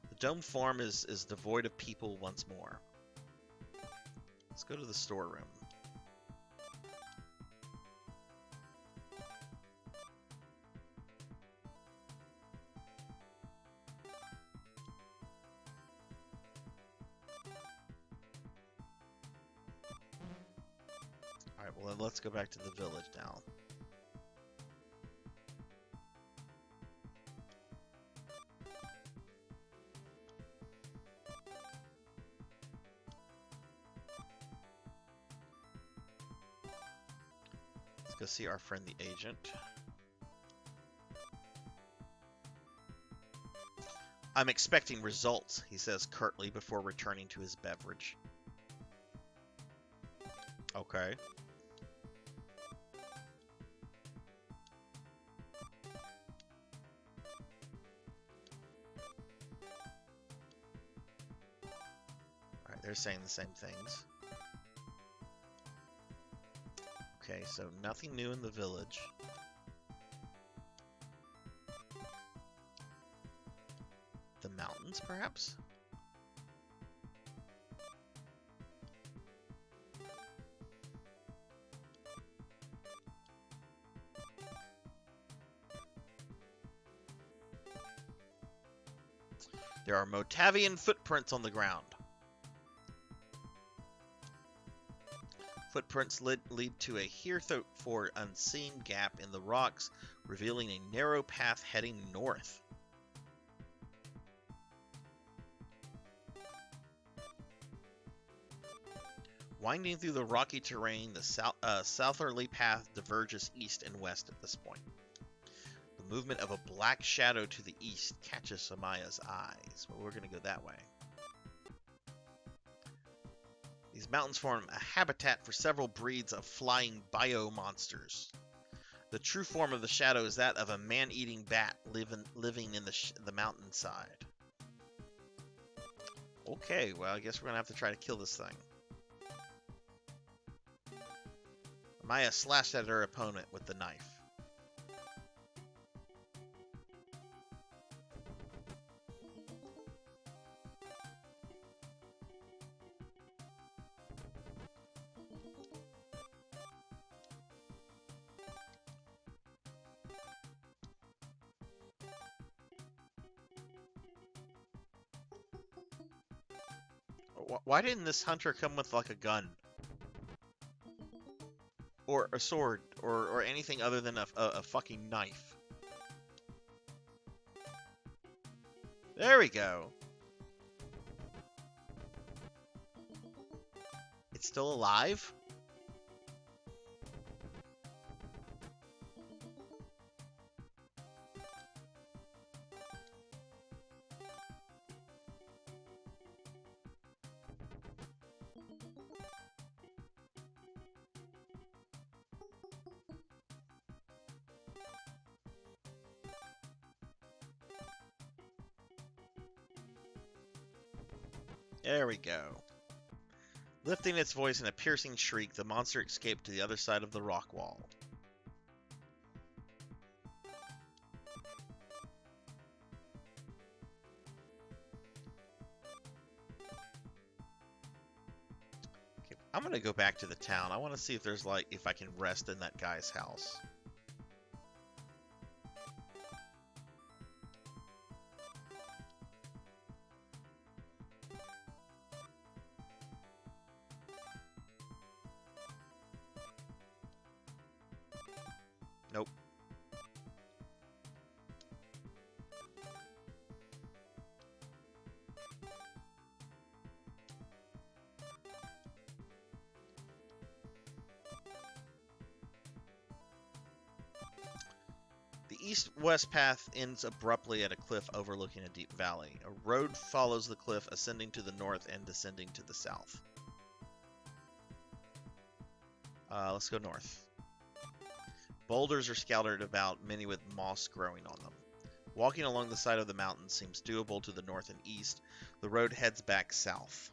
The dome form is devoid of people once more. Let's go to the storeroom. Alright, well then let's go back to the village now. Let's go see our friend the agent. I'm expecting results, he says curtly before returning to his beverage. Okay. Alright, they're saying the same things. Okay, so nothing new in the village. The mountains, perhaps? There are Motavian footprints on the ground. Footprints lead to a heretofore unseen gap in the rocks, revealing a narrow path heading north. Winding through the rocky terrain, the southerly path diverges east and west at this point. The movement of a black shadow to the east catches Amaya's eyes. Well, we're going to go that way. These mountains form a habitat for several breeds of flying bio-monsters. The true form of the shadow is that of a man-eating bat living in the mountainside. Okay, well, I guess we're going to have to try to kill this thing. Amaya slashed at her opponent with the knife. Why didn't this hunter come with like a gun? Or a sword, or anything other than a fucking knife? There we go. It's still alive? There we go. Lifting its voice in a piercing shriek, the monster escaped to the other side of the rock wall. Okay, I'm gonna go back to the town. I want to see if there's like if I can rest in that guy's house. Nope. The east-west path ends abruptly at a cliff overlooking a deep valley. A road follows the cliff, ascending to the north and descending to the south. Let's go north. Boulders are scattered about, many with moss growing on them. Walking along the side of the mountain seems doable to the north and east. The road heads back south.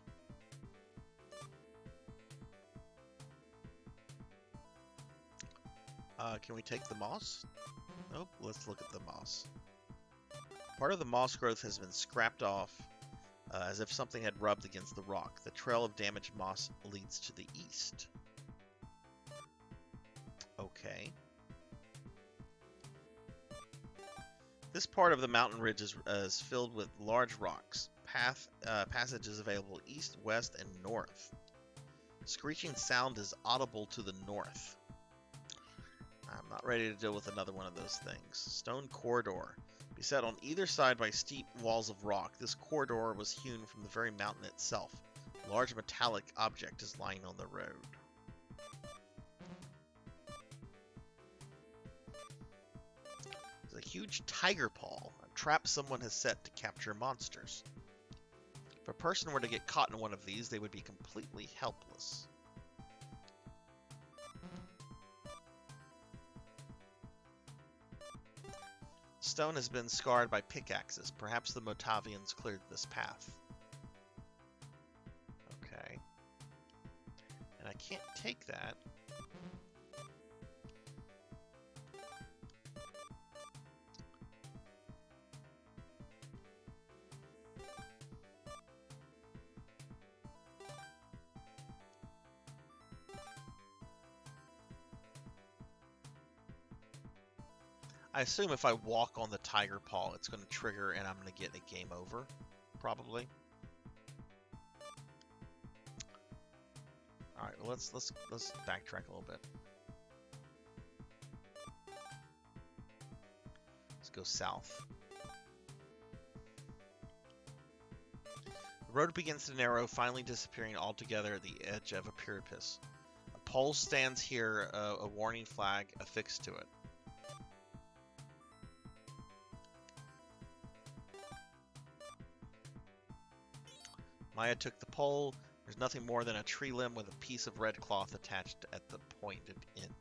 Can we take the moss? Nope, let's look at the moss. Part of the moss growth has been scrapped off, as if something had rubbed against the rock. The trail of damaged moss leads to the east. Okay. This part of the mountain ridge is filled with large rocks. Passage is available east, west, and north. Screeching sound is audible to the north. I'm not ready to deal with another one of those things. Stone corridor. Beset on either side by steep walls of rock, this corridor was hewn from the very mountain itself. A large metallic object is lying on the road. There's a huge tiger paw, a trap someone has set to capture monsters. If a person were to get caught in one of these, they would be completely helpless. Stone has been scarred by pickaxes. Perhaps the Motavians cleared this path. Okay. And I can't take that. I assume if I walk on the tiger paw, it's going to trigger and I'm going to get a game over, probably. All right, well, let's backtrack a little bit. Let's go south. The road begins to narrow, finally disappearing altogether at the edge of a precipice. A pole stands here, a warning flag affixed to it. Maya took the pole. There's nothing more than a tree limb with a piece of red cloth attached at the pointed end.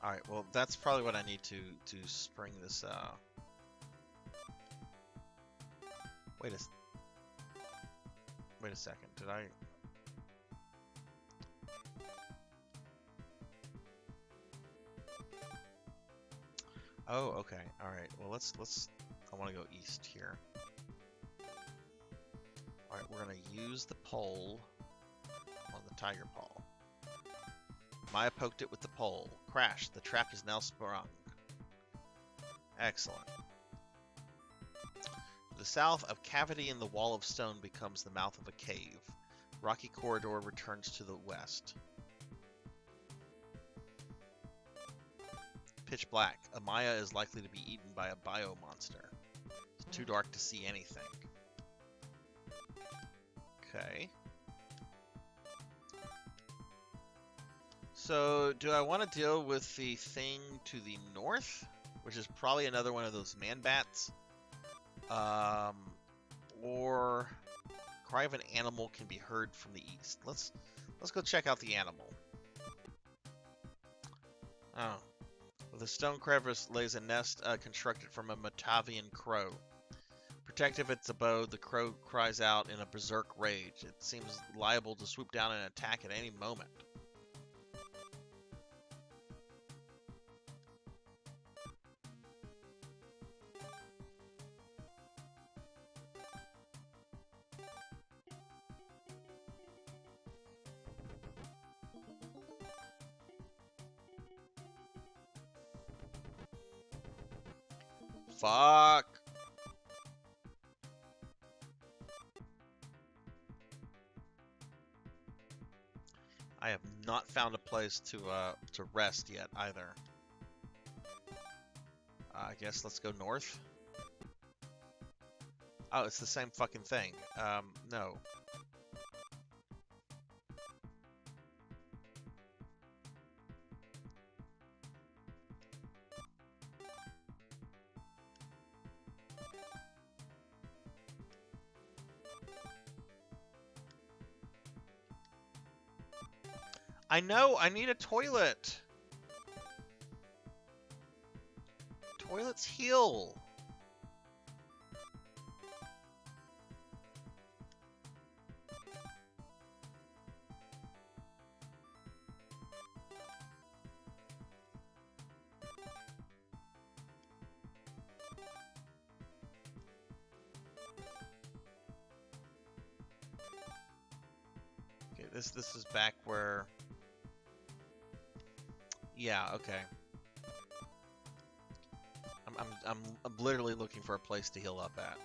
Alright, well, that's probably what I need to spring this, Wait a second, did I... Oh, okay. All right. Well, let's. I want to go east here. All right, we're gonna use the pole on the tiger paw. Maya poked it with the pole. Crash. The trap is now sprung. Excellent. To the south, a cavity in the wall of stone becomes the mouth of a cave. Rocky corridor returns to the west. Pitch black. Amaya is likely to be eaten by a bio monster. It's too dark to see anything. Okay. So, do I want to deal with the thing to the north? Which is probably another one of those man-bats. Or... Cry of an animal can be heard from the east. Let's go check out the animal. Oh. The stone crevice lays a nest constructed from a Matavian crow. Protective of its abode, the crow cries out in a berserk rage. It seems liable to swoop down and attack at any moment. Fuck. I have not found a place to rest yet either. I guess let's go north. Oh, it's the same fucking thing. No. I know, I need a toilet. Toilets heal. Okay, this is back where. Yeah, okay. I'm literally looking for a place to heal up at.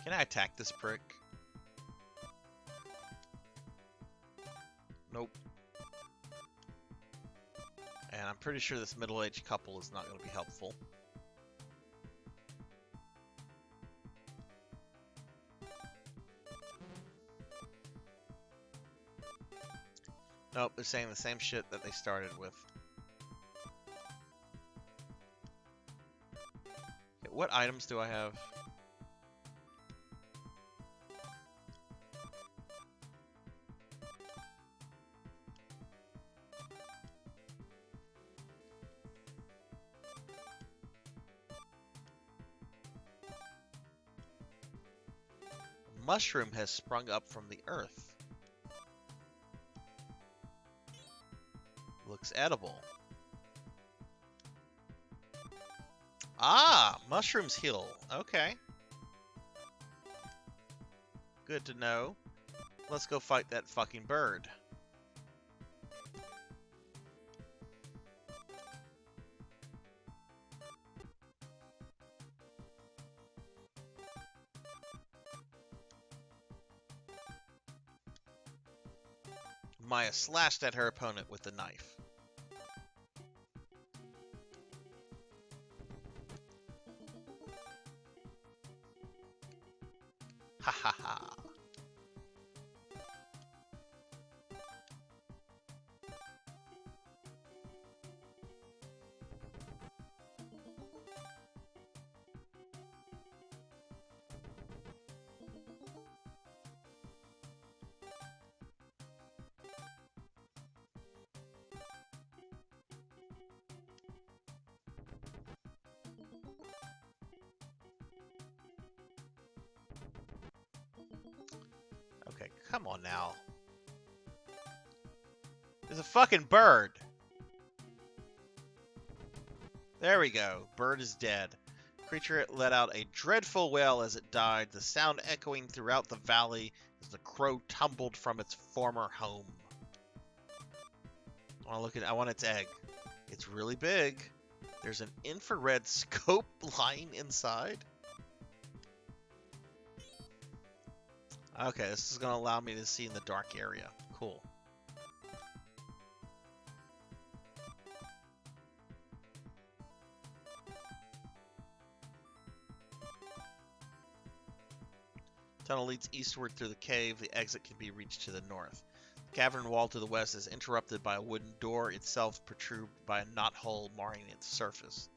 Can I attack this prick? Nope. And I'm pretty sure this middle-aged couple is not going to be helpful. Nope, they're saying the same shit that they started with. Okay, what items do I have? Mushroom has sprung up from the earth. Looks edible. Ah, mushrooms heal. Okay. Good to know. Let's go fight that fucking bird. Maya slashed at her opponent with the knife. Ha ha ha. Okay, come on now. There's a fucking bird. There we go. Bird is dead. Creature let out a dreadful wail as it died, the sound echoing throughout the valley as the crow tumbled from its former home. I want its egg. It's really big. There's an infrared scope lying inside. Okay, this is going to allow me to see in the dark area. Cool. Tunnel leads eastward through the cave. The exit can be reached to the north. The cavern wall to the west is interrupted by a wooden door, itself protruded by a knot hole marring its surface.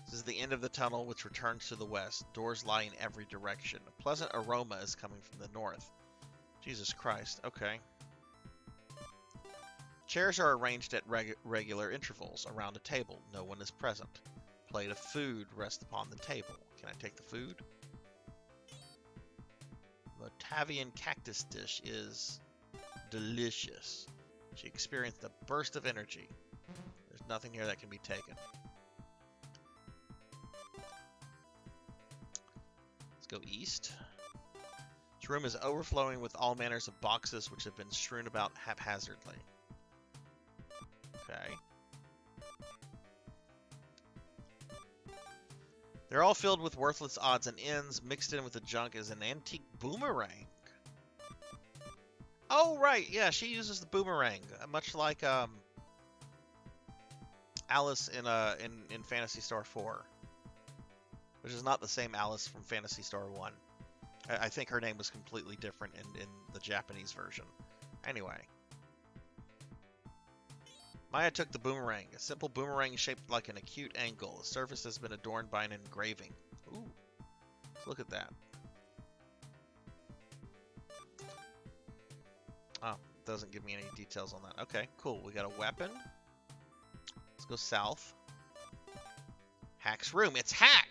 This is the end of the tunnel, which returns to the west. Doors lie in every direction. A pleasant aroma is coming from the north. Jesus Christ. Okay. Chairs are arranged at regular intervals around a table. No one is present. Plate of food rests upon the table. Can I take the food? Motavian cactus dish is delicious. She experienced a burst of energy. There's nothing here that can be taken. Let's go east. This room is overflowing with all manners of boxes which have been strewn about haphazardly. Okay. They're all filled with worthless odds and ends. Mixed in with the junk is an antique boomerang. Oh, right. Yeah, she uses the boomerang. Much like Alice in Phantasy Star 4. Which is not the same Alice from Phantasy Star 1. I think her name was completely different in the Japanese version. Anyway. Maya took the boomerang. A simple boomerang shaped like an acute angle. The surface has been adorned by an engraving. Ooh. Let's look at that. Oh, doesn't give me any details on that. Okay, cool. We got a weapon. Let's go south. Hack's room. It's Hack!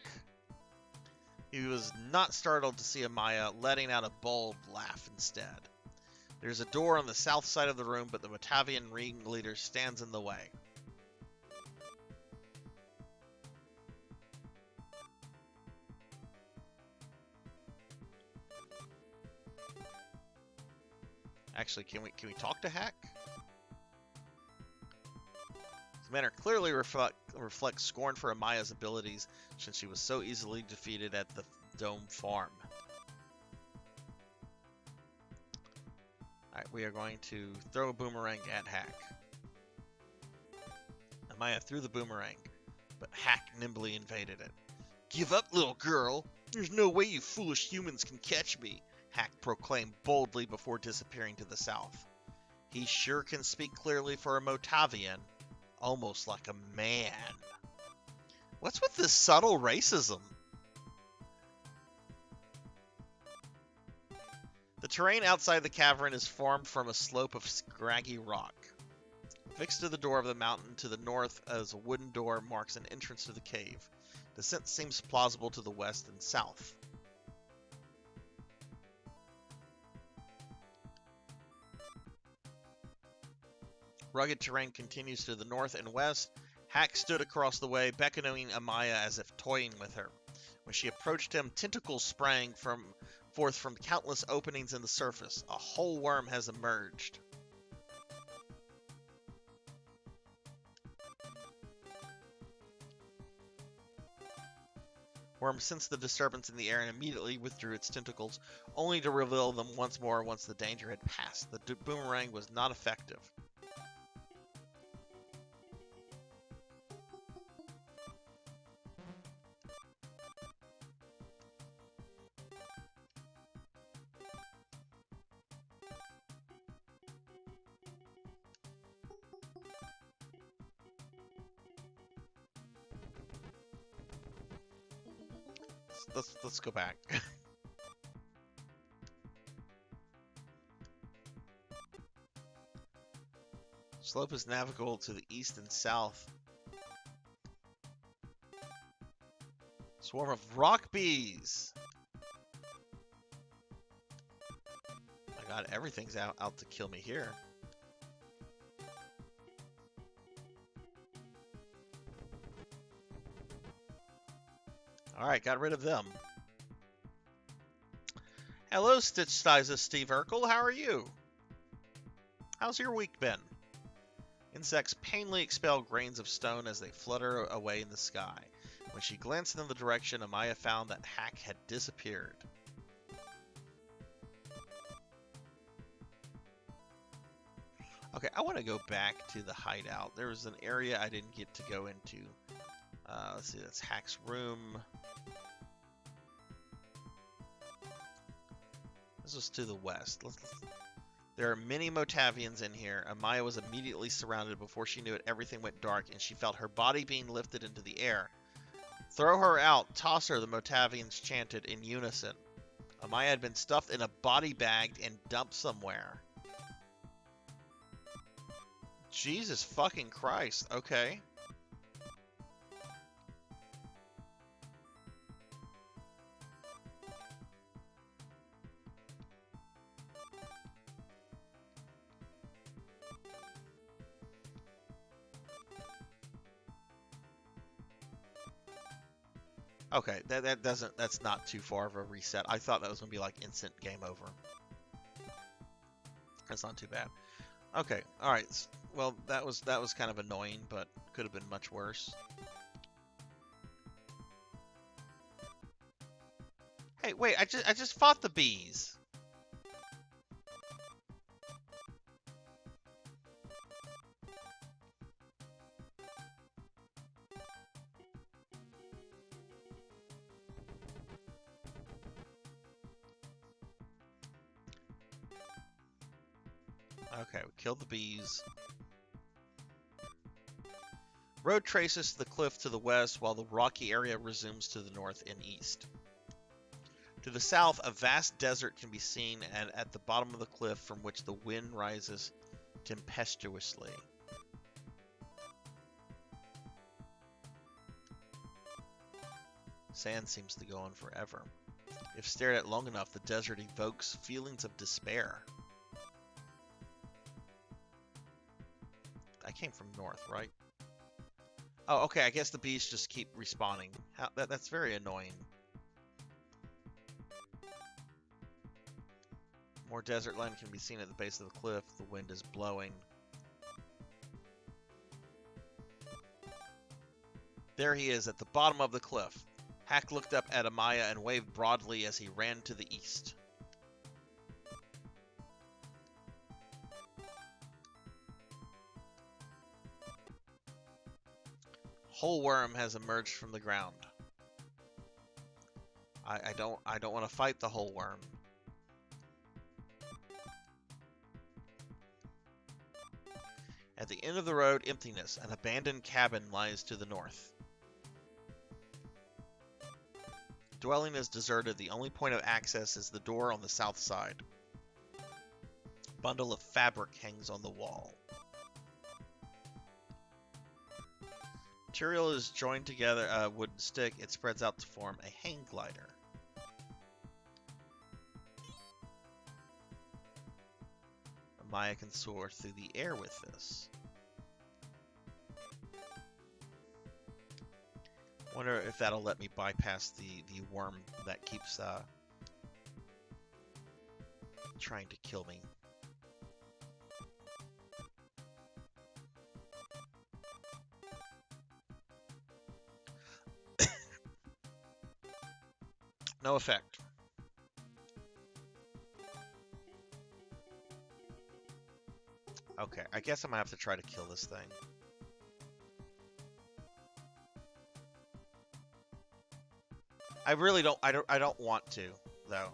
He was not startled to see Amaya, letting out a bold laugh instead. There's a door on the south side of the room, but the Motavian ringleader stands in the way. Actually, can we talk to Hack? His manner clearly reflects scorn for Amaya's abilities, since she was so easily defeated at the Dome Farm. Alright, we are going to throw a boomerang at Hack. Amaya threw the boomerang, but Hack nimbly invaded it. Give up, little girl! There's no way you foolish humans can catch me, Hack proclaimed boldly before disappearing to the south. He sure can speak clearly for a Motavian, almost like a man. What's with this subtle racism? The terrain outside the cavern is formed from a slope of scraggy rock. Fixed to the door of the mountain to the north as a wooden door marks an entrance to the cave. Descent seems plausible to the west and south. Rugged terrain continues to the north and west. Hack stood across the way, beckoning Amaya as if toying with her. When she approached him, tentacles sprang forth from countless openings in the surface. A whole worm has emerged. Worm sensed the disturbance in the air and immediately withdrew its tentacles, only to reveal them once more once the danger had passed. The boomerang was not effective. Let's go back. Slope is navigable to the east and south. Swarm of rock bees. My god, everything's out to kill me here. Alright, got rid of them. Hello, Stitch Sizes Steve Urkel. How are you? How's your week been? Insects painfully expel grains of stone as they flutter away in the sky. When she glanced in the direction, Amaya found that Hack had disappeared. Okay, I want to go back to the hideout. There was an area I didn't get to go into. Let's see, that's Hack's room. This is to the west. There are many Motavians in here. Amaya was immediately surrounded. Before she knew it, everything went dark, and she felt her body being lifted into the air. Throw her out! Toss her, the Motavians chanted in unison. Amaya had been stuffed in a body bag and dumped somewhere. Jesus fucking Christ. Okay. Okay, that's not too far of a reset. I thought that was gonna be like instant game over. That's not too bad. Okay, all right. Well, that was kind of annoying, but could have been much worse. Hey, wait! I just fought the bees. Okay, we killed the bees. Road traces to the cliff to the west, while the rocky area resumes to the north and east. To the south, a vast desert can be seen at the bottom of the cliff, from which the wind rises tempestuously. Sand seems to go on forever. If stared at long enough, the desert evokes feelings of despair. I came from north, right? Oh, okay, I guess the bees just keep respawning. That's very annoying. More desert land can be seen at the base of the cliff. The wind is blowing. There he is at the bottom of the cliff. Hack looked up at Amaya and waved broadly as he ran to the east. Whole worm has emerged from the ground. I don't want to fight the whole worm. At the end of the road, emptiness. An abandoned cabin lies to the north. The dwelling is deserted. The only point of access is the door on the south side. A bundle of fabric hangs on the wall. Material is joined together, a wooden stick. It spreads out to form a hang glider. Maya can soar through the air with this. Wonder if that'll let me bypass the worm that keeps trying to kill me. No effect. Okay, I guess I'm gonna have to try to kill this thing. I really don't. I don't want to, though.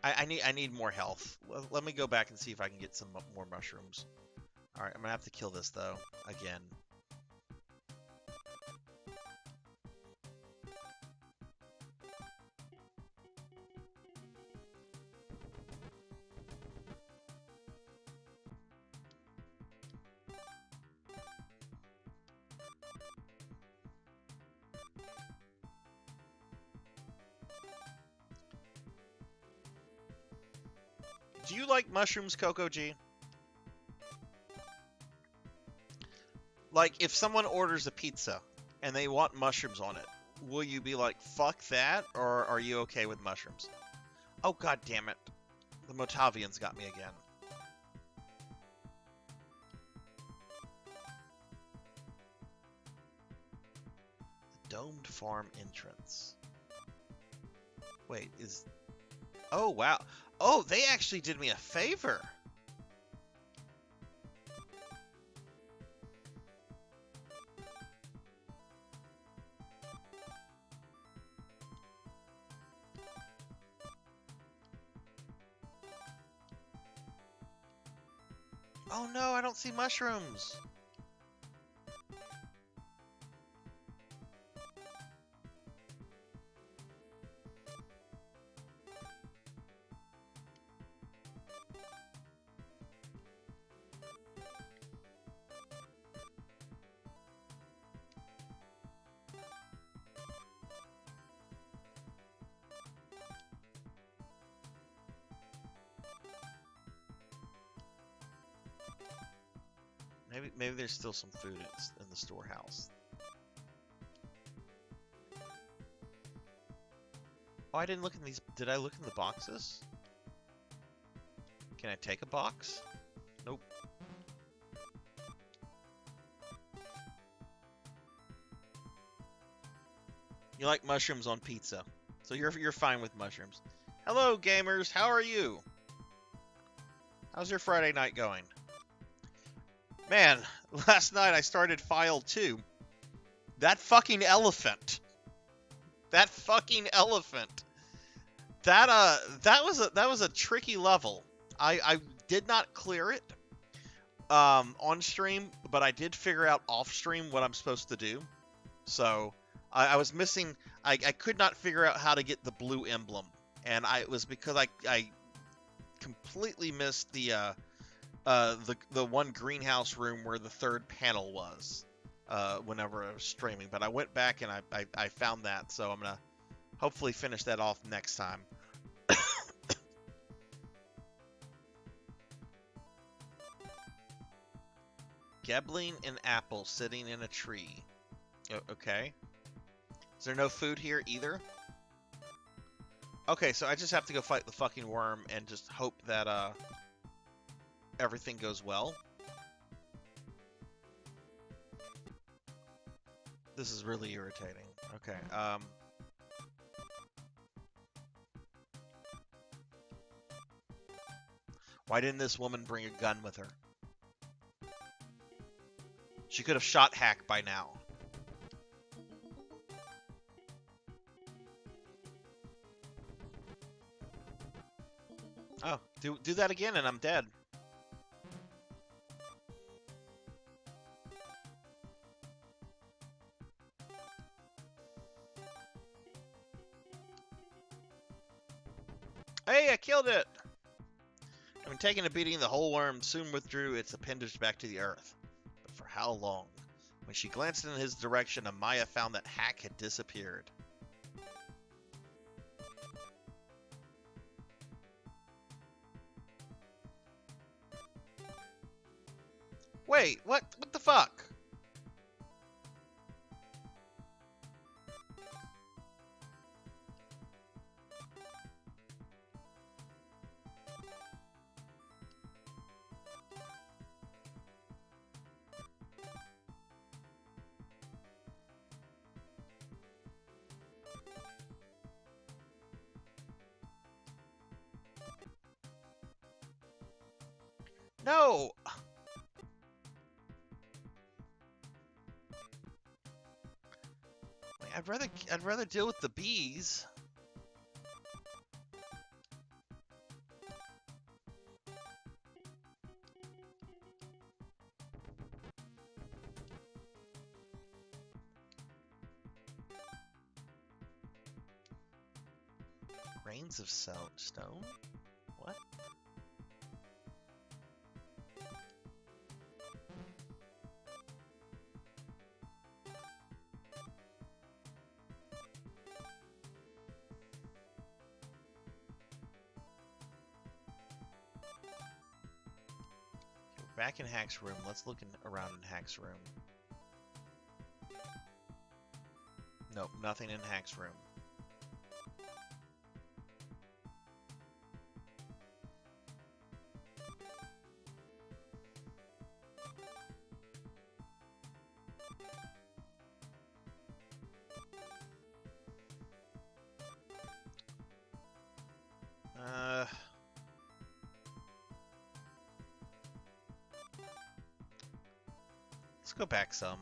I need more health. Let me go back and see if I can get some more mushrooms. All right, I'm gonna have to kill this though again. Do you like mushrooms, Coco G? Like, if someone orders a pizza and they want mushrooms on it, will you be like, fuck that? Or are you okay with mushrooms? Oh, god damn it. The Motavians got me again. The domed farm entrance. Wait, is... Oh, wow. Oh, they actually did me a favor. Oh no, I don't see mushrooms. Maybe there's still some food in the storehouse. Oh, I didn't look in these. Did I look in the boxes? Can I take a box? Nope. You like mushrooms on pizza, so you're fine with mushrooms. Hello, gamers. How are you? How's your Friday night going? Man, last night I started File 2. That fucking elephant. That fucking elephant. That was a tricky level. I did not clear it on stream, but I did figure out off stream what I'm supposed to do. So I was missing. I could not figure out how to get the blue emblem, and it was because I completely missed the one greenhouse room where the third panel was whenever I was streaming. But I went back and I found that, so I'm gonna hopefully finish that off next time. Gebling and apple sitting in a tree. Okay. Is there no food here either? Okay, so I just have to go fight the fucking worm and just hope that everything goes well. This is really irritating. Okay, why didn't this woman bring a gun with her? She could have shot Hack by now. Oh, do that again and I'm dead. Hey, I killed it! When taking a beating, the whole worm soon withdrew its appendage back to the earth. But for how long? When she glanced in his direction, Amaya found that Hack had disappeared. Wait, what the fuck? No! I'd rather deal with the bees. Grains of stone? What? Back in Hack's room. Let's look around in Hack's room. Nope, nothing in Hack's room. Let's go back some.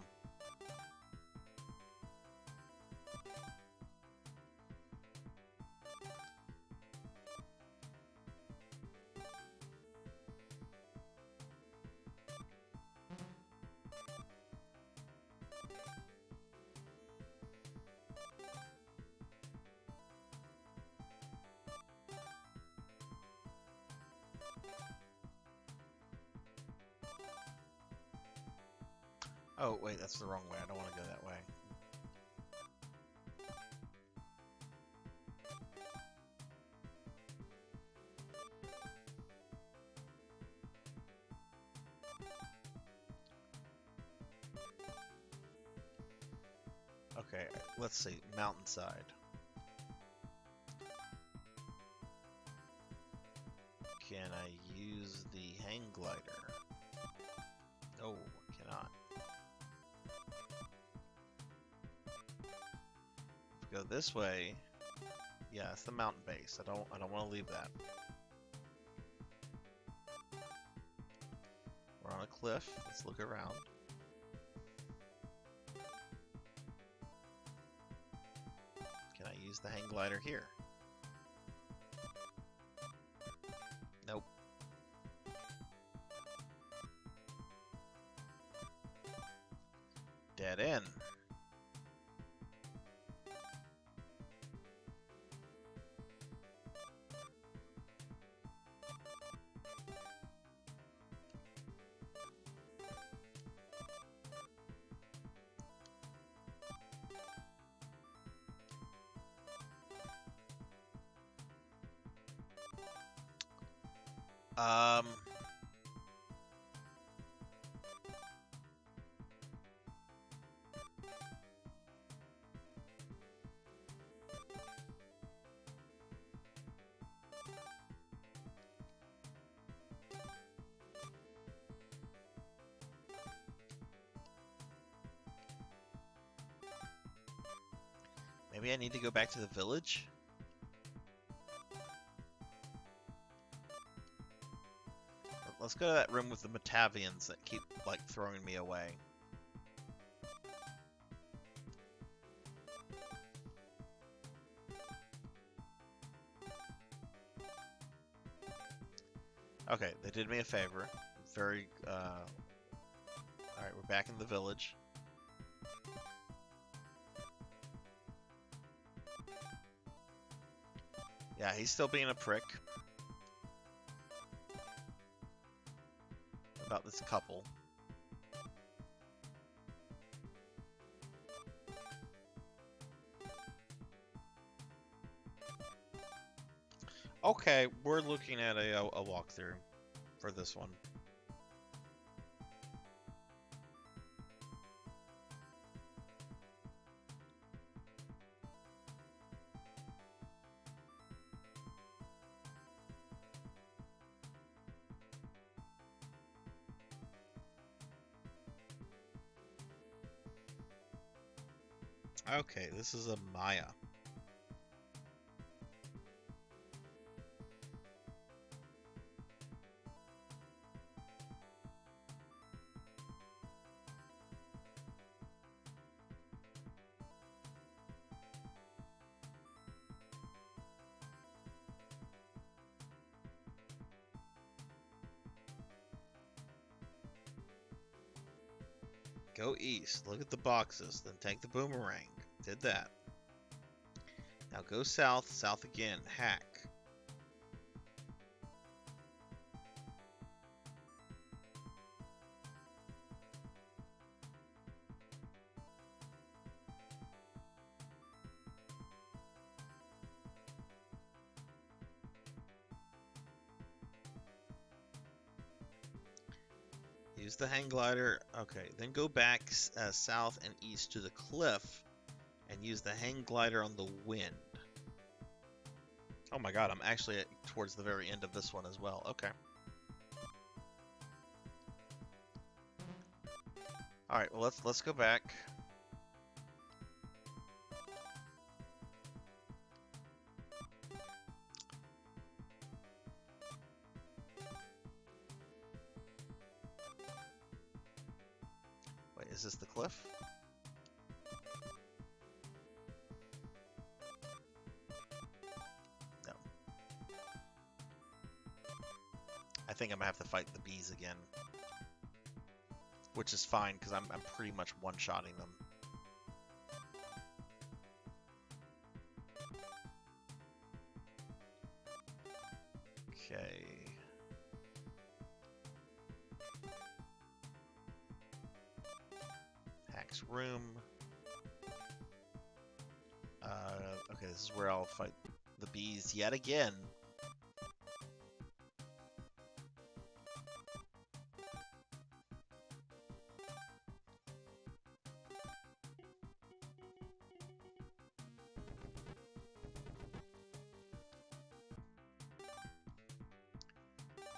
Oh, wait, that's the wrong way. I don't want to go that way. Okay, let's see. Mountainside. Can I use the hang glider? No, I cannot. If we go this way, yeah, it's the mountain base. I don't want to leave that. We're on a cliff. Let's look around. Can I use the hang glider here? Nope. Dead end. Um, maybe I need to go back to the village? Let's go to that room with the Matavians that keep, like, throwing me away. Okay, they did me a favor. Very, alright, we're back in the village. Yeah, he's still being a prick. About this couple. Okay, we're looking at a walkthrough for this one. Okay, this is a Maya. Go east, look at the boxes, then take the boomerang. Did that. Now go south, south again, hack. Use the hang glider. Okay, then go back south and east to the cliff and use the hang glider on the wind. Oh my god, I'm actually towards the very end of this one as well. Okay. Alright, well let's go back. Wait, Is this the cliff? No. I think I'm gonna have to fight the bees again. Which is fine, because I'm pretty much one-shotting them. Okay. Hack's room. Okay, this is where I'll fight the bees yet again.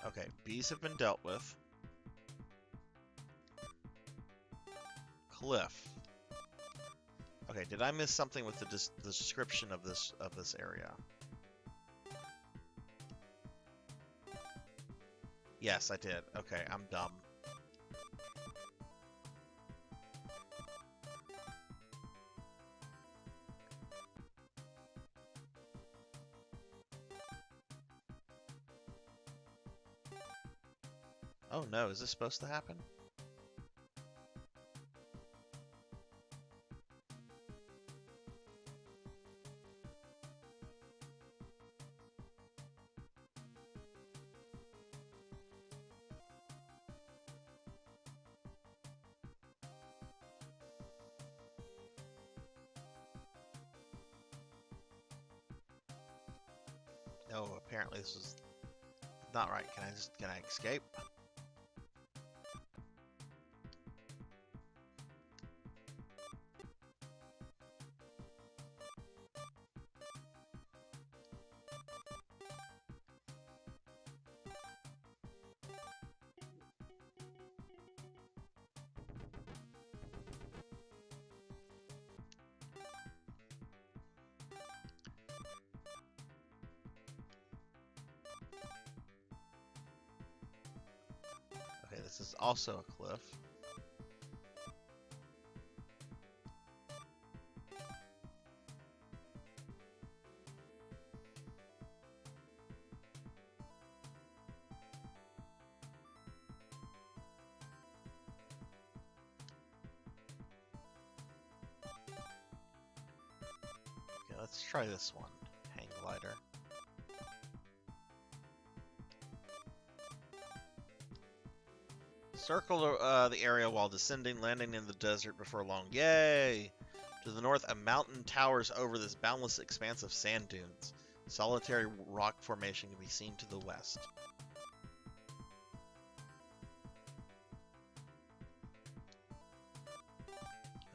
Okay, bees have been dealt with. Cliff. Okay, did I miss something with the description of this area? Yes, I did. Okay, I'm dumb. Oh no, is this supposed to happen? No, apparently this was not right. Can I escape? Okay, this is also a cliff. Okay, let's try this one. Hang glider. Circle the area while descending, landing in the desert before long. Yay! To the north, a mountain towers over this boundless expanse of sand dunes. Solitary rock formation can be seen to the west.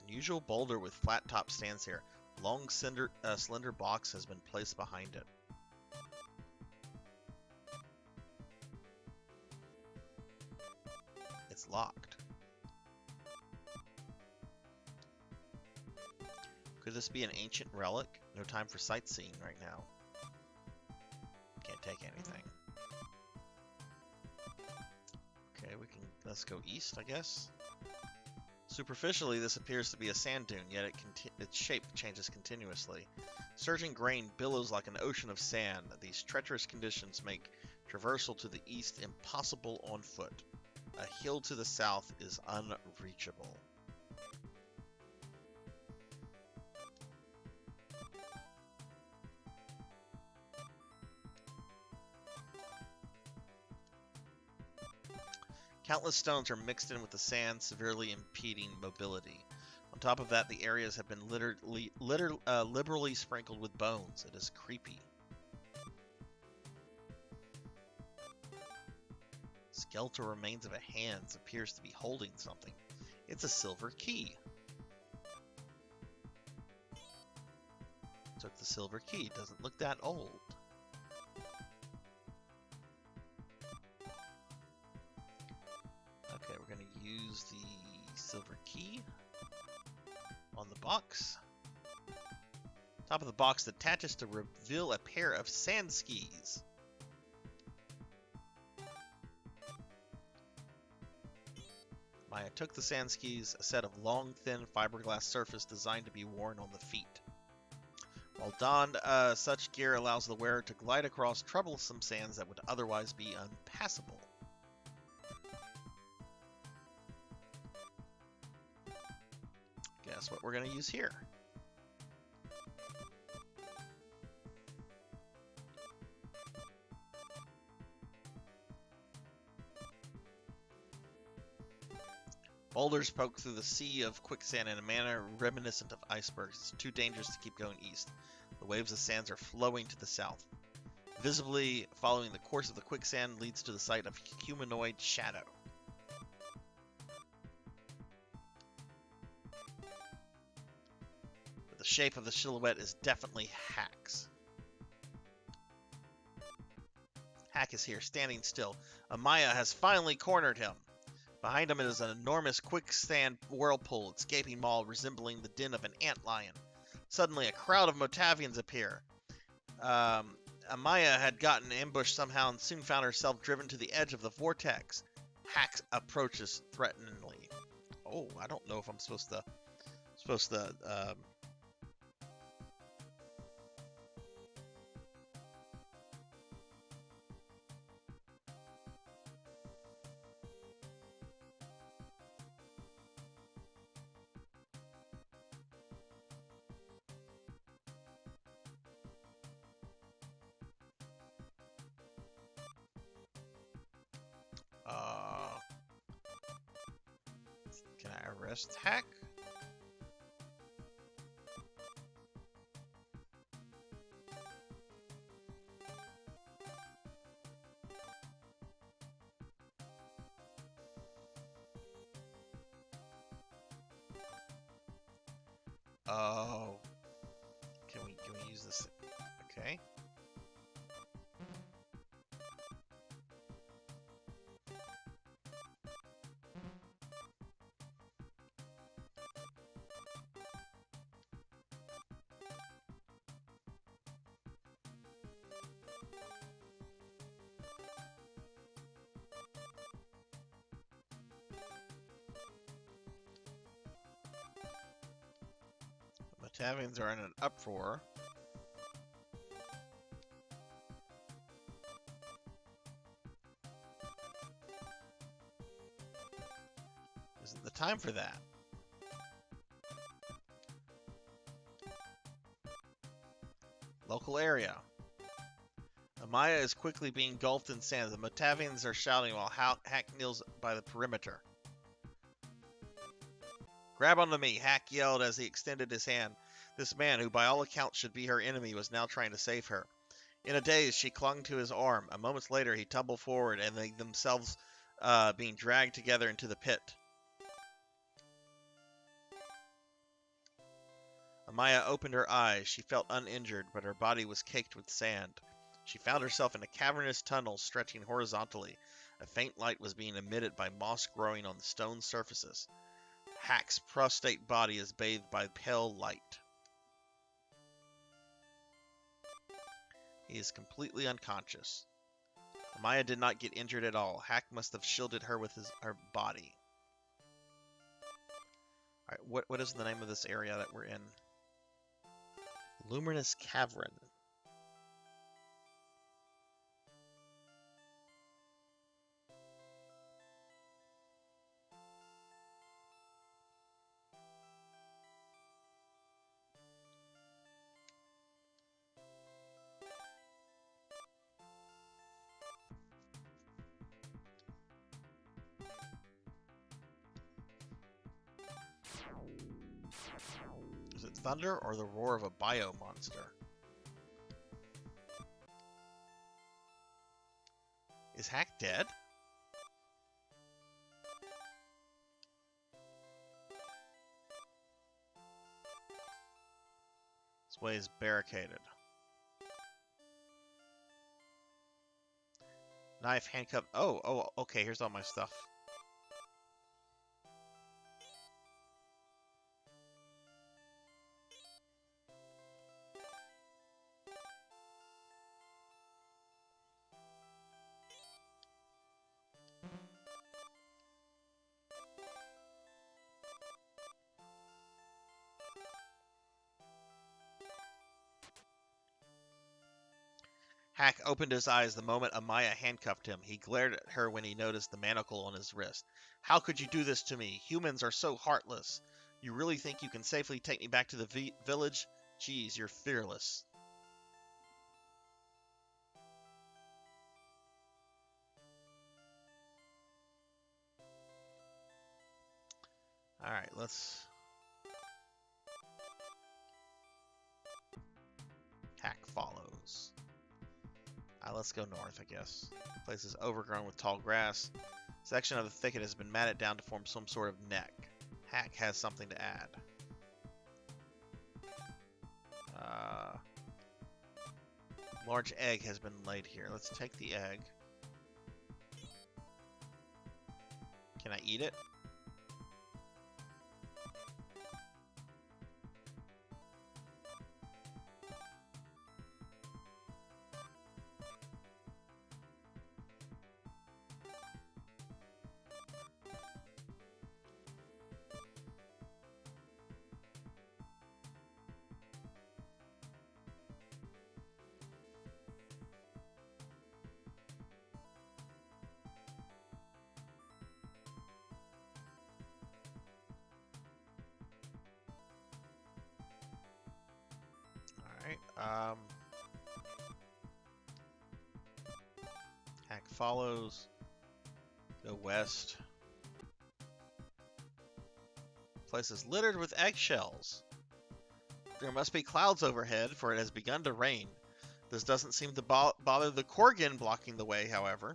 Unusual boulder with flat top stands here. Long slender box has been placed behind it. It's locked. Could this be an ancient relic? No time for sightseeing right now. Can't take anything. Okay, let's go east, I guess. Superficially, this appears to be a sand dune, yet its shape changes continuously. Surging grain billows like an ocean of sand. These treacherous conditions make traversal to the east impossible on foot. A hill to the south is unreachable. Countless stones are mixed in with the sand, severely impeding mobility. On top of that, the areas have been liberally sprinkled with bones. It is creepy. Skeletal remains of a hand appears to be holding something. It's a silver key. Took the silver key. Doesn't look that old. Okay, we're going to use the silver key on the box. Top of the box attaches to reveal a pair of sand skis. Maya took the sand skis, a set of long, thin fiberglass surface designed to be worn on the feet. While donned, such gear allows the wearer to glide across troublesome sands that would otherwise be unpassable. Guess what we're going to use here? Boulders poke through the sea of quicksand in a manner reminiscent of icebergs. It's too dangerous to keep going east. The waves of sands are flowing to the south. Visibly following the course of the quicksand leads to the sight of a humanoid shadow. But the shape of the silhouette is definitely Hack's. Hack is here, standing still. Amaya has finally cornered him. Behind him is an enormous quicksand whirlpool, its gaping maw resembling the den of an antlion. Suddenly, a crowd of Motavians appear. Amaya had gotten ambushed somehow and soon found herself driven to the edge of the vortex. Hack approaches threateningly. Oh, I don't know if I'm supposed to can I arrest Hack? Oh, can we use this? Okay. The Motavians are in an uproar. Isn't the time for that? Local area. Amaya is quickly being engulfed in sand. The Motavians are shouting while Hack kneels by the perimeter. Grab onto me, Hack yelled as he extended his hand. This man, who by all accounts should be her enemy, was now trying to save her. In a daze, she clung to his arm. A moment later, he tumbled forward, and they themselves being dragged together into the pit. Amaya opened her eyes. She felt uninjured, but her body was caked with sand. She found herself in a cavernous tunnel stretching horizontally. A faint light was being emitted by moss growing on the stone surfaces. Hack's prostrate body is bathed by pale light. He is completely unconscious. Amaya did not get injured at all. Hack must have shielded her with her body. Alright, what is the name of this area that we're in? Luminous Cavern. Is it thunder or the roar of a bio monster? Is Hack dead? This way is barricaded. Knife, handcuff. Oh, okay, here's all my stuff. Hack opened his eyes the moment Amaya handcuffed him. He glared at her when he noticed the manacle on his wrist. How could you do this to me? Humans are so heartless. You really think you can safely take me back to the village? Geez, you're fearless. Alright, let's... Hack follows. Let's go north, I guess. Place is overgrown with tall grass. Section of the thicket has been matted down to form some sort of neck. Hack has something to add. Large egg has been laid here. Let's take the egg. Can I eat it? Alright, Hack follows. Go west. Place is littered with eggshells. There must be clouds overhead, for it has begun to rain. This doesn't seem to bother the Korgan blocking the way, however.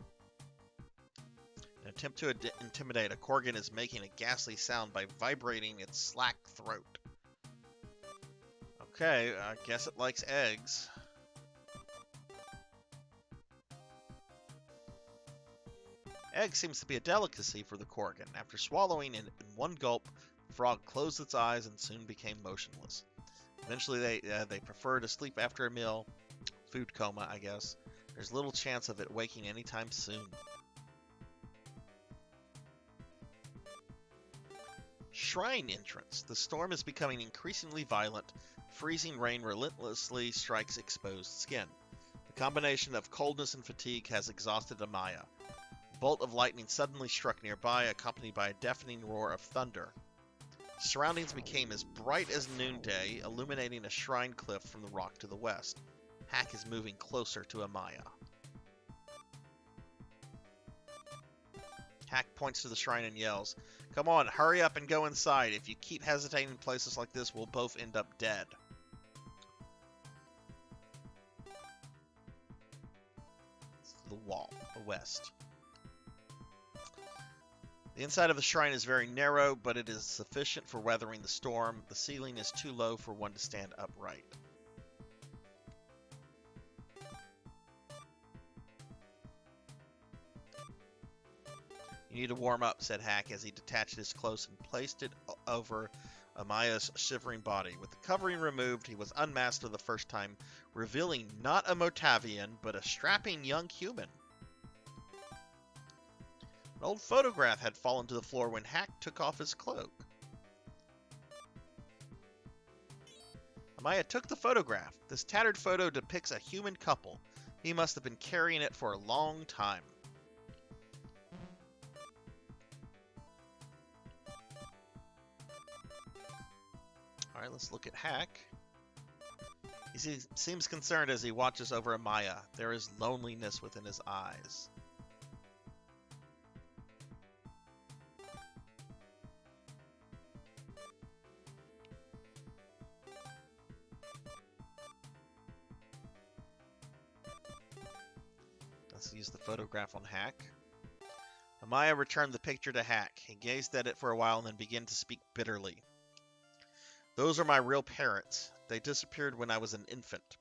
An attempt to intimidate, a Korgan is making a ghastly sound by vibrating its slack throat. Okay, I guess it likes eggs. Egg seems to be a delicacy for the Korgan. After swallowing in one gulp, the frog closed its eyes and soon became motionless. Eventually, they prefer to sleep after a meal. Food coma, I guess. There's little chance of it waking anytime soon. Shrine entrance. The storm is becoming increasingly violent. Freezing rain relentlessly strikes exposed skin. The combination of coldness and fatigue has exhausted Amaya. A bolt of lightning suddenly struck nearby, accompanied by a deafening roar of thunder. Surroundings became as bright as noonday, illuminating a shrine cliff from the rock to the west. Hack is moving closer to Amaya. Hack points to the shrine and yells, "Come on, hurry up and go inside. If you keep hesitating in places like this, we'll both end up dead." It's the wall, the west. The inside of the shrine is very narrow, but it is sufficient for weathering the storm. The ceiling is too low for one to stand upright. "You need to warm up," said Hack as he detached his clothes and placed it over Amaya's shivering body. With the covering removed, he was unmasked for the first time, revealing not a Motavian, but a strapping young human. An old photograph had fallen to the floor when Hack took off his cloak. Amaya took the photograph. This tattered photo depicts a human couple. He must have been carrying it for a long time. Alright, let's look at Hack. He seems concerned as he watches over Amaya. There is loneliness within his eyes. Let's use the photograph on Hack. Amaya returned the picture to Hack. He gazed at it for a while and then began to speak bitterly. "Those are my real parents. They disappeared when I was an infant.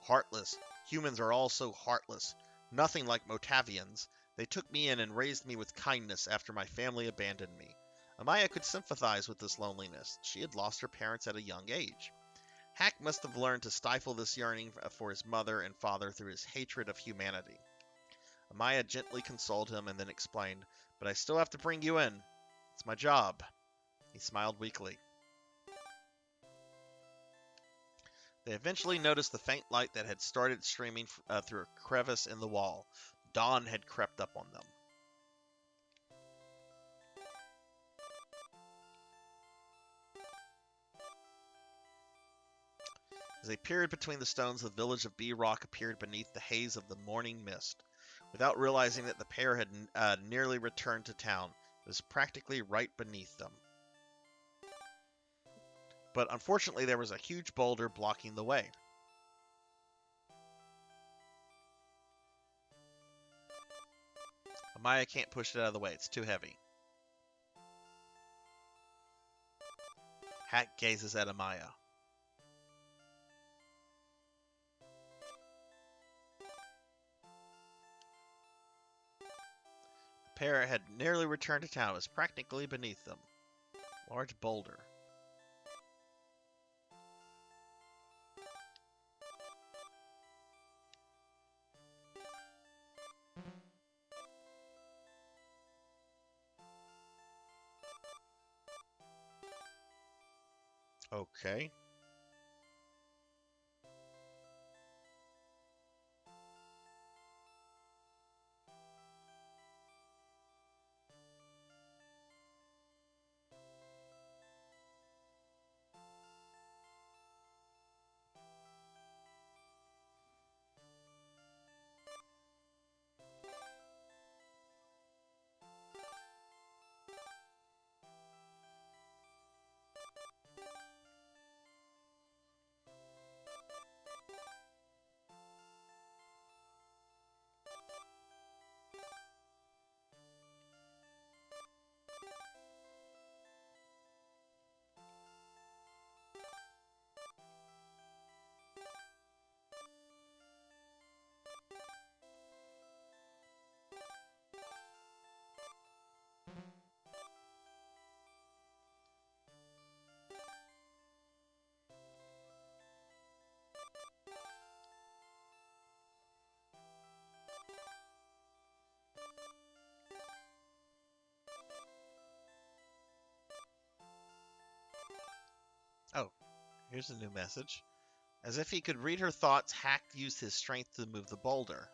Heartless. Humans are all so heartless. Nothing like Motavians. They took me in and raised me with kindness after my family abandoned me." Amaya could sympathize with this loneliness. She had lost her parents at a young age. Hack must have learned to stifle this yearning for his mother and father through his hatred of humanity. Amaya gently consoled him and then explained, "But I still have to bring you in. It's my job." He smiled weakly. They eventually noticed the faint light that had started streaming through a crevice in the wall. Dawn had crept up on them. As they peered between the stones, the village of B Rock appeared beneath the haze of the morning mist. Without realizing that the pair had nearly returned to town, it was practically right beneath them. But unfortunately, there was a huge boulder blocking the way. Amaya can't push it out of the way. It's too heavy. Hack gazes at Amaya. The pair had nearly returned to town. It was practically beneath them. Large boulder. Okay. Oh, here's a new message. As if he could read her thoughts, Hack used his strength to move the boulder.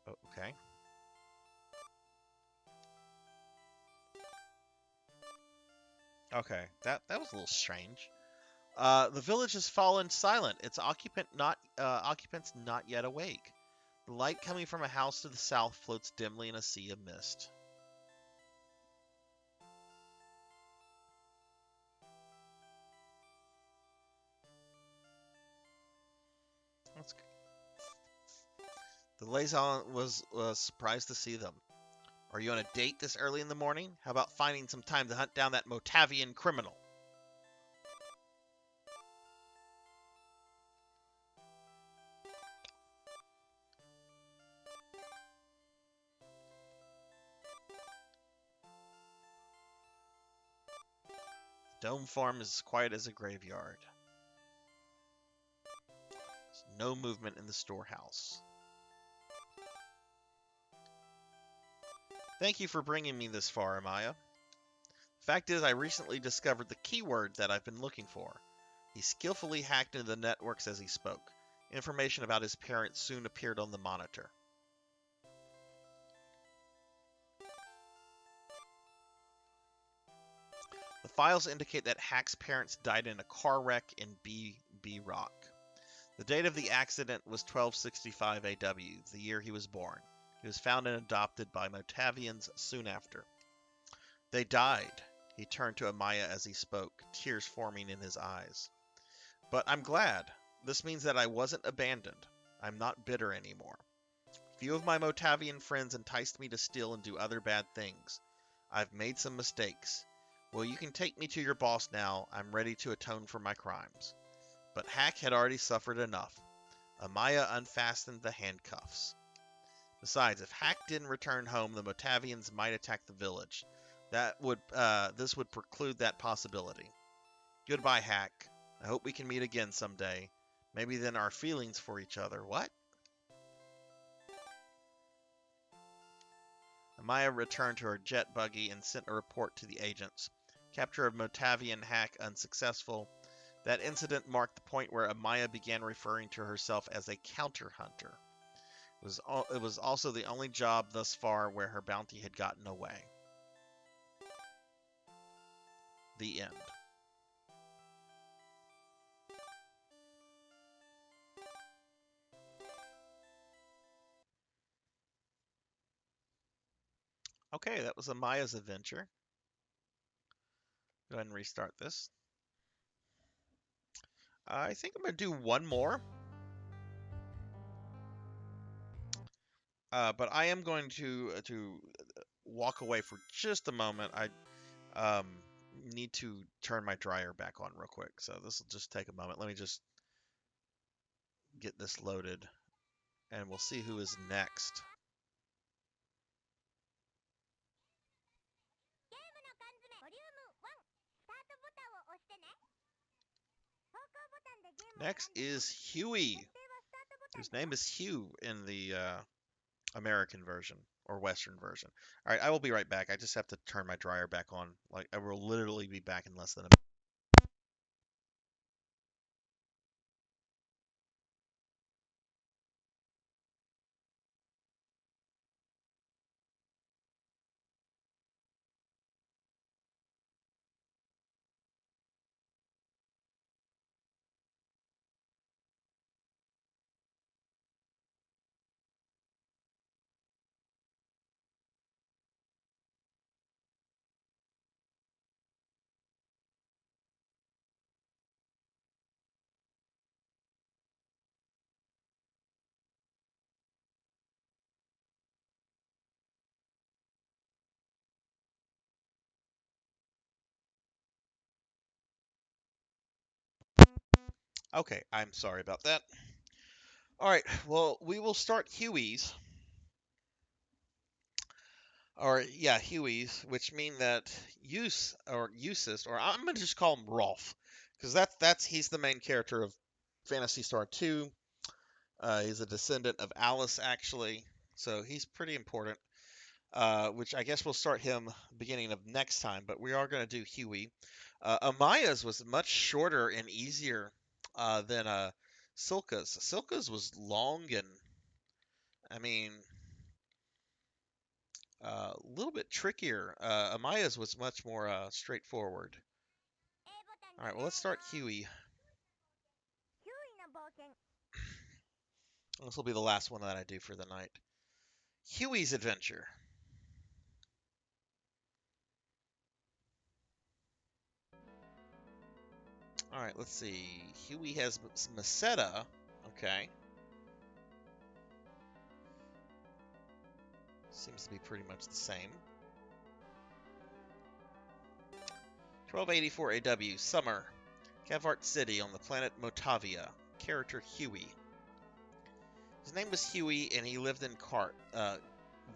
Okay. Okay, that was a little strange. The village has fallen silent. Its occupants not yet awake. The light coming from a house to the south floats dimly in a sea of mist. That's good. The liaison was surprised to see them. Are you on a date this early in the morning? How about finding some time to hunt down that Motavian criminal? The dome farm is as quiet as a graveyard. There's no movement in the storehouse. Thank you for bringing me this far, Amaya. Fact is, I recently discovered the keyword that I've been looking for. He skillfully hacked into the networks as he spoke. Information about his parents soon appeared on the monitor. The files indicate that Hack's parents died in a car wreck in B Rock. The date of the accident was 1265 AW, the year he was born. He was found and adopted by Motavians soon after. They died. He turned to Amaya as he spoke, tears forming in his eyes. But I'm glad. This means that I wasn't abandoned. I'm not bitter anymore. Few of my Motavian friends enticed me to steal and do other bad things. I've made some mistakes. Well, you can take me to your boss now. I'm ready to atone for my crimes. But Hack had already suffered enough. Amaya unfastened the handcuffs. Besides, if Hack didn't return home, the Motavians might attack the village. This would preclude that possibility. Goodbye, Hack. I hope we can meet again someday. Maybe then our feelings for each other. What? Amaya returned to her jet buggy and sent a report to the agents. Capture of Motavian Hack unsuccessful. That incident marked the point where Amaya began referring to herself as a counter hunter. It was also the only job thus far where her bounty had gotten away. The end. Okay, that was Amaya's adventure. Go ahead and restart this. I think I'm going to do one more. But I am going to walk away for just a moment. I um, need to turn my dryer back on real quick, so this will just take a moment. Let me just get this loaded, and we'll see who is next. Next is Huey, whose name is Hugh in the American version or Western version. All right, I will be right back. I just have to turn my dryer back on. Like, I will literally be back in less than a minute. Okay, I'm sorry about that. All right, well, we will start Huey's, or yeah, Huey's, which mean that Eustace, or I'm gonna just call him Rolf, because that's he's the main character of Phantasy Star 2. He's a descendant of Alice, actually, so he's pretty important. Which I guess we'll start him beginning of next time, but we are going to do Huey. Amaya's was much shorter and easier than Silka's. Silka's was long and, I mean, a little bit trickier. Amaya's was much more straightforward. All right, well, let's start Huey. This will be the last one that I do for the night. Huey's Adventure. All right, let's see. Huey has Meseta. Okay. Seems to be pretty much the same. 1284 AW, Summer. Cavart City on the planet Motavia. Character Huey. His name was Huey, and he lived in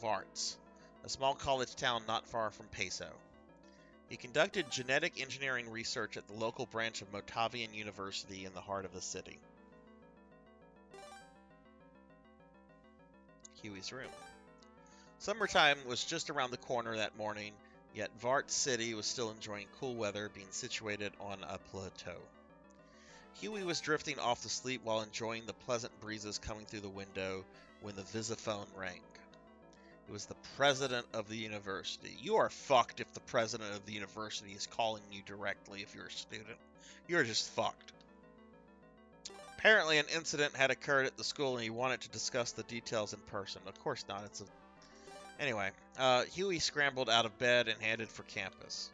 Varts, a small college town not far from Peso. He conducted genetic engineering research at the local branch of Motavian University in the heart of the city. Huey's room. Summertime was just around the corner that morning, yet Vart City was still enjoying cool weather, being situated on a plateau. Huey was drifting off to sleep while enjoying the pleasant breezes coming through the window when the visiphone rang. It was the president of the university. You are fucked if the president of the university is calling you directly if you're a student. You're just fucked. Apparently an incident had occurred at the school and he wanted to discuss the details in person. Of course not. Anyway, Huey scrambled out of bed and headed for campus.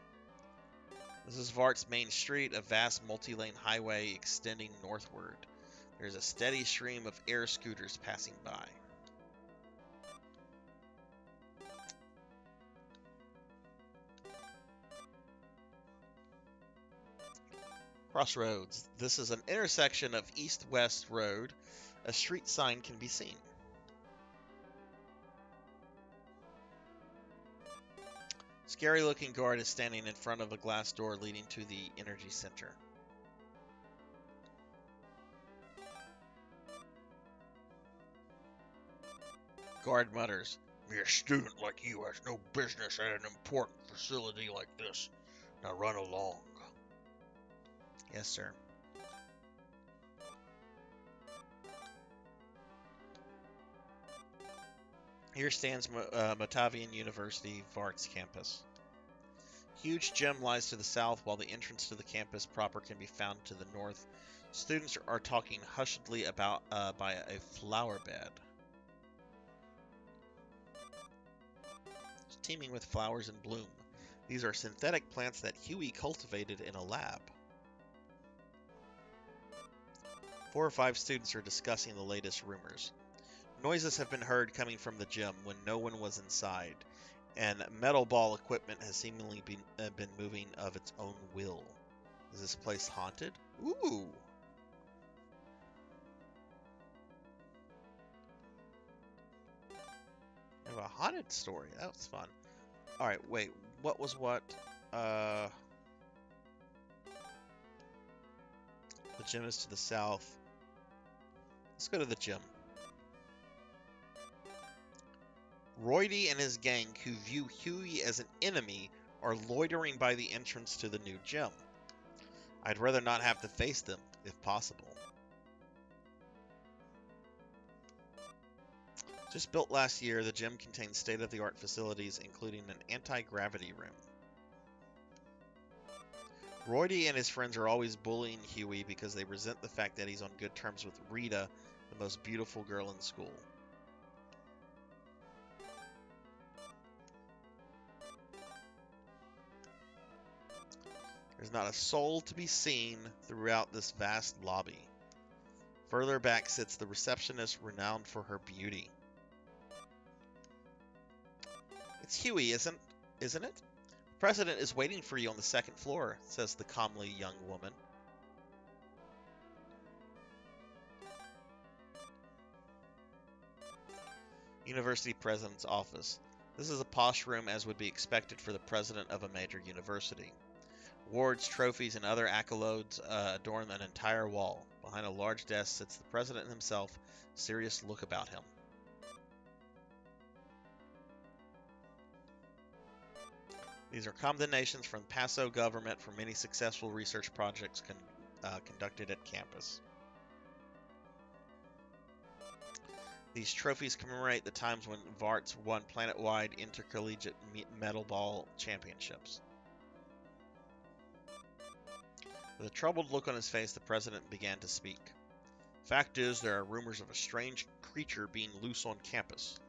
This is Vart's main street, a vast multi-lane highway extending northward. There's a steady stream of air scooters passing by. Crossroads. This is an intersection of east-west road. A street sign can be seen. Scary-looking guard is standing in front of a glass door leading to the energy center. Guard mutters, "A student like you has no business at an important facility like this. Now run along." Yes, sir. Here stands Motavian University Varts campus. Huge gym lies to the south, while the entrance to the campus proper can be found to the north. Students are talking hushedly about by a flower bed. It's teeming with flowers in bloom. These are synthetic plants that Huey cultivated in a lab. 4 or 5 students are discussing the latest rumors. Noises have been heard coming from the gym when no one was inside, and metal ball equipment has seemingly been moving of its own will. Is this place haunted? Ooh! I have a haunted story. That was fun. Alright, wait. What was what? The gym is to the south. Let's go to the gym. Roydy and his gang, who view Huey as an enemy, are loitering by the entrance to the new gym. I'd rather not have to face them, if possible. Just built last year, the gym contains state-of-the-art facilities, including an anti-gravity room. Roydy and his friends are always bullying Huey because they resent the fact that he's on good terms with Rita, the most beautiful girl in school. There's not a soul to be seen throughout this vast lobby. Further back sits the receptionist, renowned for her beauty. It's Huey, isn't it? The president is waiting for you on the second floor, says the comely young woman. University president's office. This is a posh room as would be expected for the president of a major university. Awards, trophies, and other accolades adorn an entire wall. Behind a large desk sits the president himself, serious look about him. These are commendations from Paso government for many successful research projects conducted at campus. These trophies commemorate the times when Varts won planet-wide intercollegiate metal ball championships. With a troubled look on his face, the president began to speak. Fact is, there are rumors of a strange creature being loose on campus.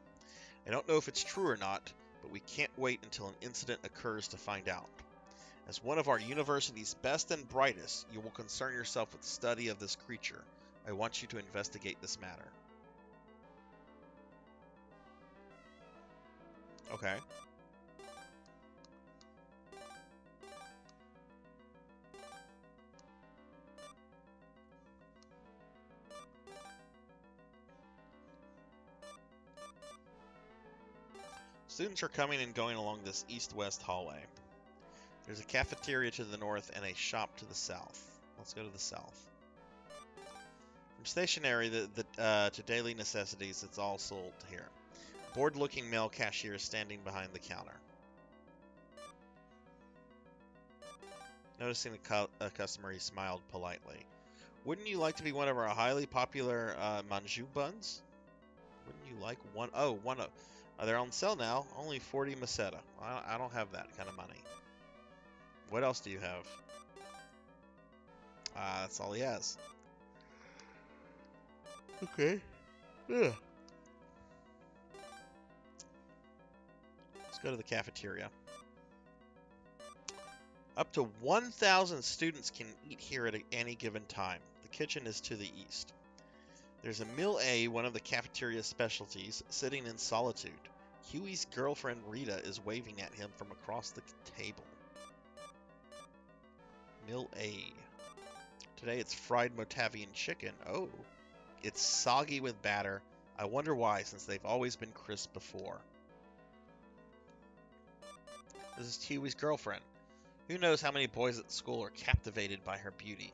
I don't know if it's true or not, but we can't wait until an incident occurs to find out. As one of our university's best and brightest, you will concern yourself with the study of this creature. I want you to investigate this matter. Okay. Students are coming and going along this east-west hallway. There's a cafeteria to the north and a shop to the south. Let's go to the south. From stationery to daily necessities, it's all sold here. Bored-looking male cashier is standing behind the counter. Noticing a customer, he smiled politely. Wouldn't you like to be one of our highly popular manju buns? Wouldn't you like one? Oh, one of... they're on sale now. Only 40 meseta. I don't have that kind of money. What else do you have? That's all he has. Okay. Ugh. Let's go to the cafeteria. Up to 1,000 students can eat here at any given time. The kitchen is to the east. There's a Meal A, one of the cafeteria's specialties, sitting in solitude. Huey's girlfriend Rita is waving at him from across the table. Meal A. Today it's fried Motavian chicken. Oh. It's soggy with batter. I wonder why, since they've always been crisp before. This is Huey's girlfriend. Who knows how many boys at school are captivated by her beauty.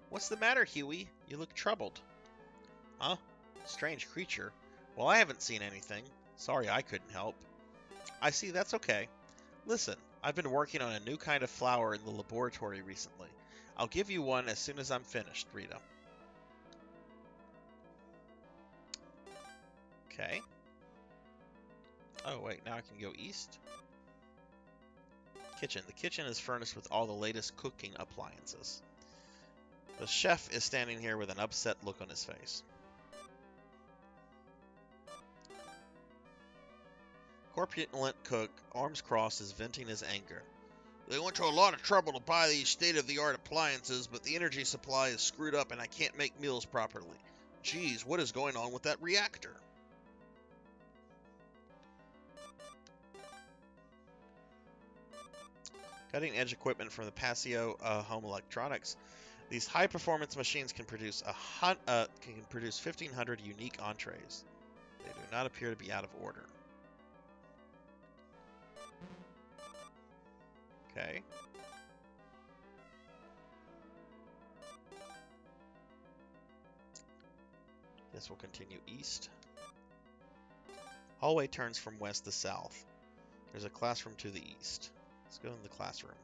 What's the matter, Huey? You look troubled. Huh? Strange creature. Well, I haven't seen anything. Sorry I couldn't help. I see, that's okay. Listen, I've been working on a new kind of flower in the laboratory recently. I'll give you one as soon as I'm finished, Rita. Okay. Oh, wait, now I can go east? Kitchen. The kitchen is furnished with all the latest cooking appliances. The chef is standing here with an upset look on his face. Corpulent cook, arms crossed, is venting his anger. They went to a lot of trouble to buy these state-of-the-art appliances, but the energy supply is screwed up and I can't make meals properly. Geez, what is going on with that reactor? Cutting-edge equipment from the Paseo Home Electronics. These high-performance machines can produce 1,500 unique entrees. They do not appear to be out of order. Okay. This will continue east. Hallway turns from west to south. There's a classroom to the east. Let's go in the classroom.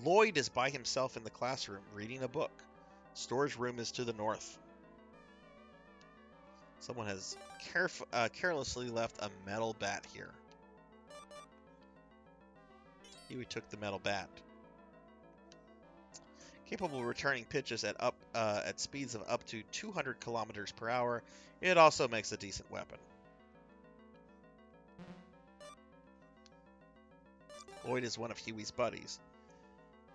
Lloyd is by himself in the classroom, reading a book. Storage room is to the north. Someone has carelessly left a metal bat here. Huey took the metal bat. Capable of returning pitches at speeds of up to 200 kilometers per hour, it also makes a decent weapon. Lloyd is one of Huey's buddies.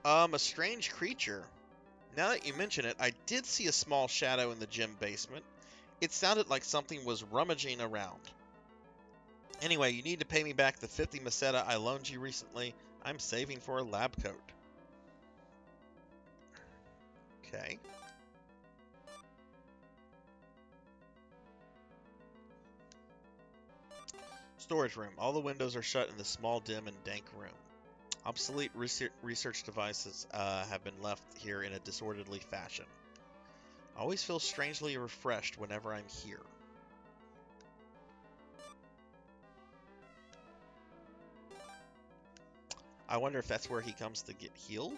A strange creature. Now that you mention it, I did see a small shadow in the gym basement. It sounded like something was rummaging around. Anyway, you need to pay me back the 50 meseta I loaned you recently. I'm saving for a lab coat. Okay. Storage room. All the windows are shut in the small, dim, and dank room. Obsolete research devices have been left here in a disorderly fashion. I always feel strangely refreshed whenever I'm here. I wonder if that's where he comes to get healed?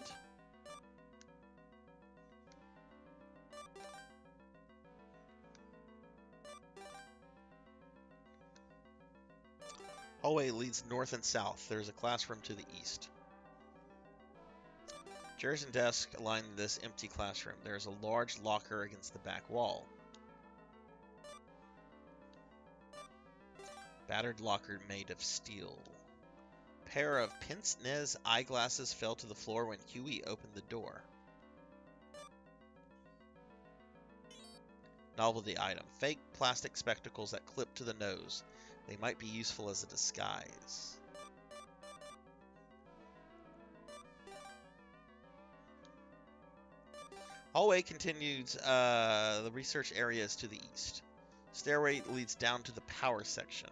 Hallway leads north and south. There's a classroom to the east. Chairs and desks line this empty classroom. There's a large locker against the back wall. Battered locker made of steel. Pair of pince-nez eyeglasses fell to the floor when Huey opened the door. Novelty item. Fake plastic spectacles that clip to the nose. They might be useful as a disguise. Hallway continues the research areas to the east. Stairway leads down to the power section.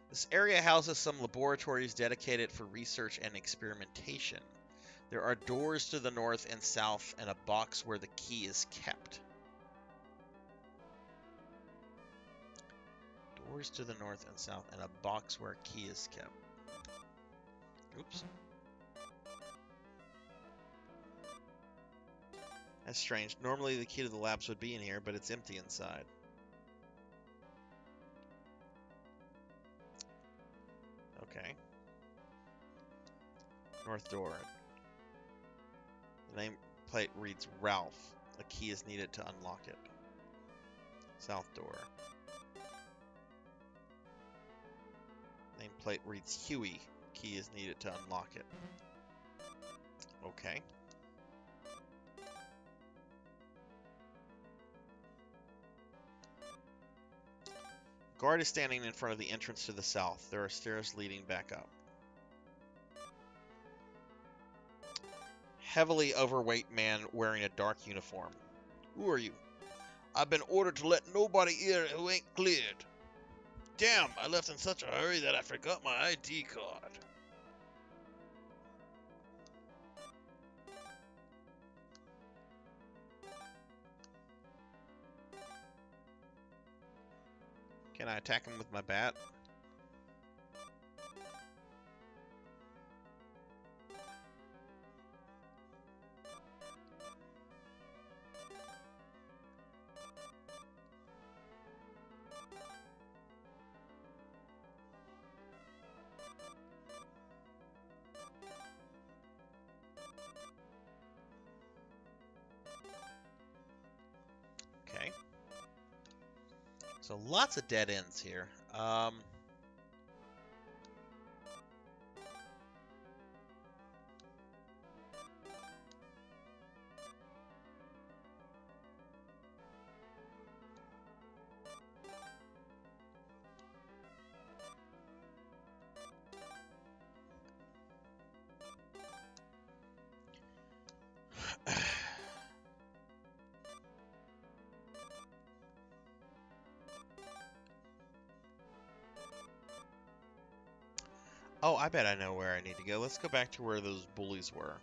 This area houses some laboratories dedicated for research and experimentation. There are doors to the north and south and a box where the key is kept. Doors to the north and south and a box where a key is kept. Oops. That's strange. Normally the key to the labs would be in here, but it's empty inside. Okay. North door. The nameplate reads Ralph. A key is needed to unlock it. South door. Nameplate reads Huey. Key is needed to unlock it. Okay. Guard is standing in front of the entrance to the south. There are stairs leading back up. Heavily overweight man wearing a dark uniform. Who are you? I've been ordered to let nobody in who ain't cleared. Damn, I left in such a hurry that I forgot my ID card. Can I attack him with my bat? So lots of dead ends here. Oh, I bet I know where I need to go. Let's go back to where those bullies were.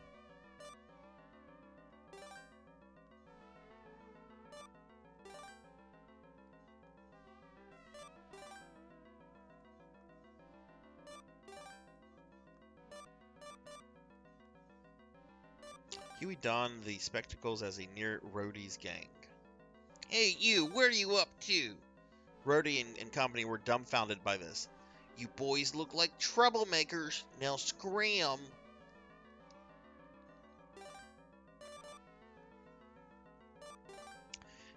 Huey donned the spectacles as he neared Rhodey's gang. Hey, you, where are you up to? Rhodey and company were dumbfounded by this. You boys look like troublemakers. Now scram.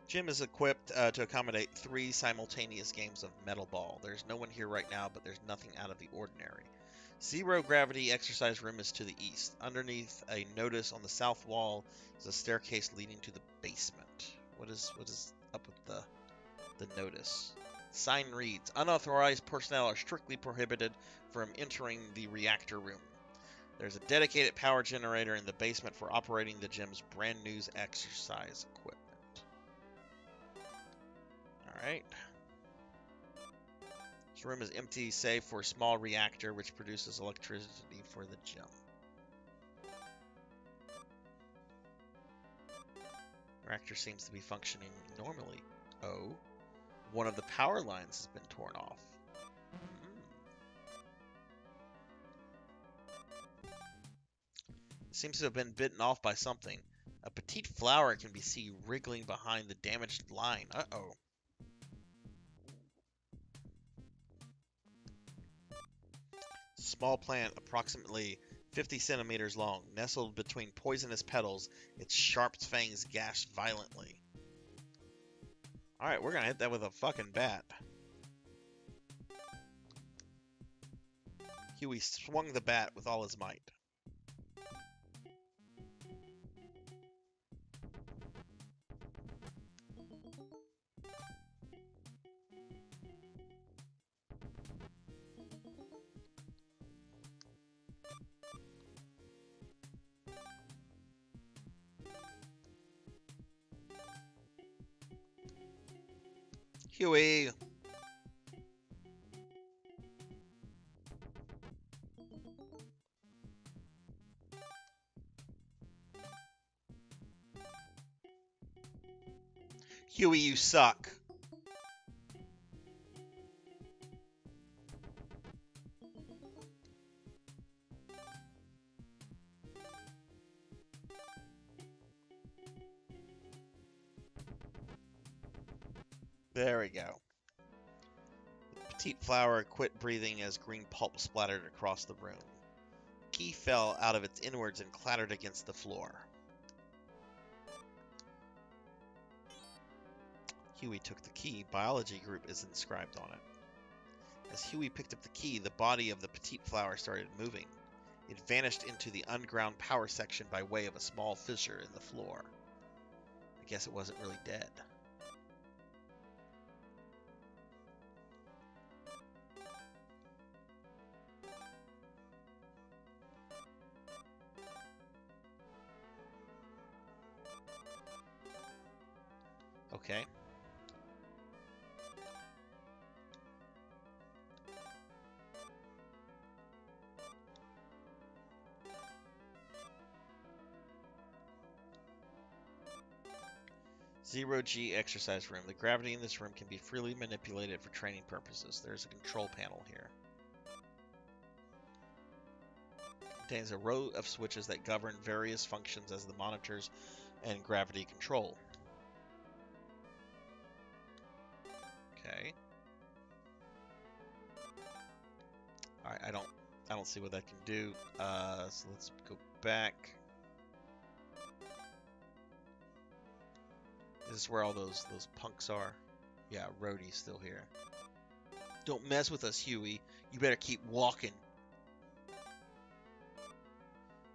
Gym is equipped to accommodate 3 simultaneous games of Metal Ball. There's no one here right now, but there's nothing out of the ordinary. Zero gravity exercise room is to the east. Underneath a notice on the south wall is a staircase leading to the basement. What is up with the notice? Sign reads, unauthorized personnel are strictly prohibited from entering the reactor room. There's a dedicated power generator in the basement for operating the gym's brand new exercise equipment. Alright. This room is empty save for a small reactor which produces electricity for the gym. The reactor seems to be functioning normally. Oh. One of the power lines has been torn off. It seems to have been bitten off by something. A petite flower can be seen wriggling behind the damaged line. Uh-oh. Small plant, approximately 50 centimeters long, nestled between poisonous petals, its sharp fangs gashed violently. Alright, we're gonna hit that with a fucking bat. Huey swung the bat with all his might. Huey! Huey, you suck. There we go. The petite flower quit breathing as green pulp splattered across the room. The key fell out of its inwards and clattered against the floor. Huey took the key. Biology group is inscribed on it. As Huey picked up the key, the body of the petite flower started moving. It vanished into the underground power section by way of a small fissure in the floor. I guess it wasn't really dead. Okay. Zero G exercise room. The gravity in this room can be freely manipulated for training purposes. There's a control panel here. It contains a row of switches that govern various functions as the monitors and gravity control. Okay. Alright, I don't see what that can do. So let's go back. Is this where all those punks are? Yeah, Rhodey's still here. Don't mess with us, Huey. You better keep walking.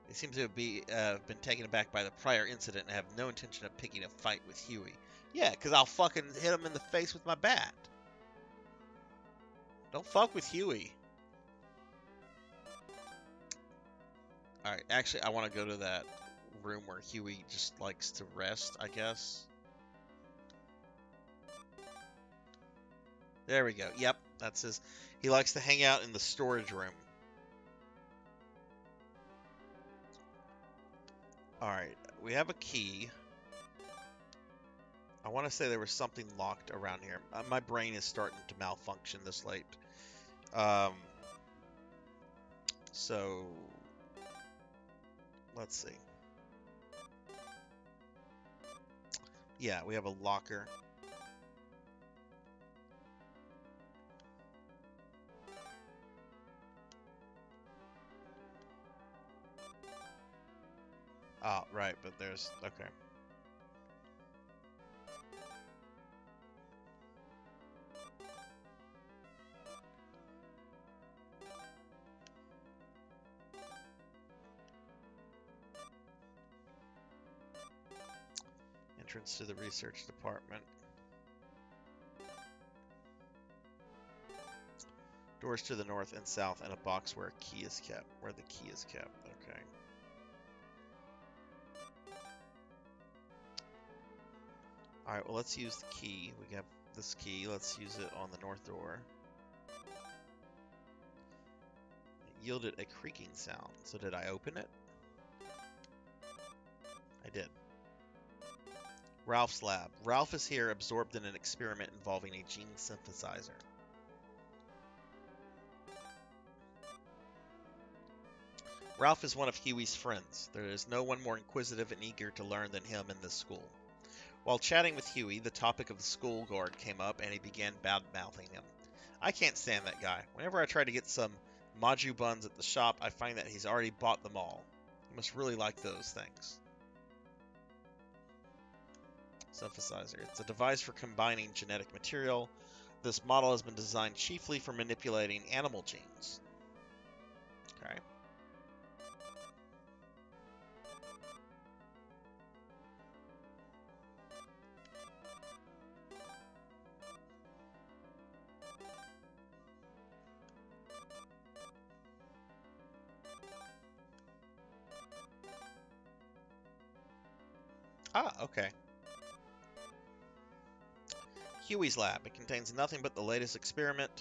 They seem to be been taken aback by the prior incident and have no intention of picking a fight with Huey. Yeah, because I'll fucking hit him in the face with my bat. Don't fuck with Huey. Alright, actually, I want to go to that room where Huey just likes to rest, I guess. There we go. Yep, that's his. He likes to hang out in the storage room. Alright, we have a key. I want to say there was something locked around here. My brain is starting to malfunction this late. So, let's see. Yeah, we have a locker. Oh, right, but there's... Okay. Entrance to the research department. Doors to the north and south, and a box where a key is kept. Where the key is kept. Okay. Alright, well, let's use the key. We have this key. Let's use it on the north door. It yielded a creaking sound. So did I open it? I did. Ralph's lab. Ralph is here, absorbed in an experiment involving a gene synthesizer. Ralph is one of Huey's friends. There is no one more inquisitive and eager to learn than him in this school. While chatting with Huey, the topic of the school guard came up and he began bad-mouthing him. I can't stand that guy. Whenever I try to get some Maju buns at the shop, I find that he's already bought them all. He must really like those things. Synthesizer. It's a device for combining genetic material. This model has been designed chiefly for manipulating animal genes. Okay. Ah, okay. Huey's lab. It contains nothing but the latest equipment,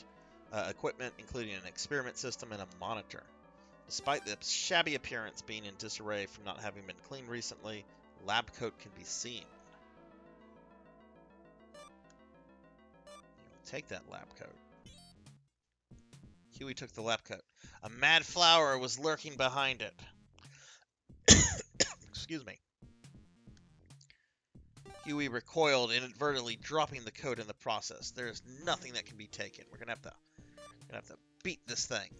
including an experiment system and a monitor. Despite the shabby appearance being in disarray from not having been cleaned recently, lab coat can be seen. Take that lab coat. Huey took the lab coat. A mad flower was lurking behind it. Excuse me. Huey recoiled, inadvertently dropping the coat in the process. There is nothing that can be taken. We're gonna have to beat this thing.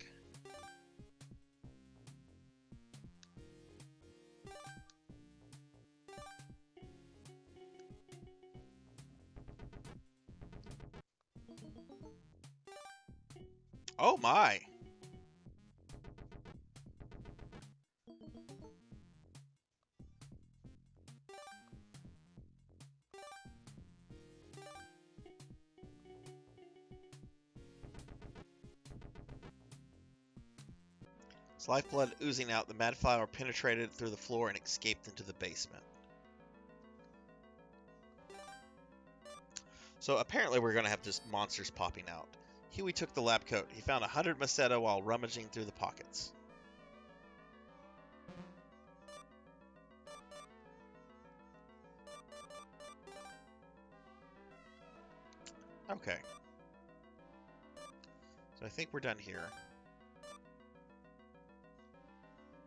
Oh my! His lifeblood oozing out, the mad flower penetrated through the floor and escaped into the basement. So apparently we're going to have just monsters popping out. Huey took the lab coat. He found 100 Masetta while rummaging through the pockets. Okay. So I think we're done here.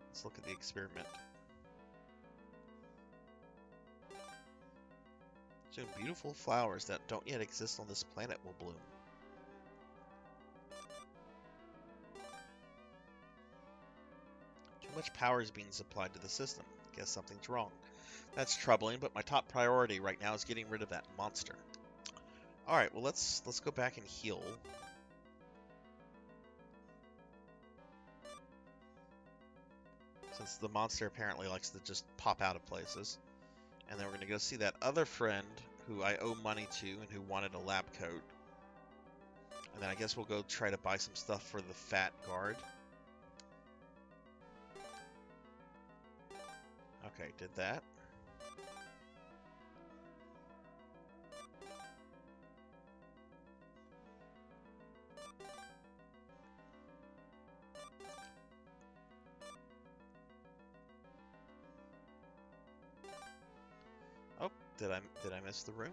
Let's look at the experiment. Soon beautiful flowers that don't yet exist on this planet will bloom. Too much power is being supplied to the system. Guess something's wrong. That's troubling, but my top priority right now is getting rid of that monster. All right, well let's go back and heal. Since the monster apparently likes to just pop out of places. And then we're going to go see that other friend who I owe money to and who wanted a lab coat. And then I guess we'll go try to buy some stuff for the fat guard. Okay, did that. Oh, did I miss the room?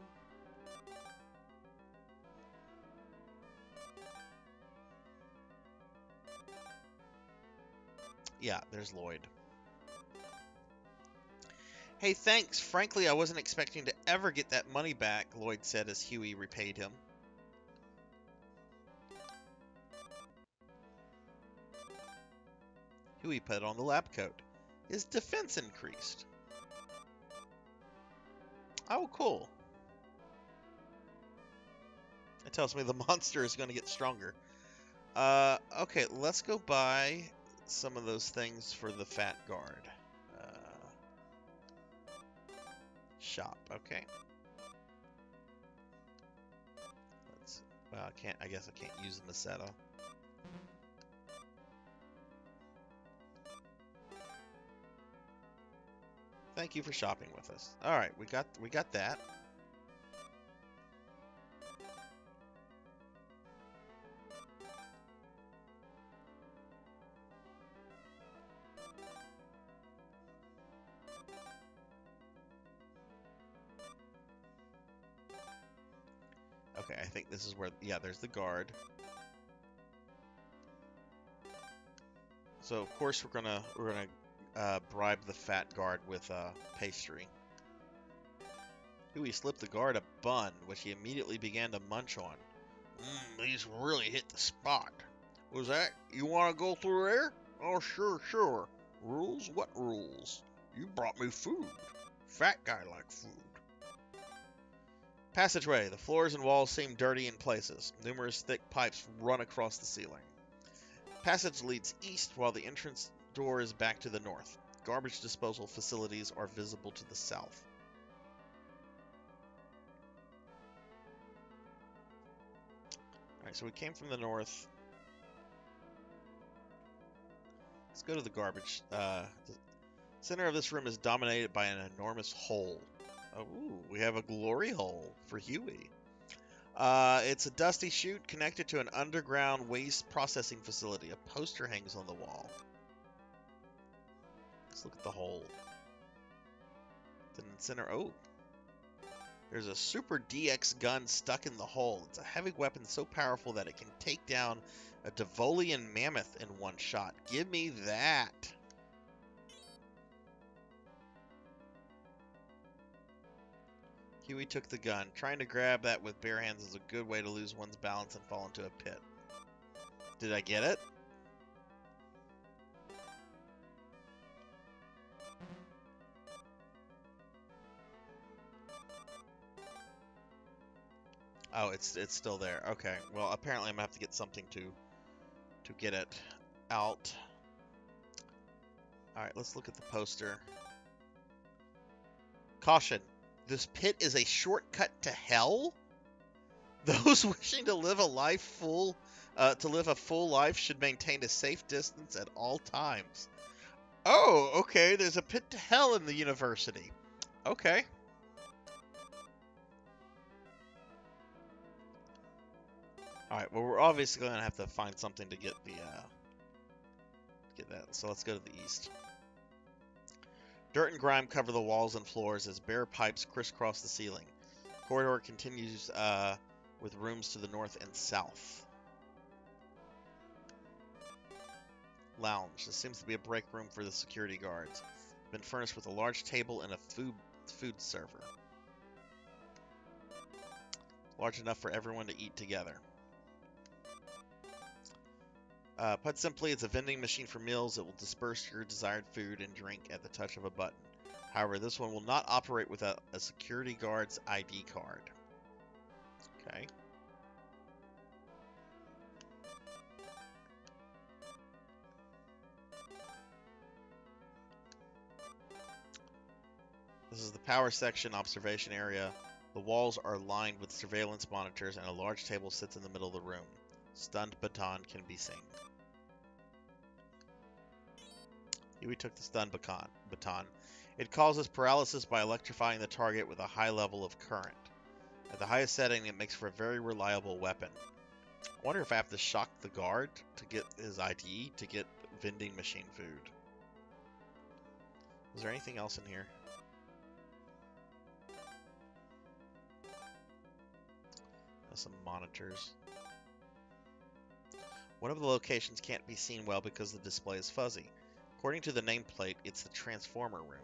Yeah, there's Lloyd. Hey, thanks. Frankly, I wasn't expecting to ever get that money back, Lloyd said as Huey repaid him. Huey put on the lab coat. His defense increased. Oh, cool. It tells me the monster is going to get stronger. Okay, let's go buy some of those things for the fat guard. Shop, okay. Well, I guess I can't use the Meseta. Thank you for shopping with us. All right, we got that. Okay, I think this is where, yeah, there's the guard. So of course we're gonna bribe the fat guard with pastry. Huey slipped the guard a bun, which he immediately began to munch on. These really hit the spot. Was that? You want to go through there? Oh, sure. Rules? What rules? You brought me food. Fat guy like food. Passageway. The floors and walls seem dirty in places. Numerous thick pipes run across the ceiling. Passage leads east while the entrance door is back to the north. Garbage disposal facilities are visible to the south. Alright, so we came from the north. Let's go to the garbage. The center of this room is dominated by an enormous hole. Oh, we have a glory hole for Huey. It's a dusty chute connected to an underground waste processing facility. A poster hangs on the wall. Let's look at the hole. Then in the center, oh, there's a Super DX gun stuck in the hole. It's a heavy weapon so powerful that it can take down a Devolian mammoth in one shot. Give me that. Huey took the gun. Trying to grab that with bare hands is a good way to lose one's balance and fall into a pit. Did I get it? Oh, it's still there. Okay. Well, apparently I'm gonna have to get something to get it out. All right, let's look at the poster. Caution. This pit is a shortcut to hell? Those wishing to live a full life should maintain a safe distance at all times. Oh, okay, there's a pit to hell in the university. Okay. Alright, well, we're obviously going to have to find something to get the, get that. So let's go to the east. Dirt and grime cover the walls and floors as bare pipes crisscross the ceiling. Corridor continues, with rooms to the north and south. Lounge. This seems to be a break room for the security guards. Been furnished with a large table and a food server. Large enough for everyone to eat together. Put simply, it's a vending machine for meals that will disperse your desired food and drink at the touch of a button. However, this one will not operate without a security guard's ID card. Okay. This is the power section observation area. The walls are lined with surveillance monitors and a large table sits in the middle of the room. Stunned baton can be seen. Huey took the stun baton. It causes paralysis by electrifying the target with a high level of current. At the highest setting, it makes for a very reliable weapon. I wonder if I have to shock the guard to get his ID to get vending machine food. Is there anything else in here? Some monitors. One of the locations can't be seen well because the display is fuzzy. According to the nameplate, it's the transformer room.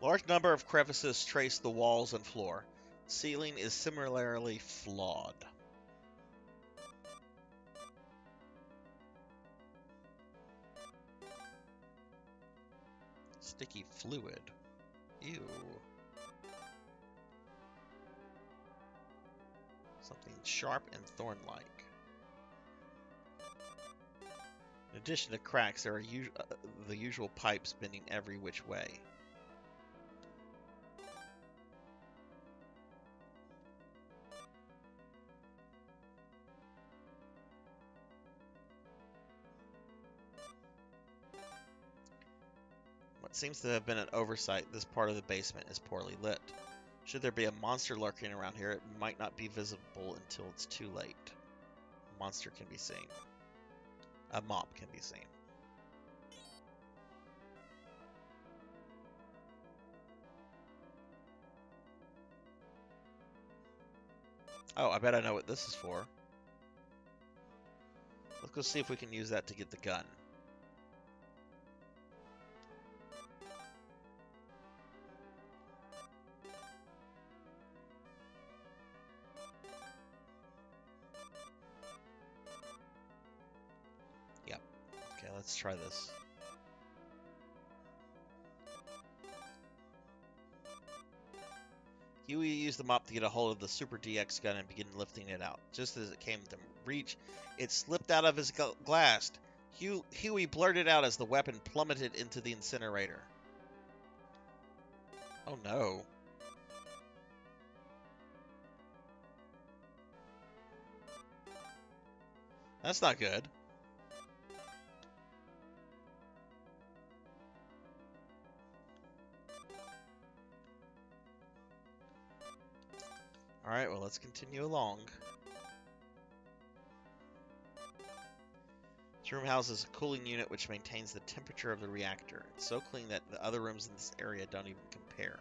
Large number of crevices trace the walls and floor. Ceiling is similarly flawed. Sticky fluid. Ew. Something sharp and thorn-like. In addition to cracks, there are the usual pipes bending every which way. What seems to have been an oversight, this part of the basement is poorly lit. Should there be a monster lurking around here, it might not be visible until it's too late. A monster can be seen. A mop can be seen. Oh, I bet I know what this is for. Let's go see if we can use that to get the gun. Yep. Okay, let's try this. Huey used the mop to get a hold of the Super DX gun and begin lifting it out. Just as it came to reach, it slipped out of his grasp. Huey blurted out as the weapon plummeted into the incinerator. Oh no. That's not good. Alright, well, let's continue along. This room houses a cooling unit which maintains the temperature of the reactor. It's so clean that the other rooms in this area don't even compare.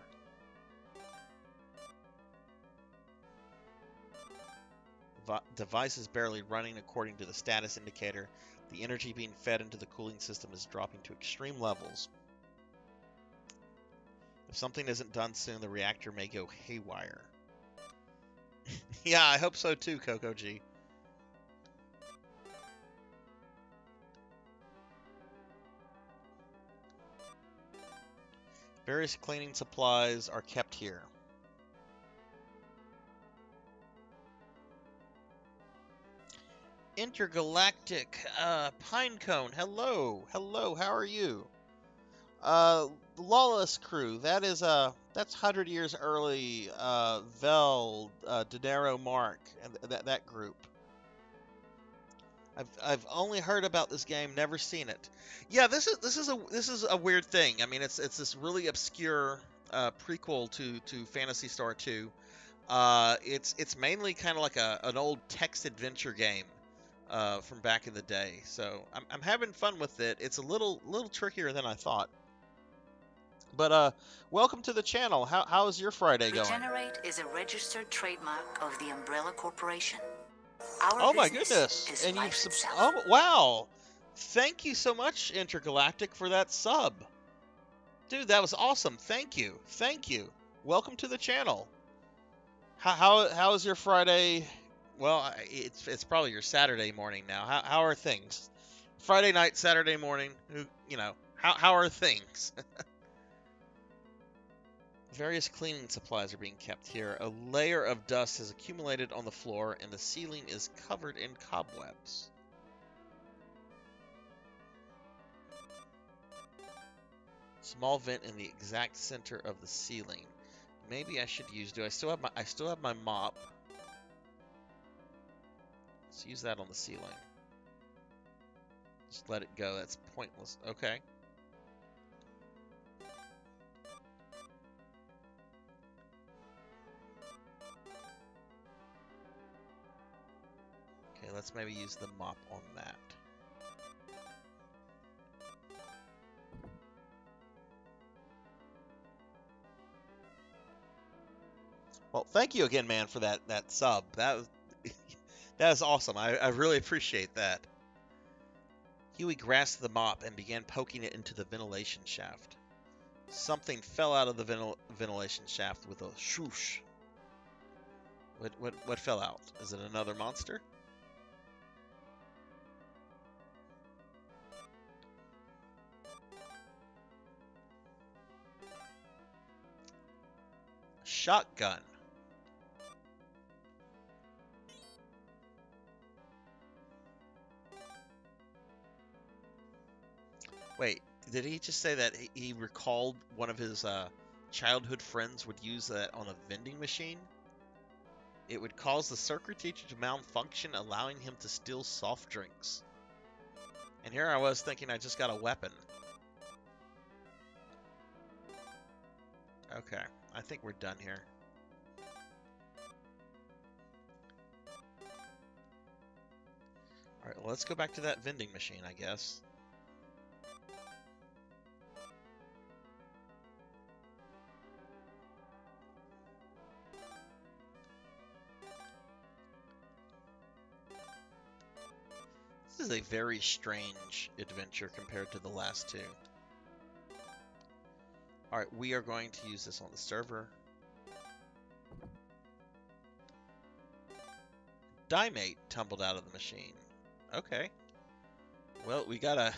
Device is barely running according to the status indicator. The energy being fed into the cooling system is dropping to extreme levels. If something isn't done soon, the reactor may go haywire. Yeah, I hope so too, Coco G. Various cleaning supplies are kept here. Intergalactic Pinecone, hello, how are you? Lawless Crew, that's 100 years early. Vel, Dinero Mark, and that group. I've only heard about this game, never seen it. Yeah, this is a weird thing. I mean, it's this really obscure prequel to Phantasy Star 2. It's mainly kind of like an old text adventure game from back in the day. So I'm having fun with it. It's a little trickier than I thought. But welcome to the channel. How is your Friday going? Regenerate is a registered trademark of the Umbrella Corporation. Oh my goodness! And you've oh wow! Thank you so much, Intergalactic, for that sub. Dude, that was awesome. Thank you. Welcome to the channel. How is your Friday Well, it's probably your Saturday morning now. How are things? Friday night, Saturday morning. How are things? Various cleaning supplies are being kept here. A layer of dust has accumulated on the floor, and the ceiling is covered in cobwebs. Small vent in the exact center of the ceiling. Maybe I should use. Do I still have my? I still have my mop. Let's use that on the ceiling. Just let it go. That's pointless. Okay. Okay, let's maybe use the mop on that. Well, thank you again, man, for that sub. That was that is awesome. I really appreciate that. Huey grasped the mop and began poking it into the ventilation shaft. Something fell out of the ventilation shaft with a swoosh. What fell out? Is it another monster? Shotgun. Wait, did he just say that he recalled one of his childhood friends would use that on a vending machine? It would cause the circuit teacher to malfunction, allowing him to steal soft drinks. And here I was thinking I just got a weapon. Okay, I think we're done here. Alright, well, let's go back to that vending machine, I guess. This is a very strange adventure compared to the last two. Alright, we are going to use this on the server. Dimate tumbled out of the machine. Okay. Well, we got a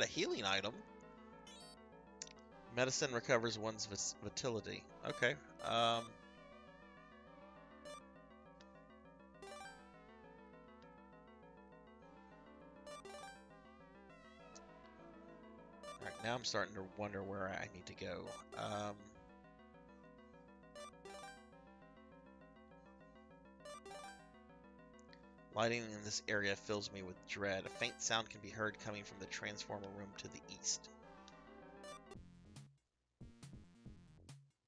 healing item. Medicine recovers one's vitality. Okay. Alright, now I'm starting to wonder where I need to go. Lighting in this area fills me with dread. A faint sound can be heard coming from the transformer room to the east.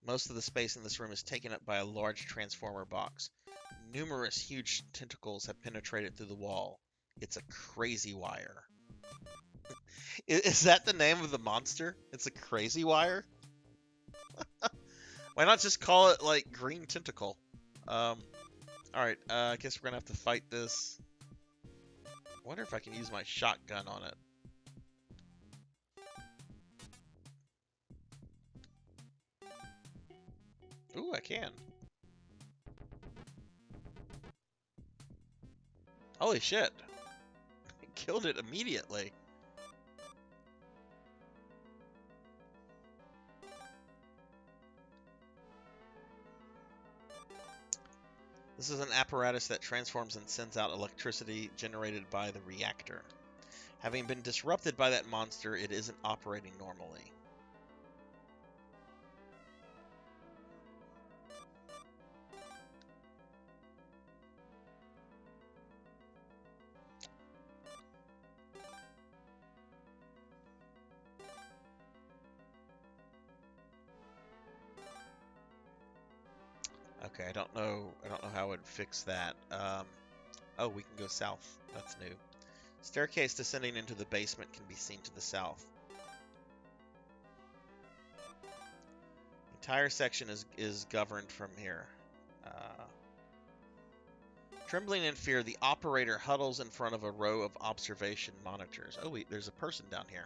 Most of the space in this room is taken up by a large transformer box. Numerous huge tentacles have penetrated through the wall. It's a crazy wire. Is that the name of the monster? It's a crazy wire? Why not just call it, like, green tentacle? Alright, I guess we're gonna have to fight this. I wonder if I can use my shotgun on it. Ooh, I can. Holy shit. I killed it immediately. This is an apparatus that transforms and sends out electricity generated by the reactor. Having been disrupted by that monster, it isn't operating normally. Okay, I don't know how I would fix that. Oh, we can go south. That's new. Staircase descending into the basement can be seen to the south. The entire section is governed from here. Trembling in fear, the operator huddles in front of a row of observation monitors. Oh, wait, there's a person down here.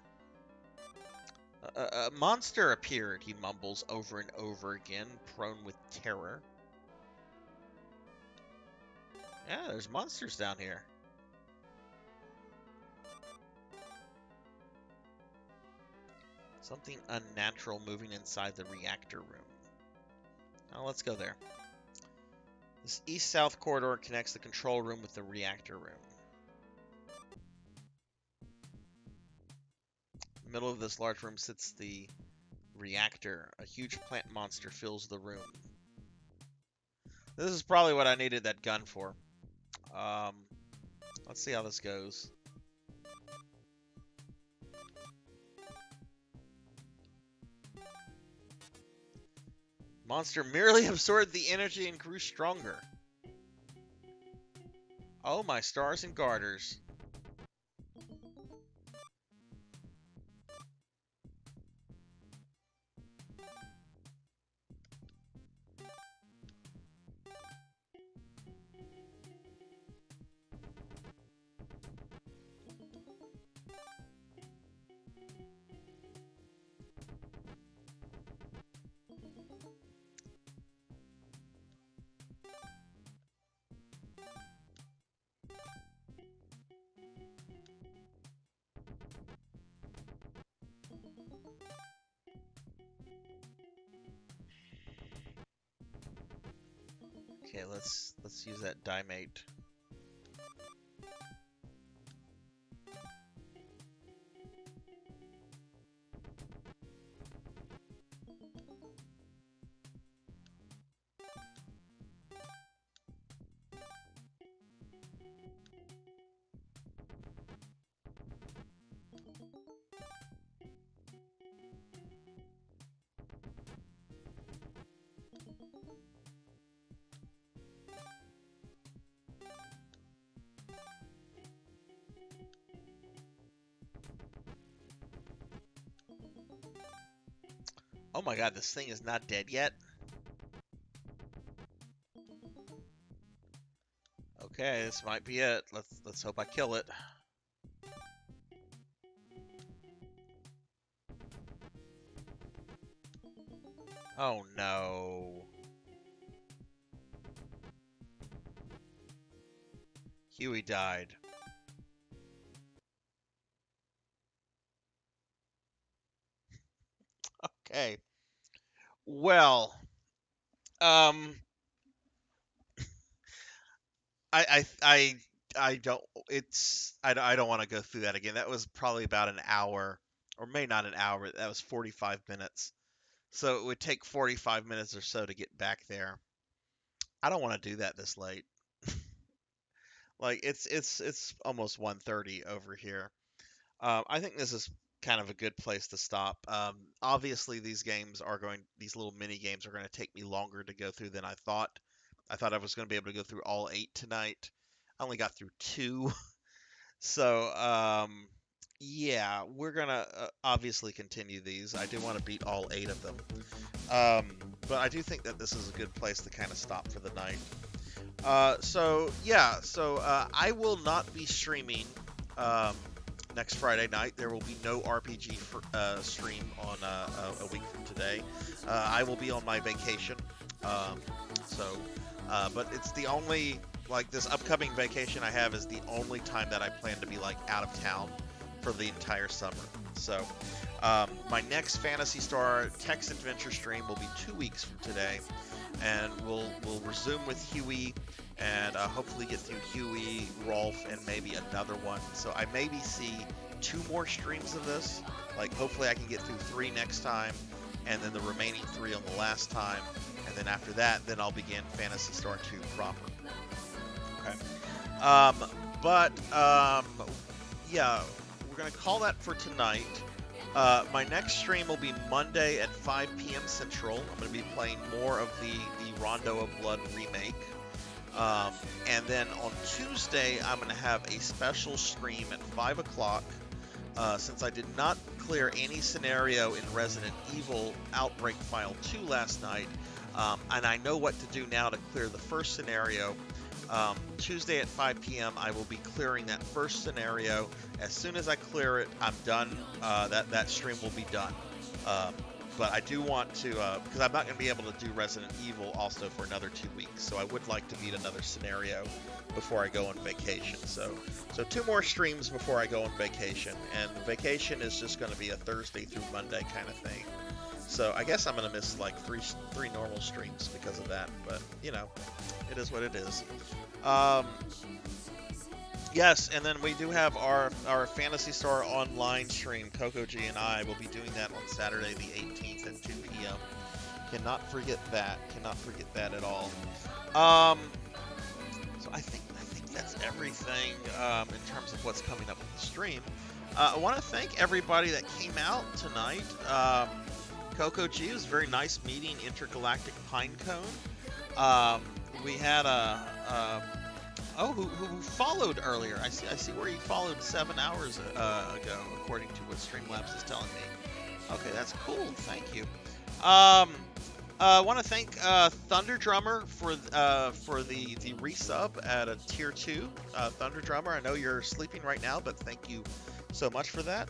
A monster appeared, he mumbles over and over again, prone with terror. Yeah, there's monsters down here. Something unnatural moving inside the reactor room. Now let's go there. This east-south corridor connects the control room with the reactor room. In the middle of this large room sits the reactor. A huge plant monster fills the room. This is probably what I needed that gun for. Let's see how this goes. Monster merely absorbed the energy and grew stronger. Oh, my stars and garters. Okay, let's use that dimate. Oh my god, this thing is not dead yet? Okay, this might be it. Let's hope I kill it. Oh no. Huey died. Okay. Well, um, I don't. I don't want to go through that again. That was probably about an hour, or maybe not an hour. That was 45 minutes. So it would take 45 minutes or so to get back there. I don't want to do that this late. Like it's almost 1:30 over here. I think this is kind of a good place to stop. Obviously, these little mini games are going to take me longer to go through than I thought. I thought I was going to be able to go through all 8 tonight. I only got through 2. So, yeah, we're going to obviously continue these. I do want to beat all 8 of them. But I do think that this is a good place to kind of stop for the night. So I will not be streaming next Friday night. There will be no RPG stream on a week from today. I will be on my vacation. But it's the only, like, this upcoming vacation I have is the only time that I plan to be, like, out of town for the entire summer. So, my next Phantasy Star text adventure stream will be 2 weeks from today, and we'll resume with Huey, and hopefully get through Huey, Rolf, and maybe another one. So I maybe see 2 more streams of this. Like, hopefully I can get through 3 next time, and then the remaining 3 on the last time, and then after that, then I'll begin Phantasy Star 2 proper. Okay. Yeah, we're gonna call that for tonight. My next stream will be Monday at 5 p.m. Central. I'm going to be playing more of the Rondo of Blood remake. And then on Tuesday, I'm going to have a special stream at 5 o'clock. Since I did not clear any scenario in Resident Evil Outbreak File 2 last night, and I know what to do now to clear the first scenario, Tuesday at 5 p.m. I will be clearing that first scenario. As soon as I clear it, I'm done. That stream will be done. But I do want to, because I'm not going to be able to do Resident Evil also for another 2 weeks. So I would like to beat another scenario before I go on vacation. So 2 more streams before I go on vacation. And the vacation is just going to be a Thursday through Monday kind of thing. So I guess I'm going to miss like three normal streams because of that. But, you know, it is what it is. Yes, and then we do have our Phantasy Star online stream. Coco G and I will be doing that on Saturday the 18th at 2 p.m. Cannot forget that. Cannot forget that at all. So I think that's everything in terms of what's coming up with the stream. I want to thank everybody that came out tonight. Coco G, it was very nice meeting Intergalactic Pinecone. We had who followed earlier. I see where he followed 7 hours ago, according to what Streamlabs is telling me. Okay, that's cool. Thank you. I want to thank Thunder Drummer for the resub at a tier 2. Thunder Drummer, I know you're sleeping right now, but thank you so much for that.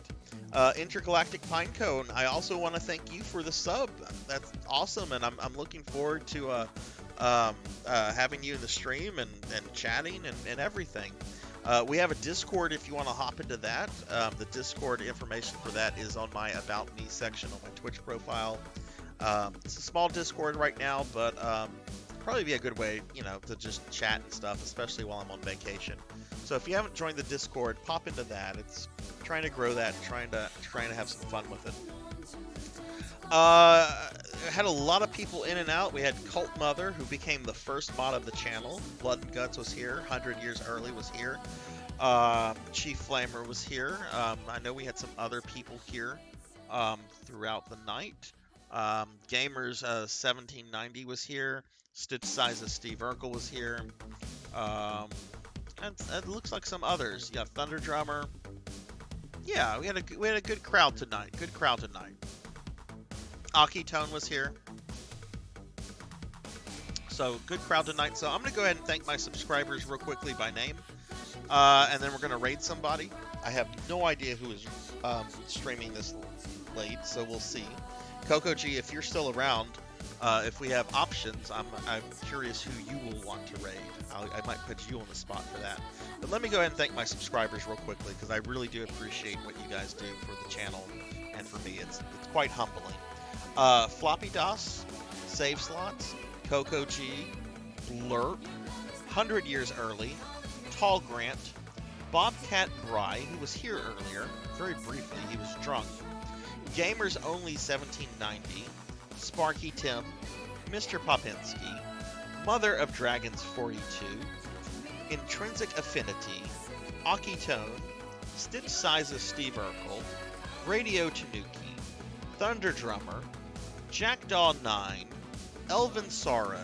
Intergalactic Pinecone, I also want to thank you for the sub. That's awesome, and I'm looking forward to having you in the stream and chatting and everything. We have a Discord if you want to hop into that. The Discord information for that is on my About Me section on my Twitch profile. It's a small Discord right now, but probably be a good way, you know, to just chat and stuff, especially while I'm on vacation. So if you haven't joined the Discord, pop into that. It's trying to grow that, trying to have some fun with it. Had a lot of people in and out. We had Cult Mother, who became the first mod of the channel. Blood and Guts was here. 100 Years Early was here. Chief Flamer was here. I know we had some other people here throughout the night. Gamers 1790 was here. Stitch Size of Steve Urkel was here. And it looks like some others. Yeah, Thunder Drummer. Yeah, we had a good crowd tonight. Good crowd tonight. Aki Tone was here. So, good crowd tonight. So, I'm going to go ahead and thank my subscribers real quickly by name. And then we're going to raid somebody. I have no idea who is streaming this late, so we'll see. Coco G, if you're still around, if we have options, I'm curious who you will want to raid. I might put you on the spot for that. But let me go ahead and thank my subscribers real quickly, because I really do appreciate what you guys do for the channel and for me. It's quite humbling. Floppy DOS, Save Slots, Coco G, Blurp, 100 Years Early, Tall Grant, Bobcat Bry, who was here earlier, very briefly, he was drunk, Gamers Only 1790, Sparky Tim, Mr. Popinski, Mother of Dragons 42, Intrinsic Affinity, Aki Tone, Stitch Size of Steve Urkel, Radio Tanuki, Thunder Drummer, Jackdaw 9, Elven Sorrow,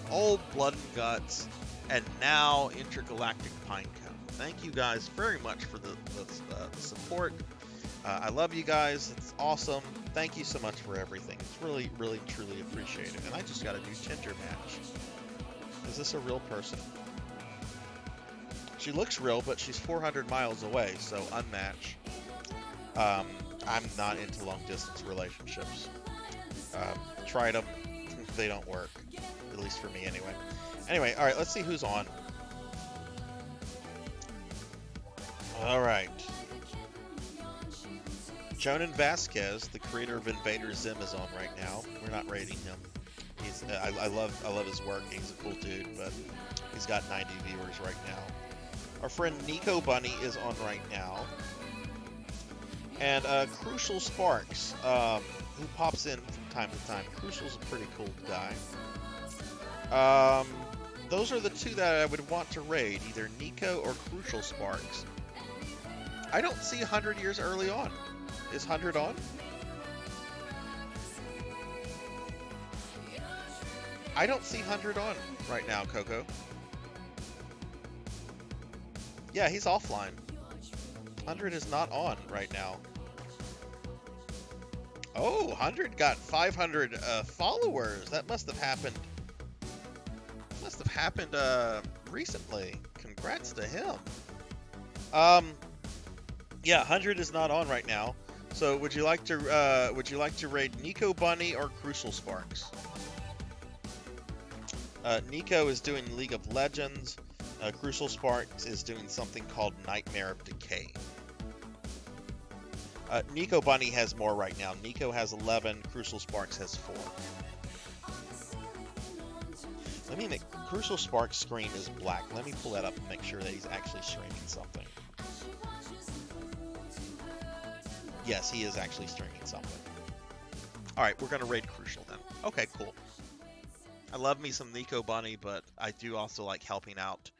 Old Blood and Guts, and now Intergalactic Pinecone. Thank you guys very much for the support. I love you guys. It's awesome. Thank you so much for everything. It's really, really, truly appreciated. And I just got to do Tinder match. Is this a real person? She looks real, but she's 400 miles away, so unmatch. I'm not into long-distance relationships. Tried them. They don't work. At least for me, anyway. Anyway, all right, let's see who's on. All right. Jonan Vasquez, the creator of Invader Zim, is on right now. We're not rating him. I love his work. He's a cool dude, but he's got 90 viewers right now. Our friend Nico Bunny is on right now. And Crucial Sparks, who pops in from time to time. Crucial's a pretty cool guy. Those are the two that I would want to raid, either Nico or Crucial Sparks. I don't see 100 Years Early on. Is 100 on? I don't see 100 on right now, Coco. Yeah, he's offline. 100 is not on right now. Oh, 100 got 500 followers. That must have happened. Recently. Congrats to him. Yeah, 100 is not on right now. So would you like to raid Nico Bunny or Crucial Sparks? Nico is doing League of Legends. Crucial Sparks is doing something called Nightmare of Decay. Nico Bunny has more right now. Nico has 11. Crucial Sparks has 4. Let me make Crucial Sparks' screen is black. Let me pull that up and make sure that he's actually streaming something. Yes, he is actually streaming something. All right, we're gonna raid Crucial then. Okay, cool. I love me some Nico Bunny, but I do also like helping out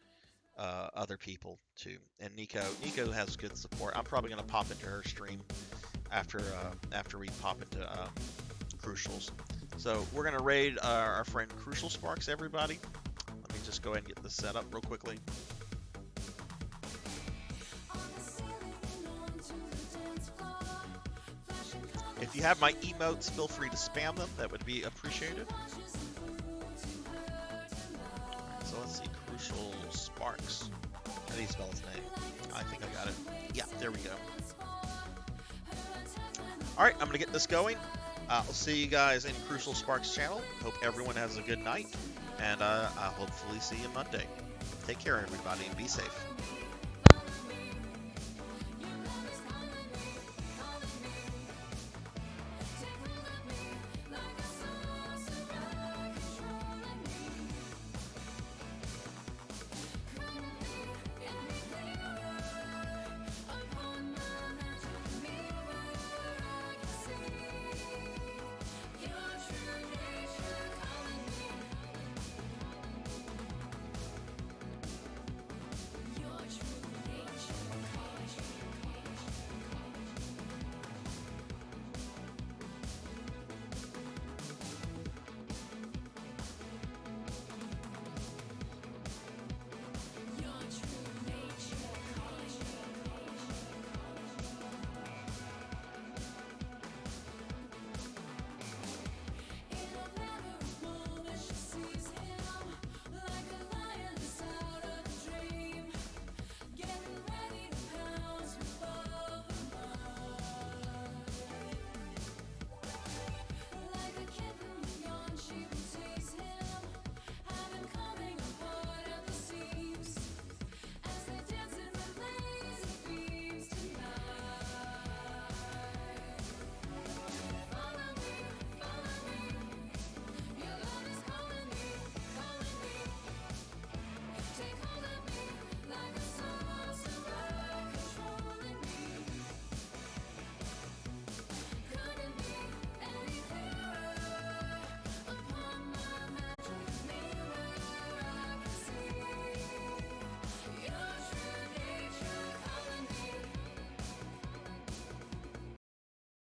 other people too. And Nico has good support. I'm probably gonna pop into her stream after we pop into Crucials. So we're gonna raid our friend Crucial Sparks, everybody. Let me just go ahead and get this set up real quickly. If you have my emotes, feel free to spam them. That would be appreciated. So let's see, Crucial Sparks. How do you spell his name? I think I got it. Yeah, there we go. All right, I'm gonna get this going. I'll see you guys in Crucial Sparks channel. Hope everyone has a good night, and I'll hopefully see you Monday. Take care, everybody, and be safe.